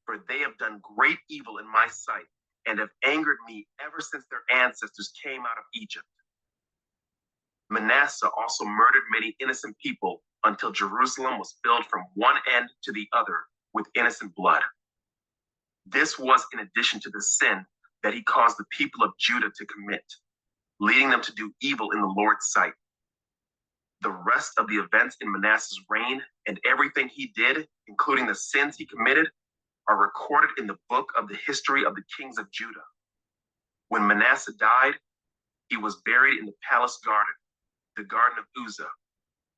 For they have done great evil in my sight and have angered me ever since their ancestors came out of Egypt. Manasseh also murdered many innocent people until Jerusalem was filled from one end to the other with innocent blood. This was in addition to the sin that he caused the people of Judah to commit, leading them to do evil in the Lord's sight. The rest of the events in Manasseh's reign and everything he did, including the sins he committed, are recorded in the book of the history of the kings of Judah. When Manasseh died, he was buried in the palace garden, the garden of Uzzah.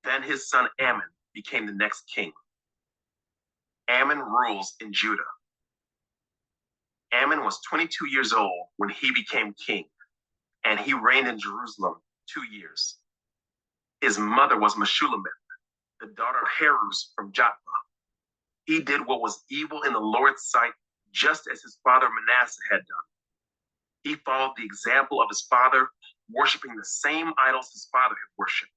Then his son Ammon became the next king. Ammon rules in Judah. Ammon was 22 years old when he became king, and he reigned in Jerusalem 2 years. His mother was Shunammite, the daughter of Haruz from Jotbah. He did what was evil in the Lord's sight, just as his father Manasseh had done. He followed the example of his father, worshiping the same idols his father had worshipped.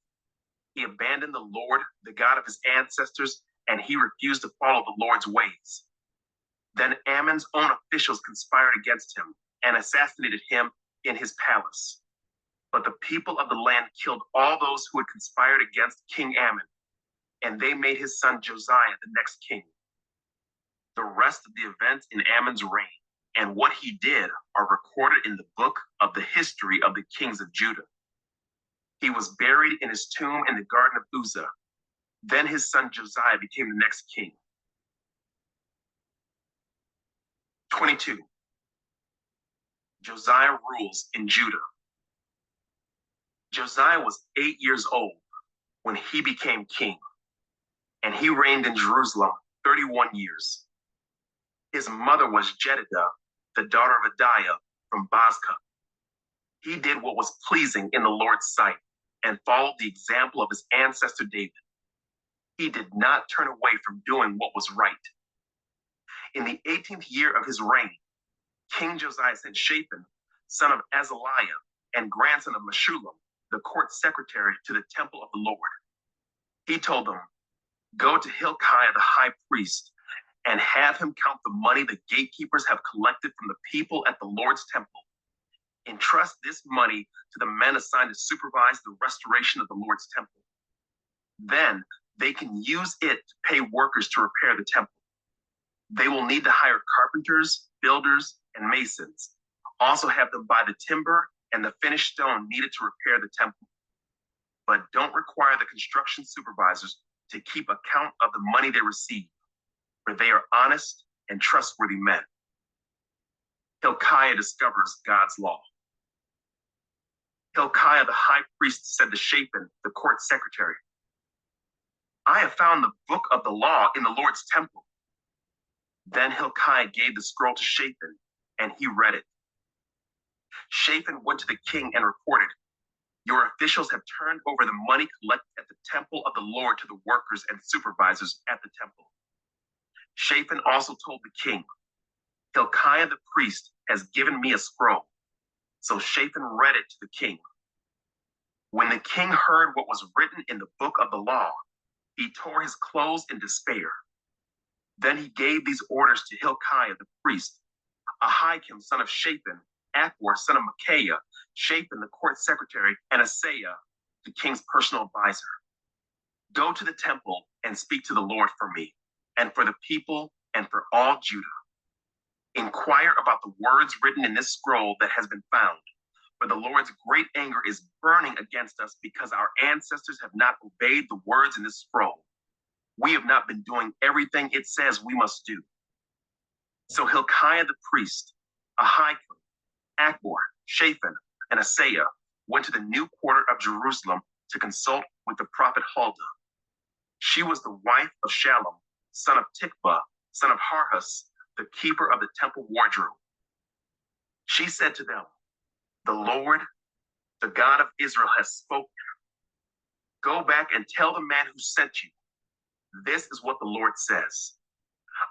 He abandoned the Lord, the God of his ancestors, and he refused to follow the Lord's ways. Then Ammon's own officials conspired against him and assassinated him in his palace. But the people of the land killed all those who had conspired against King Ammon, and they made his son Josiah the next king. The rest of the events in Ammon's reign and what he did are recorded in the book of the history of the kings of Judah. He was buried in his tomb in the garden of Uzzah. Then his son Josiah became the next king. 22. Josiah rules in Judah. Josiah was 8 years old when he became king, and he reigned in Jerusalem 31 years. His mother was Jedidah, the daughter of Adiah from Bozkah. He did what was pleasing in the Lord's sight and followed the example of his ancestor David. He did not turn away from doing what was right. In the 18th year of his reign, King Josiah sent Shaphan, son of Azaliah and grandson of Meshullam, the court secretary, to the temple of the Lord. He told them, "Go to Hilkiah the high priest and have him count the money the gatekeepers have collected from the people at the Lord's temple. Entrust this money to the men assigned to supervise the restoration of the Lord's temple. Then they can use it to pay workers to repair the temple. They will need to hire carpenters, builders, and masons. Also have them buy the timber and the finished stone needed to repair the temple. But don't require the construction supervisors to keep account of the money they receive, for they are honest and trustworthy men." Hilkiah discovers God's law. Hilkiah the high priest said to Shaphan, the court secretary, I have found the book of the law in the Lord's temple. Then Hilkiah gave the scroll to Shaphan, and he read it. Shaphan went to the king and reported, Your officials have turned over the money collected at the temple of the Lord to the workers and supervisors at the temple. Shaphan also told the king, Hilkiah the priest has given me a scroll. So Shaphan read it to the king. When the king heard what was written in the book of the law, he tore his clothes in despair. Then he gave these orders to Hilkiah the priest, Ahikam son of Shaphan, Akbor son of Micaiah, Shaphan the court secretary, and Asaiah, the king's personal advisor. Go to the temple and speak to the Lord for me, and for the people, and for all Judah. Inquire about the words written in this scroll that has been found, for the Lord's great anger is burning against us because our ancestors have not obeyed the words in this scroll. We have not been doing everything it says we must do. So Hilkiah the priest, Ahikam, Akbor, Shaphan, and Asaiah went to the new quarter of Jerusalem to consult with the prophet Huldah. She was the wife of Shallum, son of Tikvah, son of Harhas, the keeper of the temple wardrobe. She said to them, The Lord, the God of Israel, has spoken. Go back and tell the man who sent you, this is what the Lord says.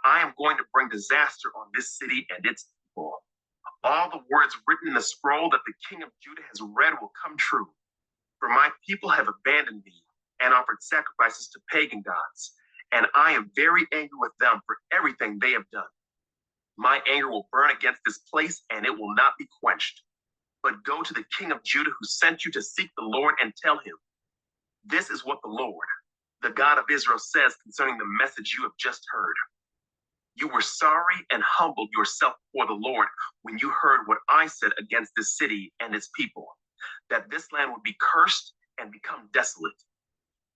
I am going to bring disaster on this city and its people. All the words written in the scroll that the king of Judah has read will come true. For my people have abandoned me and offered sacrifices to pagan gods, and I am very angry with them for everything they have done. My anger will burn against this place, and it will not be quenched. But go to the king of Judah who sent you to seek the Lord and tell him, this is what the Lord, the God of Israel, says concerning the message you have just heard. You were sorry and humbled yourself before the Lord when you heard what I said against this city and its people, that this land would be cursed and become desolate.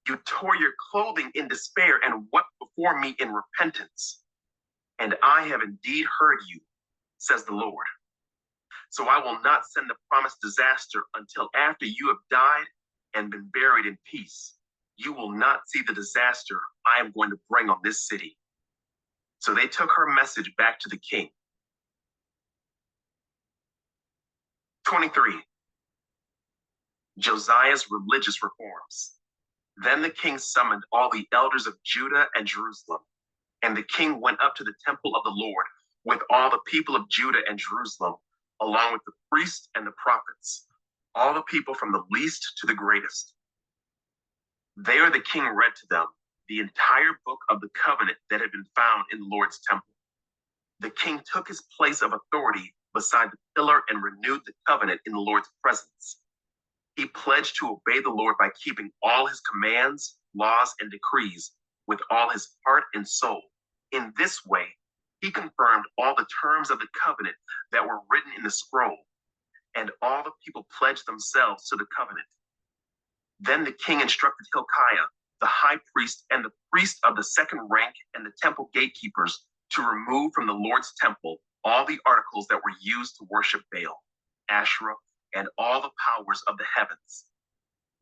You tore your clothing in despair and wept before me in repentance. And I have indeed heard you, says the Lord. So I will not send the promised disaster until after you have died and been buried in peace. You will not see the disaster I am going to bring on this city. So they took her message back to the king. 23. Josiah's religious reforms. Then the king summoned all the elders of Judah and Jerusalem, and the king went up to the temple of the Lord with all the people of Judah and Jerusalem, along with the priests and the prophets, all the people from the least to the greatest. There the king read to them the entire book of the covenant that had been found in the Lord's temple. The king took his place of authority beside the pillar and renewed the covenant in the Lord's presence. He pledged to obey the Lord by keeping all his commands, laws, and decrees with all his heart and soul. In this way, he confirmed all the terms of the covenant that were written in the scroll, and all the people pledged themselves to the covenant. Then the king instructed Hilkiah, the high priest, and the priest of the second rank, and the temple gatekeepers to remove from the Lord's temple all the articles that were used to worship Baal, Asherah, and all the powers of the heavens.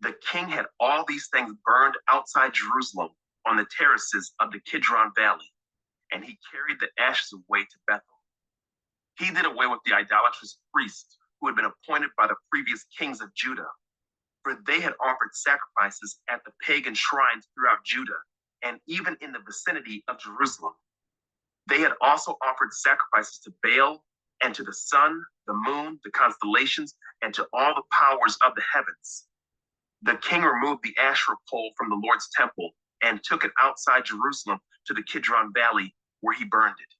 The king had all these things burned outside Jerusalem on the terraces of the Kidron Valley, and he carried the ashes away to Bethel. He did away with the idolatrous priests who had been appointed by the previous kings of Judah, for they had offered sacrifices at the pagan shrines throughout Judah and even in the vicinity of Jerusalem. They had also offered sacrifices to Baal and to the sun, the moon, the constellations, and to all the powers of the heavens. The king removed the Asherah pole from the Lord's temple and took it outside Jerusalem to the Kidron Valley, where he burned it.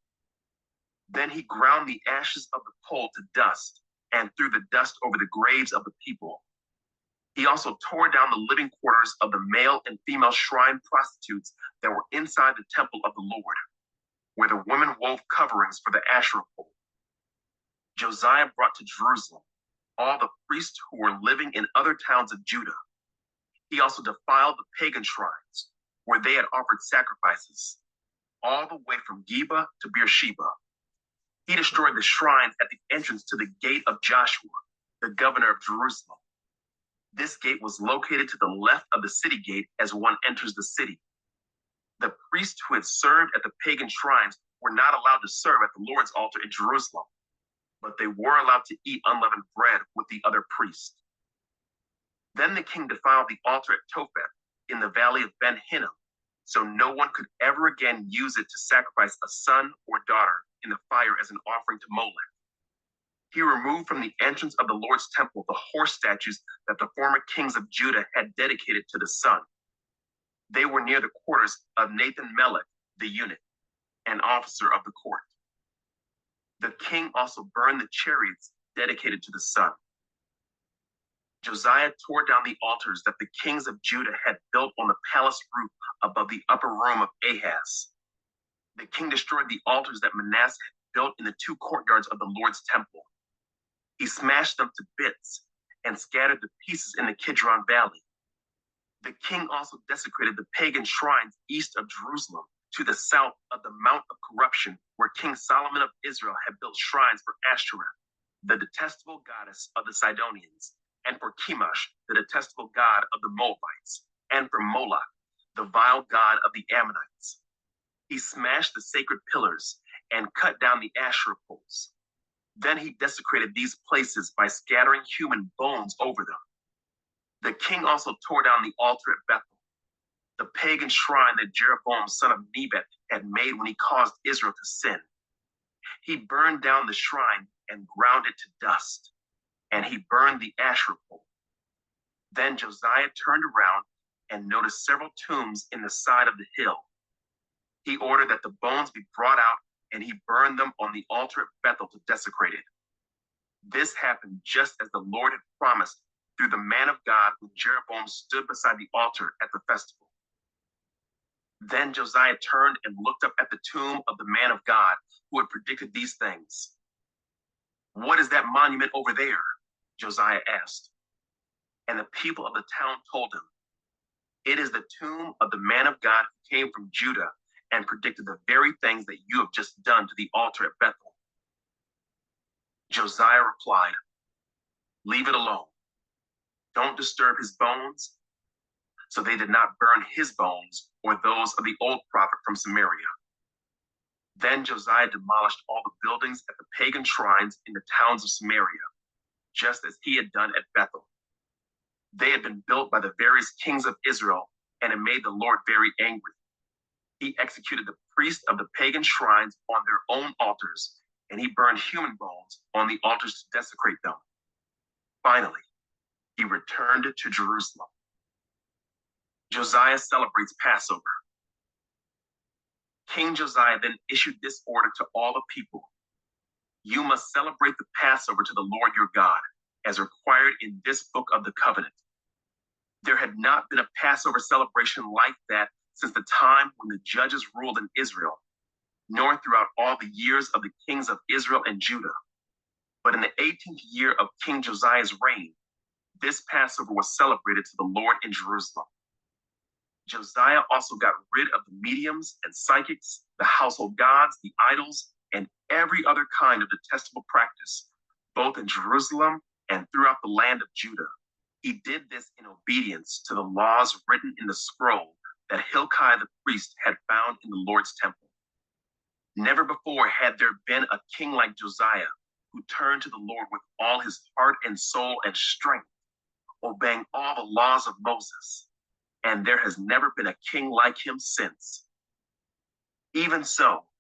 Then he ground the ashes of the pole to dust and threw the dust over the graves of the people. He also tore down the living quarters of the male and female shrine prostitutes that were inside the temple of the Lord, where the women wove coverings for the Asherah pole. Josiah brought to Jerusalem all the priests who were living in other towns of Judah. He also defiled the pagan shrines, where they had offered sacrifices, all the way from Geba to Beersheba. He destroyed the shrines at the entrance to the gate of Joshua, the governor of Jerusalem, This gate was located to the left of the city gate as one enters the city. The priests who had served at the pagan shrines were not allowed to serve at the Lord's altar in Jerusalem, but they were allowed to eat unleavened bread with the other priests. Then the king defiled the altar at Topheth in the valley of Ben Hinnom, so no one could ever again use it to sacrifice a son or daughter in the fire as an offering to Molech. He removed from the entrance of the Lord's temple the horse statues that the former kings of Judah had dedicated to the sun. They were near the quarters of Nathan Melech, the eunuch, an officer of the court. The king also burned the chariots dedicated to the sun. Josiah tore down the altars that the kings of Judah had built on the palace roof above the upper room of Ahaz. The king destroyed the altars that Manasseh had built in the two courtyards of the Lord's temple. He smashed them to bits and scattered the pieces in the Kidron Valley. The king also desecrated the pagan shrines east of Jerusalem to the south of the Mount of Corruption, where King Solomon of Israel had built shrines for Ashtoreth, the detestable goddess of the Sidonians, and for Chemosh, the detestable god of the Moabites, and for Moloch, the vile god of the Ammonites. He smashed the sacred pillars and cut down the Asherah poles. Then he desecrated these places by scattering human bones over them. The king also tore down the altar at Bethel, the pagan shrine that Jeroboam, son of Nebat, had made when he caused Israel to sin. He burned down the shrine and ground it to dust, and he burned the Asherah pole. Then Josiah turned around and noticed several tombs in the side of the hill. He ordered that the bones be brought out, and he burned them on the altar at Bethel to desecrate it. This happened just as the Lord had promised through the man of God when Jeroboam stood beside the altar at the festival. Then Josiah turned and looked up at the tomb of the man of God who had predicted these things. "What is that monument over there?" Josiah asked. And the people of the town told him, "It is the tomb of the man of God who came from Judah and predicted the very things that you have just done to the altar at Bethel." Josiah replied, "Leave it alone. Don't disturb his bones." So they did not burn his bones or those of the old prophet from Samaria. Then Josiah demolished all the buildings at the pagan shrines in the towns of Samaria, just as he had done at Bethel. They had been built by the various kings of Israel, and it made the Lord very angry. He executed the priests of the pagan shrines on their own altars, and he burned human bones on the altars to desecrate them. Finally, he returned to Jerusalem. Josiah celebrates Passover. King Josiah then issued this order to all the people: "You must celebrate the Passover to the Lord your God, as required in this book of the covenant." There had not been a Passover celebration like that since the time when the judges ruled in Israel, nor throughout all the years of the kings of Israel and Judah. But in the 18th year of King Josiah's reign, this Passover was celebrated to the Lord in Jerusalem. Josiah also got rid of the mediums and psychics, the household gods, the idols, and every other kind of detestable practice, both in Jerusalem and throughout the land of Judah. He did this in obedience to the laws written in the scroll that Hilkiah the priest had found in the Lord's temple. Never before had there been a king like Josiah, who turned to the Lord with all his heart and soul and strength, obeying all the laws of Moses. And there has never been a king like him since. Even so,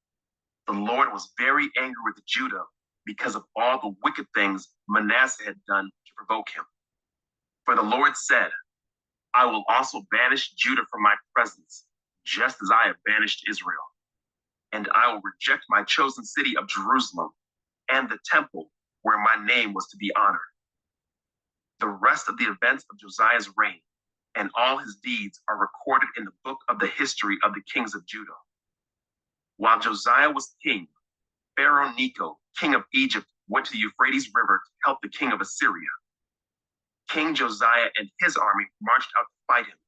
the Lord was very angry with Judah because of all the wicked things Manasseh had done to provoke him. For the Lord said, "I will also banish Judah from my presence, just as I have banished Israel. And I will reject my chosen city of Jerusalem and the temple where my name was to be honored." The rest of the events of Josiah's reign and all his deeds are recorded in the book of the history of the kings of Judah. While Josiah was king, Pharaoh Necho, king of Egypt, went to the Euphrates River to help the king of Assyria. King Josiah and his army marched out to fight him,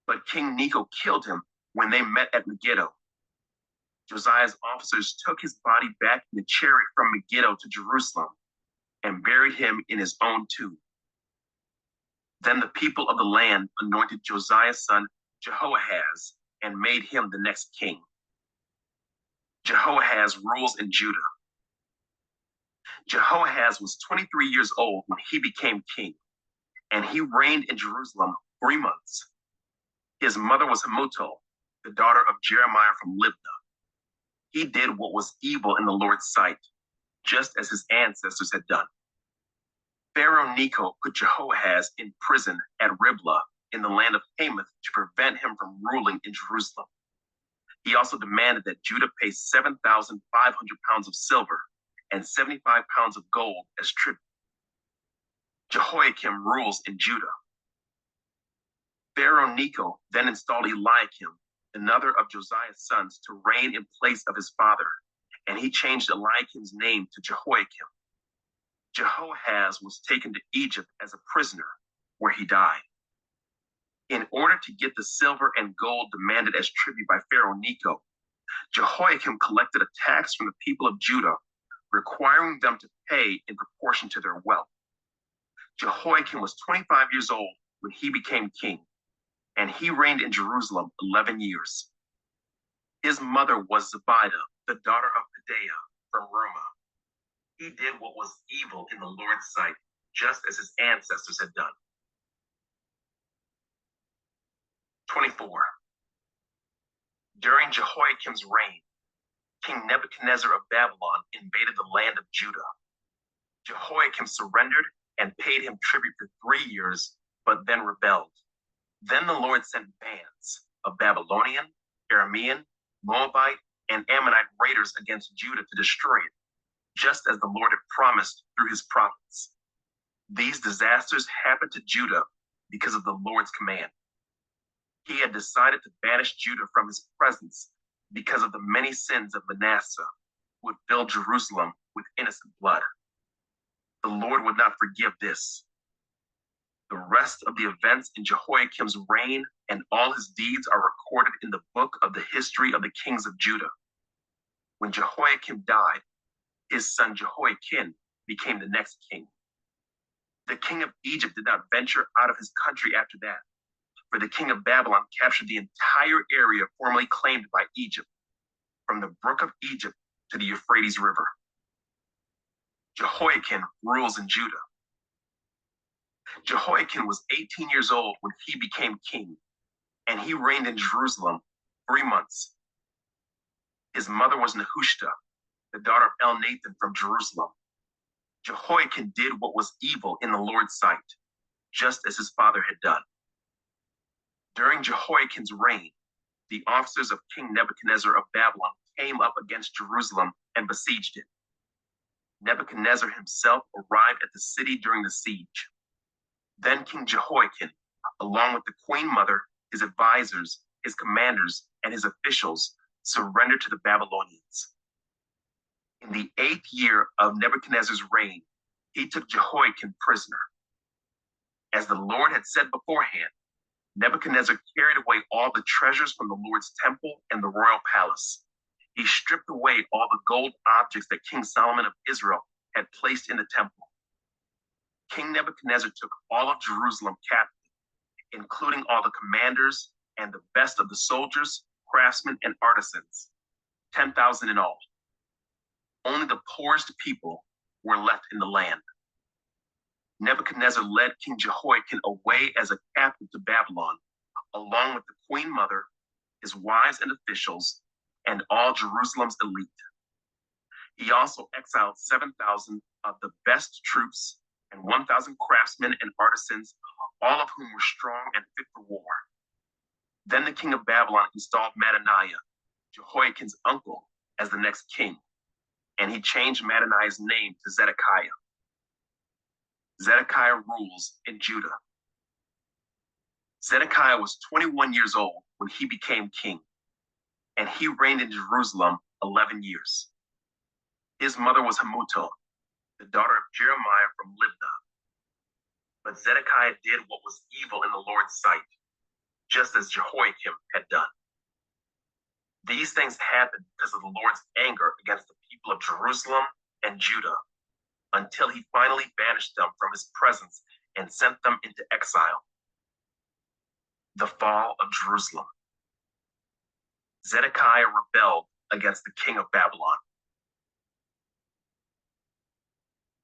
but King Necho killed him when they met at Megiddo. Josiah's officers took his body back in the chariot from Megiddo to Jerusalem and buried him in his own tomb. Then the people of the land anointed Josiah's son Jehoahaz and made him the next king. Jehoahaz rules in Judah. Jehoahaz was 23 years old when he became king, and he reigned in Jerusalem 3 months. His mother was Hamutal, the daughter of Jeremiah from Libnah. He did what was evil in the Lord's sight, just as his ancestors had done. Pharaoh Necho put Jehoahaz in prison at Riblah in the land of Hamath to prevent him from ruling in Jerusalem. He also demanded that Judah pay 7,500 pounds of silver and 75 pounds of gold as tribute. Jehoiakim rules in Judah. Pharaoh Necho then installed Eliakim, another of Josiah's sons, to reign in place of his father, and he changed Eliakim's name to Jehoiakim. Jehoahaz was taken to Egypt as a prisoner, where he died. In order to get the silver and gold demanded as tribute by Pharaoh Necho, Jehoiakim collected a tax from the people of Judah, requiring them to pay in proportion to their wealth. Jehoiakim was 25 years old when he became king, and he reigned in Jerusalem 11 years. His mother was Zebidah, the daughter of Pedaiah from Rumah. He did what was evil in the Lord's sight, just as his ancestors had done. 24. During Jehoiakim's reign, King Nebuchadnezzar of Babylon invaded the land of Judah. Jehoiakim surrendered and paid him tribute for 3 years, but then rebelled. Then the Lord sent bands of Babylonian, Aramean, Moabite, and Ammonite raiders against Judah to destroy it, just as the Lord had promised through his prophets. These disasters happened to Judah because of the Lord's command. He had decided to banish Judah from his presence because of the many sins of Manasseh, who had filled Jerusalem with innocent blood. The Lord would not forgive this. The rest of the events in Jehoiakim's reign and all his deeds are recorded in the book of the history of the kings of Judah. When Jehoiakim died, his son Jehoiakim became the next king. The king of Egypt did not venture out of his country after that, for the king of Babylon captured the entire area formerly claimed by Egypt, from the brook of Egypt to the Euphrates River. Jehoiakim rules in Judah. Jehoiakim was 18 years old when he became king, and he reigned in Jerusalem 3 months. His mother was Nehushta, the daughter of Elnathan from Jerusalem. Jehoiakim did what was evil in the Lord's sight, just as his father had done. During Jehoiakim's reign, the officers of King Nebuchadnezzar of Babylon came up against Jerusalem and besieged it. Nebuchadnezzar himself arrived at the city during the siege. Then King Jehoiakim, along with the queen mother, his advisors, his commanders, and his officials, surrendered to the Babylonians. In the 8th year of Nebuchadnezzar's reign, he took Jehoiakim prisoner. As the Lord had said beforehand, Nebuchadnezzar carried away all the treasures from the Lord's temple and the royal palace. He stripped away all the gold objects that King Solomon of Israel had placed in the temple. King Nebuchadnezzar took all of Jerusalem captive, including all the commanders and the best of the soldiers, craftsmen, and artisans, 10,000 in all. Only the poorest people were left in the land. Nebuchadnezzar led King Jehoiakim away as a captive to Babylon, along with the queen mother, his wives and officials, and all Jerusalem's elite. He also exiled 7,000 of the best troops and 1,000 craftsmen and artisans, all of whom were strong and fit for war. Then the king of Babylon installed Mattaniah, Jehoiakim's uncle, as the next king, and he changed Mattaniah's name to Zedekiah. Zedekiah rules in Judah. Zedekiah was 21 years old when he became king, and he reigned in Jerusalem 11 years. His mother was Hamutal, the daughter of Jeremiah from Libnah. But Zedekiah did what was evil in the Lord's sight, just as Jehoiakim had done. These things happened because of the Lord's anger against the people of Jerusalem and Judah, until he finally banished them from his presence and sent them into exile. The fall of Jerusalem. Zedekiah rebelled against the king of Babylon.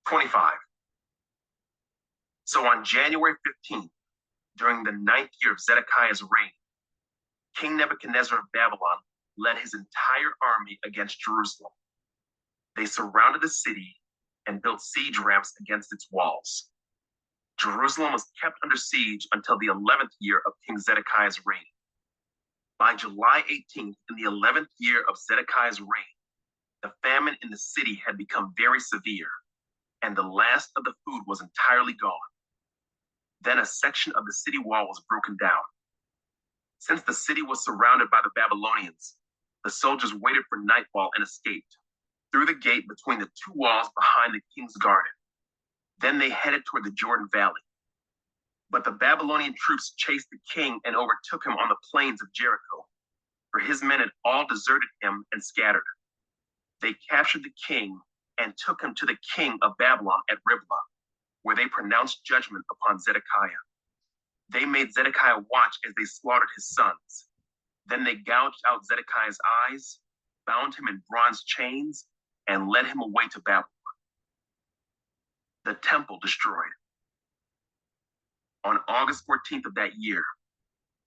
25. So on January 15th, during the 9th year of Zedekiah's reign, King Nebuchadnezzar of Babylon led his entire army against Jerusalem. They surrounded the city and built siege ramps against its walls. Jerusalem was kept under siege until the 11th year of King Zedekiah's reign. By July 18th, in the 11th year of Zedekiah's reign, the famine in the city had become very severe, and the last of the food was entirely gone. Then a section of the city wall was broken down. Since the city was surrounded by the Babylonians, the soldiers waited for nightfall and escaped through the gate between the two walls behind the king's garden. Then they headed toward the Jordan Valley. But the Babylonian troops chased the king and overtook him on the plains of Jericho, for his men had all deserted him and scattered. They captured the king and took him to the king of Babylon at Riblah, where they pronounced judgment upon Zedekiah. They made Zedekiah watch as they slaughtered his sons. Then they gouged out Zedekiah's eyes, bound him in bronze chains, and led him away to Babylon. The temple destroyed. On August 14th of that year,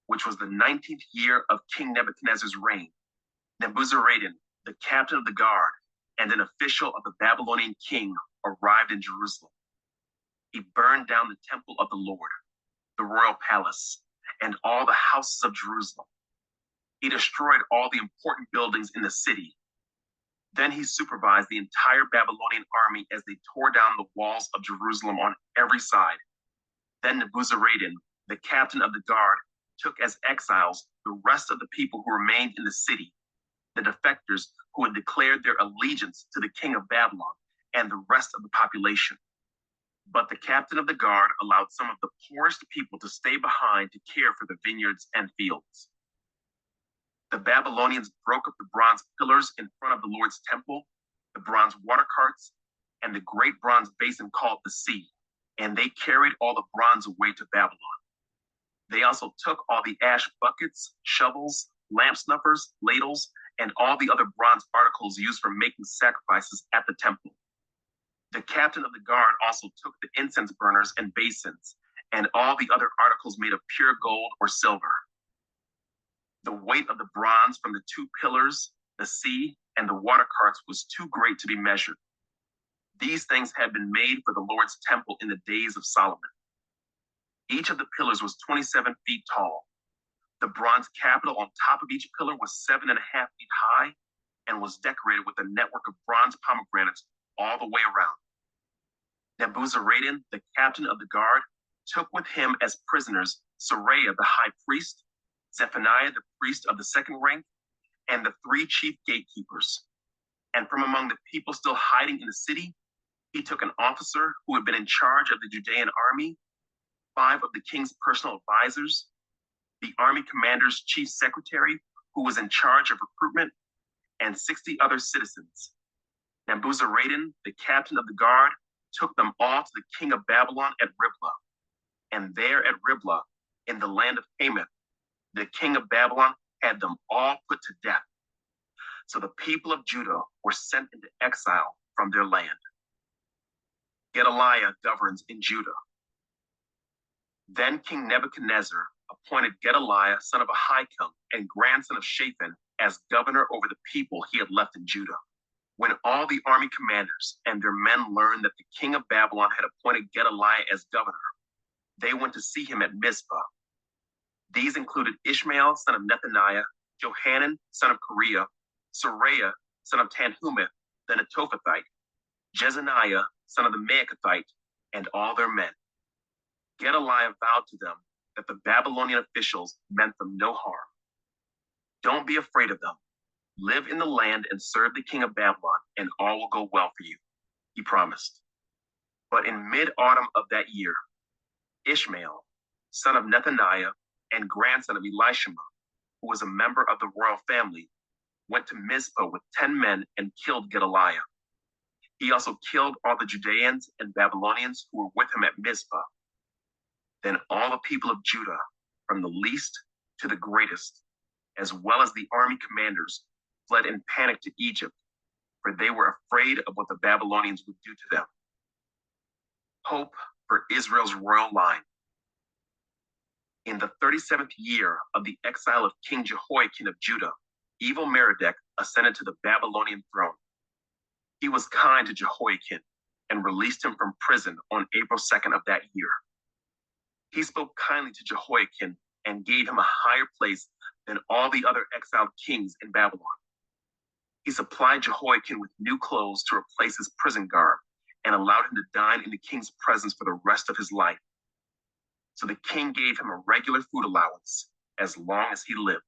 which was the 19th year of King Nebuchadnezzar's reign, Nebuzaradan, the captain of the guard and an official of the Babylonian king, arrived in Jerusalem. He burned down the temple of the Lord, the royal palace, and all the houses of Jerusalem. He destroyed all the important buildings in the city. Then he supervised the entire Babylonian army as they tore down the walls of Jerusalem on every side. Then Nebuzaradan, the captain of the guard, took as exiles the rest of the people who remained in the city, the defectors who had declared their allegiance to the king of Babylon, and the rest of the population. But the captain of the guard allowed some of the poorest people to stay behind to care for the vineyards and fields. The Babylonians broke up the bronze pillars in front of the Lord's temple, the bronze water carts, and the great bronze basin called the sea, and they carried all the bronze away to Babylon. They also took all the ash buckets, shovels, lamp snuffers, ladles, and all the other bronze articles used for making sacrifices at the temple. The captain of the guard also took the incense burners and basins, and all the other articles made of pure gold or silver. The weight of the bronze from the two pillars, the sea, and the water carts was too great to be measured. These things had been made for the Lord's temple in the days of Solomon. Each of the pillars was 27 feet tall. The bronze capital on top of each pillar was 7.5 feet high and was decorated with a network of bronze pomegranates all the way around. Nebuzaradan, the captain of the guard, took with him as prisoners Seraiah the high priest, Zephaniah the priest of the second rank, and the 3 chief gatekeepers. And from among the people still hiding in the city, he took an officer who had been in charge of the Judean army, 5 of the king's personal advisors, the army commander's chief secretary, who was in charge of recruitment, and 60 other citizens. Nebuzaradan, the captain of the guard, took them all to the king of Babylon at Riblah. And there at Riblah, in the land of Hamath, the king of Babylon had them all put to death. So the people of Judah were sent into exile from their land. Gedaliah governs in Judah. Then King Nebuchadnezzar appointed Gedaliah, son of Ahikam and grandson of Shaphan, as governor over the people he had left in Judah. When all the army commanders and their men learned that the king of Babylon had appointed Gedaliah as governor, they went to see him at Mizpah. These included Ishmael, son of Nethaniah, Johanan, son of Kareah, Seraiah, son of Tanhumeth, the Netophathite, Jezaniah, son of the Maacathite, and all their men. Gedaliah vowed to them that the Babylonian officials meant them no harm. Don't be afraid of them. Live in the land and serve the king of Babylon, and all will go well for you, he promised. But in mid-autumn of that year, Ishmael, son of Nethaniah and grandson of Elishama, who was a member of the royal family, went to Mizpah with 10 men and killed Gedaliah. He also killed all the Judeans and Babylonians who were with him at Mizpah. Then all the people of Judah, from the least to the greatest, as well as the army commanders, fled in panic to Egypt, for they were afraid of what the Babylonians would do to them. Hope for Israel's royal line. In the 37th year of the exile of King Jehoiakim of Judah, evil Merodach ascended to the Babylonian throne. He was kind to Jehoiakim and released him from prison on April 2nd of that year. He spoke kindly to Jehoiakim and gave him a higher place than all the other exiled kings in Babylon. He supplied Jehoiakim with new clothes to replace his prison garb and allowed him to dine in the king's presence for the rest of his life. So the king gave him a regular food allowance as long as he lived.